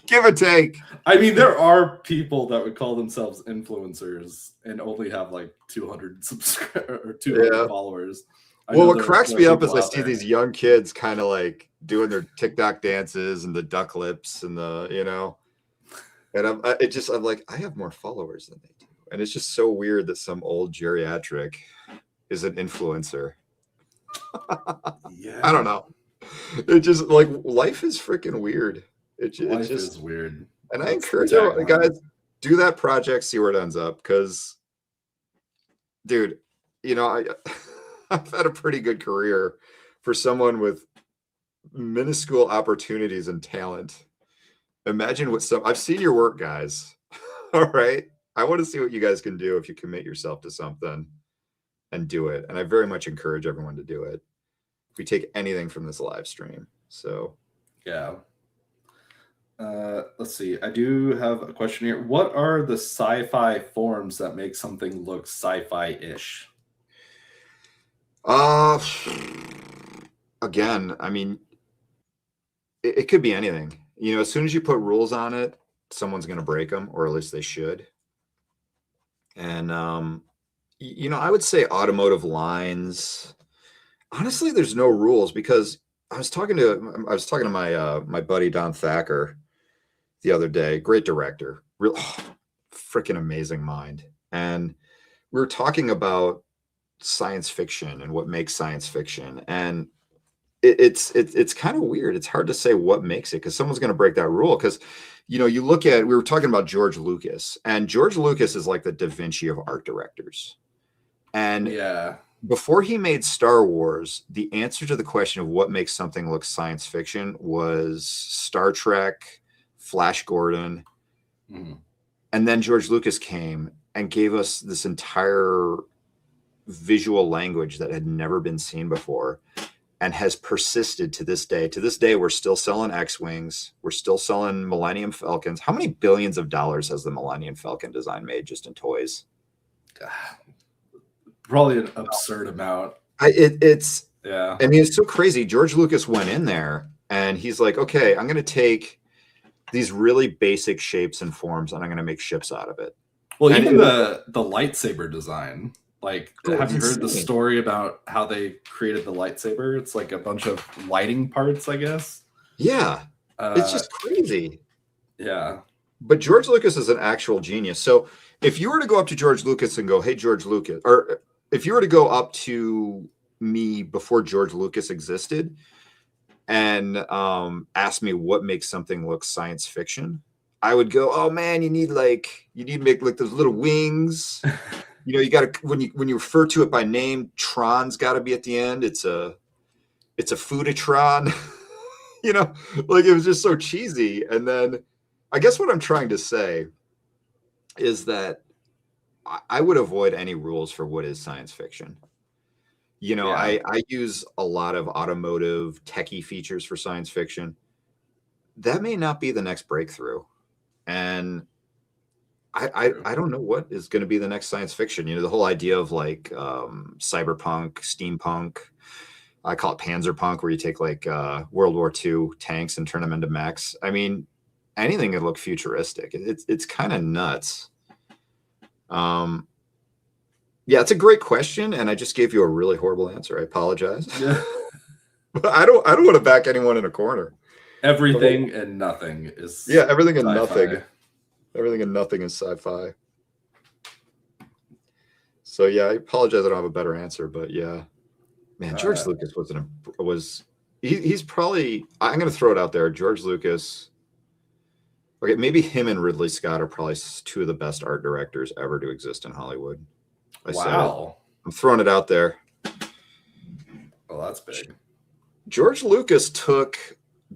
Speaker 2: Give or take.
Speaker 1: I mean, there are people that would call themselves influencers and only have like 200 subscribers or 200 followers.
Speaker 2: Well, what cracks me up is I see these young kids kind of like doing their TikTok dances and the duck lips and the, you know, and I'm like, I have more followers than they do. And it's just so weird that some old geriatric is an influencer.
Speaker 1: Yeah.
Speaker 2: I don't know. It just like life is freaking weird.
Speaker 1: Life is weird.
Speaker 2: And I encourage you guys, do that project, see where it ends up. Because, dude, you know, I've had a pretty good career for someone with minuscule opportunities and talent. Imagine what I've seen your work, guys. All right. I want to see what you guys can do if you commit yourself to something and do it. And I very much encourage everyone to do it. We take anything from this live stream. So,
Speaker 1: yeah. Let's see. I do have a question here. What are the sci-fi forms that make something look sci-fi-ish?
Speaker 2: Again, I mean, it could be anything. You know, as soon as you put rules on it, someone's going to break them, or at least they should. And, you know, I would say automotive lines. Honestly, there's no rules, because I was talking to my my buddy Don Thacker the other day. Great director, real freaking amazing mind. And we were talking about science fiction and what makes science fiction. And it's kind of weird. It's hard to say what makes it, because someone's going to break that rule. Because, you know, you look at, we were talking about George Lucas, and George Lucas is like the Da Vinci of art directors. And
Speaker 1: yeah,
Speaker 2: before he made Star Wars, the answer to the question of what makes something look science fiction was Star Trek, Flash Gordon.
Speaker 1: Mm-hmm.
Speaker 2: And then George Lucas came and gave us this entire visual language that had never been seen before and has persisted to this day. To this day, we're still selling X-Wings. We're still selling Millennium Falcons. How many billions of dollars has the Millennium Falcon design made just in toys?
Speaker 1: Probably an absurd amount.
Speaker 2: It's
Speaker 1: yeah.
Speaker 2: I mean, it's so crazy. George Lucas went in there and he's like, okay, I'm going to take these really basic shapes and forms and I'm going to make ships out of it.
Speaker 1: Well, and even the lightsaber design. Like, have you heard
Speaker 2: insane.
Speaker 1: The story about how they created the lightsaber? It's like a bunch of lighting parts, I guess.
Speaker 2: Yeah. It's just crazy.
Speaker 1: Yeah.
Speaker 2: But George Lucas is an actual genius. So if you were to go up to George Lucas and go, hey, George Lucas, or if you were to go up to me before George Lucas existed and ask me what makes something look science fiction, I would go, oh man, you need to make like those little wings. You know, you got to, when you refer to it by name, Tron's got to be at the end. It's a Fooditron. You know, like it was just so cheesy. And then I guess what I'm trying to say is that I would avoid any rules for what is science fiction. You know, yeah. I use a lot of automotive techie features for science fiction. That may not be the next breakthrough. And I don't know what is going to be the next science fiction. You know, the whole idea of like cyberpunk, steampunk, I call it panzerpunk, where you take like World War II tanks and turn them into mechs. I mean, anything could look futuristic. It's kind of nuts. Yeah, it's a great question, and I just gave you a really horrible answer. I apologize.
Speaker 1: Yeah.
Speaker 2: But I don't want to back anyone in a corner.
Speaker 1: Everything and nothing is
Speaker 2: everything and
Speaker 1: sci-fi.
Speaker 2: nothing. Everything and nothing is sci-fi. So yeah, I apologize. I don't have a better answer, but yeah, man, George Lucas he's probably, I'm going to throw it out there. George Lucas. Okay, maybe him and Ridley Scott are probably two of the best art directors ever to exist in Hollywood.
Speaker 1: Wow.
Speaker 2: I'm throwing it out there.
Speaker 1: Well, that's big.
Speaker 2: George Lucas took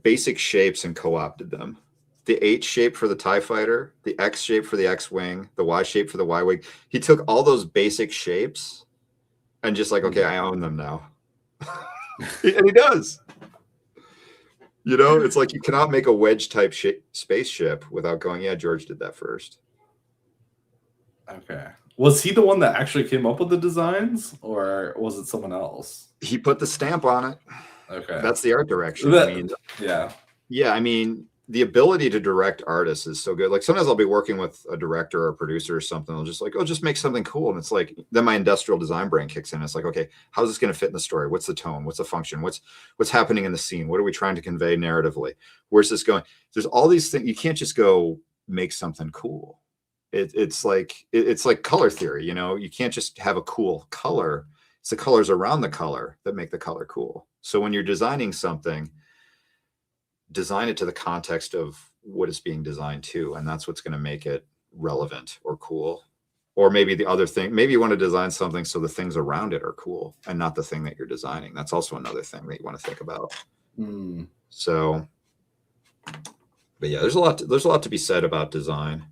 Speaker 2: basic shapes and co-opted them. The H shape for the TIE fighter, the X shape for the X-wing, the Y shape for the Y-wing. He took all those basic shapes and just like, okay, I own them now. And he does. You know, it's like you cannot make a wedge type spaceship without going, yeah, George did that first.
Speaker 1: Okay. Was he the one that actually came up with the designs, or was it someone else?
Speaker 2: He put the stamp on it.
Speaker 1: Okay.
Speaker 2: That's the art direction.
Speaker 1: Yeah.
Speaker 2: Yeah, I mean, the ability to direct artists is so good. Like sometimes I'll be working with a director or a producer or something. I'll just like, oh, just make something cool. And it's like, then my industrial design brain kicks in. It's like, okay, how's this going to fit in the story? What's the tone? What's the function? What's happening in the scene? What are we trying to convey narratively? Where's this going? There's all these things. You can't just go make something cool. It's like color theory. You can't just have a cool color. It's the colors around the color that make the color cool. So when you're designing something, design it to the context of what it's being designed to, and that's what's going to make it relevant or cool. Or maybe the other thing, maybe you want to design something so the things around it are cool and not the thing that you're designing. That's also another thing that you want to think about. So, but yeah, there's a lot to be said about design.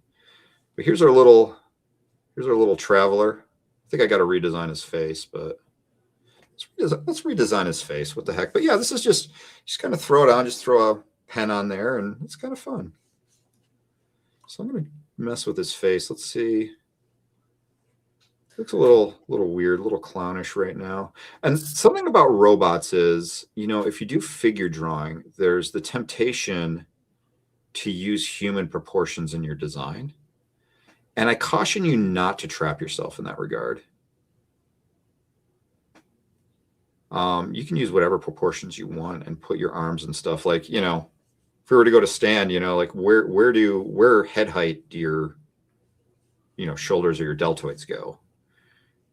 Speaker 2: But here's our little traveler. I think I got to redesign his face, but let's redesign his face. What the heck? But yeah, this is just kind of throw it on, just throw a pen on there, and it's kind of fun. So I'm going to mess with his face. Let's see. Looks a little weird, a little clownish right now. And something about robots is, if you do figure drawing, there's the temptation to use human proportions in your design. And I caution you not to trap yourself in that regard. You can use whatever proportions you want and put your arms and stuff like, if we were to go to stand, like where head height do your, shoulders or your deltoids go?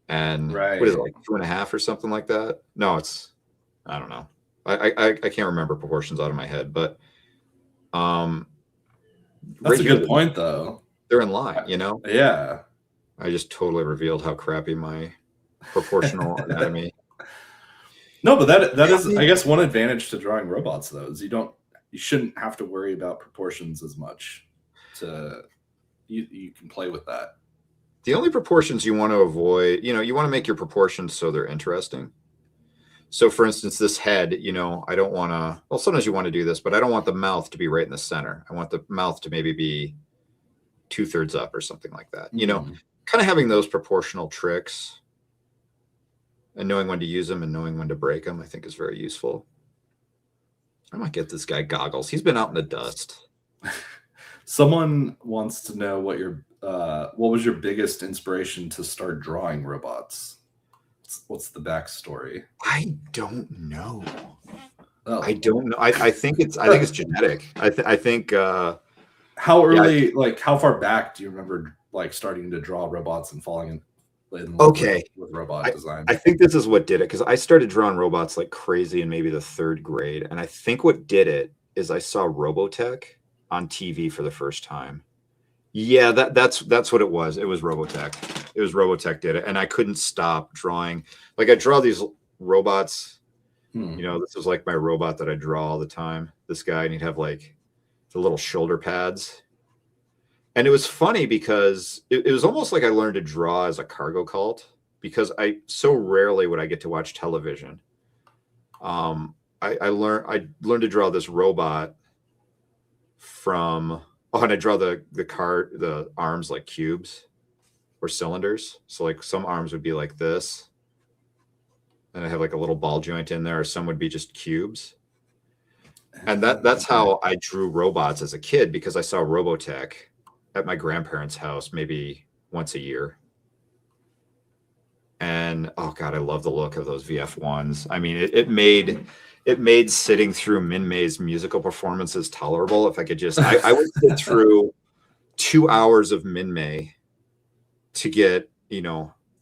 Speaker 2: And
Speaker 1: right.
Speaker 2: What is it, like 2.5 or something like that? No, I don't know. I can't remember proportions out of my head, but
Speaker 1: that's a good point though.
Speaker 2: They're in line,
Speaker 1: Yeah.
Speaker 2: I just totally revealed how crappy my proportional anatomy.
Speaker 1: No, but that is, I guess, one advantage to drawing robots though, is you shouldn't have to worry about proportions as much. You can play with that.
Speaker 2: The only proportions you want to avoid, you want to make your proportions so they're interesting. So for instance, this head, I don't want to, well, sometimes you want to do this, but I don't want the mouth to be right in the center. I want the mouth to maybe be 2/3 up or something like that. Kind of having those proportional tricks and knowing when to use them and knowing when to break them, I think is very useful. I might get this guy goggles. He's been out in the dust.
Speaker 1: Someone wants to know what was your biggest inspiration to start drawing robots? What's the backstory?
Speaker 2: I don't know.
Speaker 1: Oh.
Speaker 2: I don't know. I think it's genetic. I think.
Speaker 1: How early, how far back do you remember starting to draw robots and falling in love with robot design?
Speaker 2: I think this is what did it, because I started drawing robots like crazy in maybe the 3rd grade, and I think what did it is I saw Robotech on TV for the first time. Yeah, that's what it was. It was Robotech. Robotech did it, and I couldn't stop drawing. Like I draw these robots. This was like my robot that I draw all the time. This guy, and he'd have like the little shoulder pads. And it was funny because it was almost like I learned to draw as a cargo cult, because I so rarely would I get to watch television. I learned to draw this robot from, and I draw the arms like cubes or cylinders. So like some arms would be like this, and I have like a little ball joint in there, or some would be just cubes. And that's how I drew robots as a kid, because I saw Robotech at my grandparents' house maybe once a year. And oh God, I love the look of those VF1s. I mean, it made sitting through Min May's musical performances tolerable. If I could just, I would sit through 2 hours of Min May to get,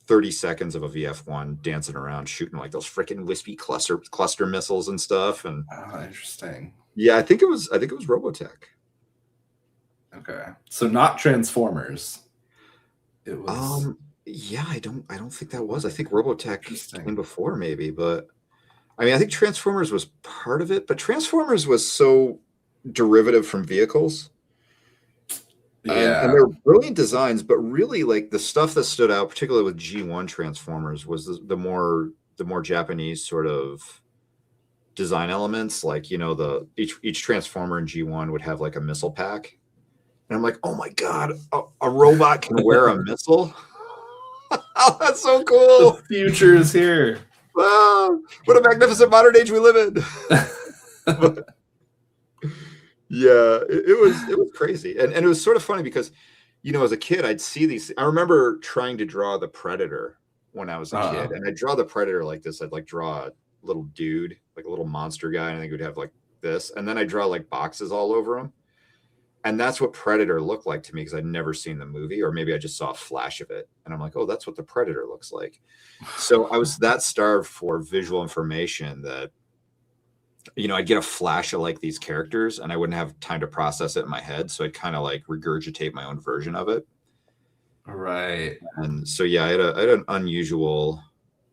Speaker 2: 30 seconds of a VF1 dancing around, shooting like those freaking wispy cluster missiles and stuff. And
Speaker 1: interesting.
Speaker 2: Yeah, I think it was Robotech.
Speaker 1: Okay, so not Transformers. It was.
Speaker 2: Yeah, I don't think that was. I think Robotech came before, maybe, but I mean, I think Transformers was part of it, but Transformers was so derivative from vehicles.
Speaker 1: Yeah,
Speaker 2: and they're brilliant designs, but really, like the stuff that stood out, particularly with G1 Transformers, was the more Japanese sort of design elements. Like each Transformer in G1 would have like a missile pack, and I'm like, oh my God, a robot can wear a missile. Oh, that's so cool.
Speaker 1: The future is here.
Speaker 2: Wow, what a magnificent modern age we live in. Yeah, it was crazy. And it was sort of funny because, as a kid, I'd see these. I remember trying to draw the Predator when I was a kid, and I'd draw the Predator like this. I'd like draw a little dude, like a little monster guy, and I think it would have like this. And then I draw like boxes all over him. And that's what Predator looked like to me because I'd never seen the movie, or maybe I just saw a flash of it. And I'm like, oh, that's what the Predator looks like. So I was that starved for visual information that, I'd get a flash of like these characters and I wouldn't have time to process it in my head. So I'd kind of like regurgitate my own version of it.
Speaker 1: Right.
Speaker 2: And so, yeah, I had an unusual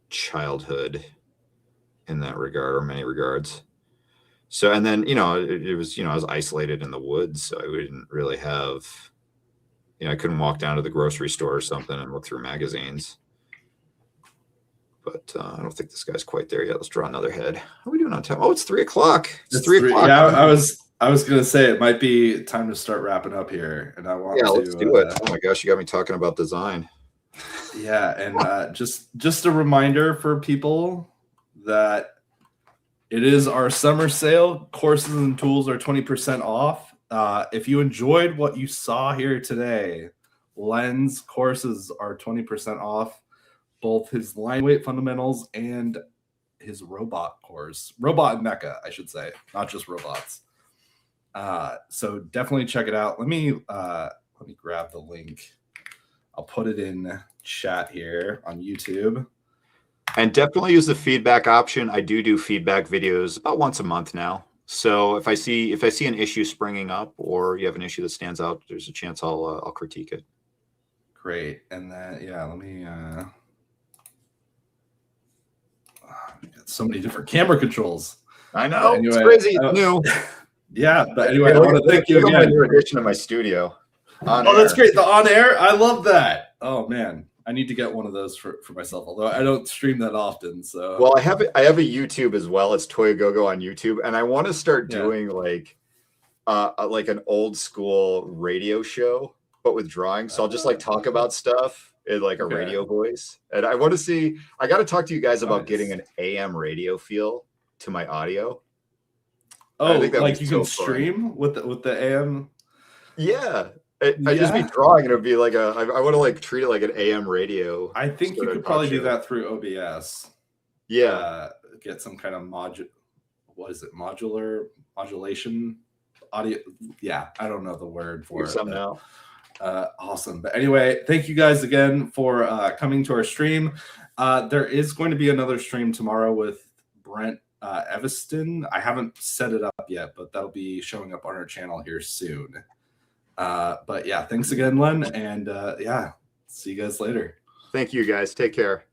Speaker 2: childhood in that regard, or many regards. So, and then, it was, I was isolated in the woods. So I didn't really have, I couldn't walk down to the grocery store or something and look through magazines. But I don't think this guy's quite there yet. Let's draw another head. How are we doing on time? Oh, it's 3:00. It's 3:00.
Speaker 1: Yeah, I was gonna say it might be time to start wrapping up here, and I want to.
Speaker 2: Let's do it. Oh my gosh, you got me talking about design.
Speaker 1: Yeah, and just a reminder for people that it is our summer sale. Courses and tools are 20% off. If you enjoyed what you saw here today, Len's courses are 20% off. Both his line weight fundamentals and his robot course, robot and mecha, I should say, not just robots. So definitely check it out. Let me grab the link. I'll put it in chat here on YouTube.
Speaker 2: And definitely use the feedback option. I do feedback videos about once a month now. So if I see an issue springing up, or you have an issue that stands out, there's a chance I'll critique it.
Speaker 1: Great. And then let me. So many different camera controls.
Speaker 2: I know. Anyway, it's crazy. New.
Speaker 1: Yeah, but anyway, I want to thank you again.
Speaker 2: New addition to my studio.
Speaker 1: That's great. The on air. I love that. Oh man, I need to get one of those for myself. Although I don't stream that often. So
Speaker 2: well, I have a YouTube as well as Toy Go on YouTube, and I want to start doing like an old school radio show, but with drawing. So I'll just like talk about stuff in like a radio voice. And I want to see. I got to talk to you guys about getting an AM radio feel to my audio.
Speaker 1: Oh, like you can stream with the AM.
Speaker 2: Yeah. I'd just be drawing, and it would be like I want to like treat it like an AM radio.
Speaker 1: I think you could probably do that through OBS.
Speaker 2: Yeah.
Speaker 1: Get some kind of modulation audio. Yeah, I don't know the word for it.
Speaker 2: Now.
Speaker 1: Awesome. But anyway, thank you guys again for coming to our stream. There is going to be another stream tomorrow with Brent Eveston. I haven't set it up yet, but that'll be showing up on our channel here soon. But yeah, thanks again, Len. And see you guys later.
Speaker 2: Thank you guys. Take care.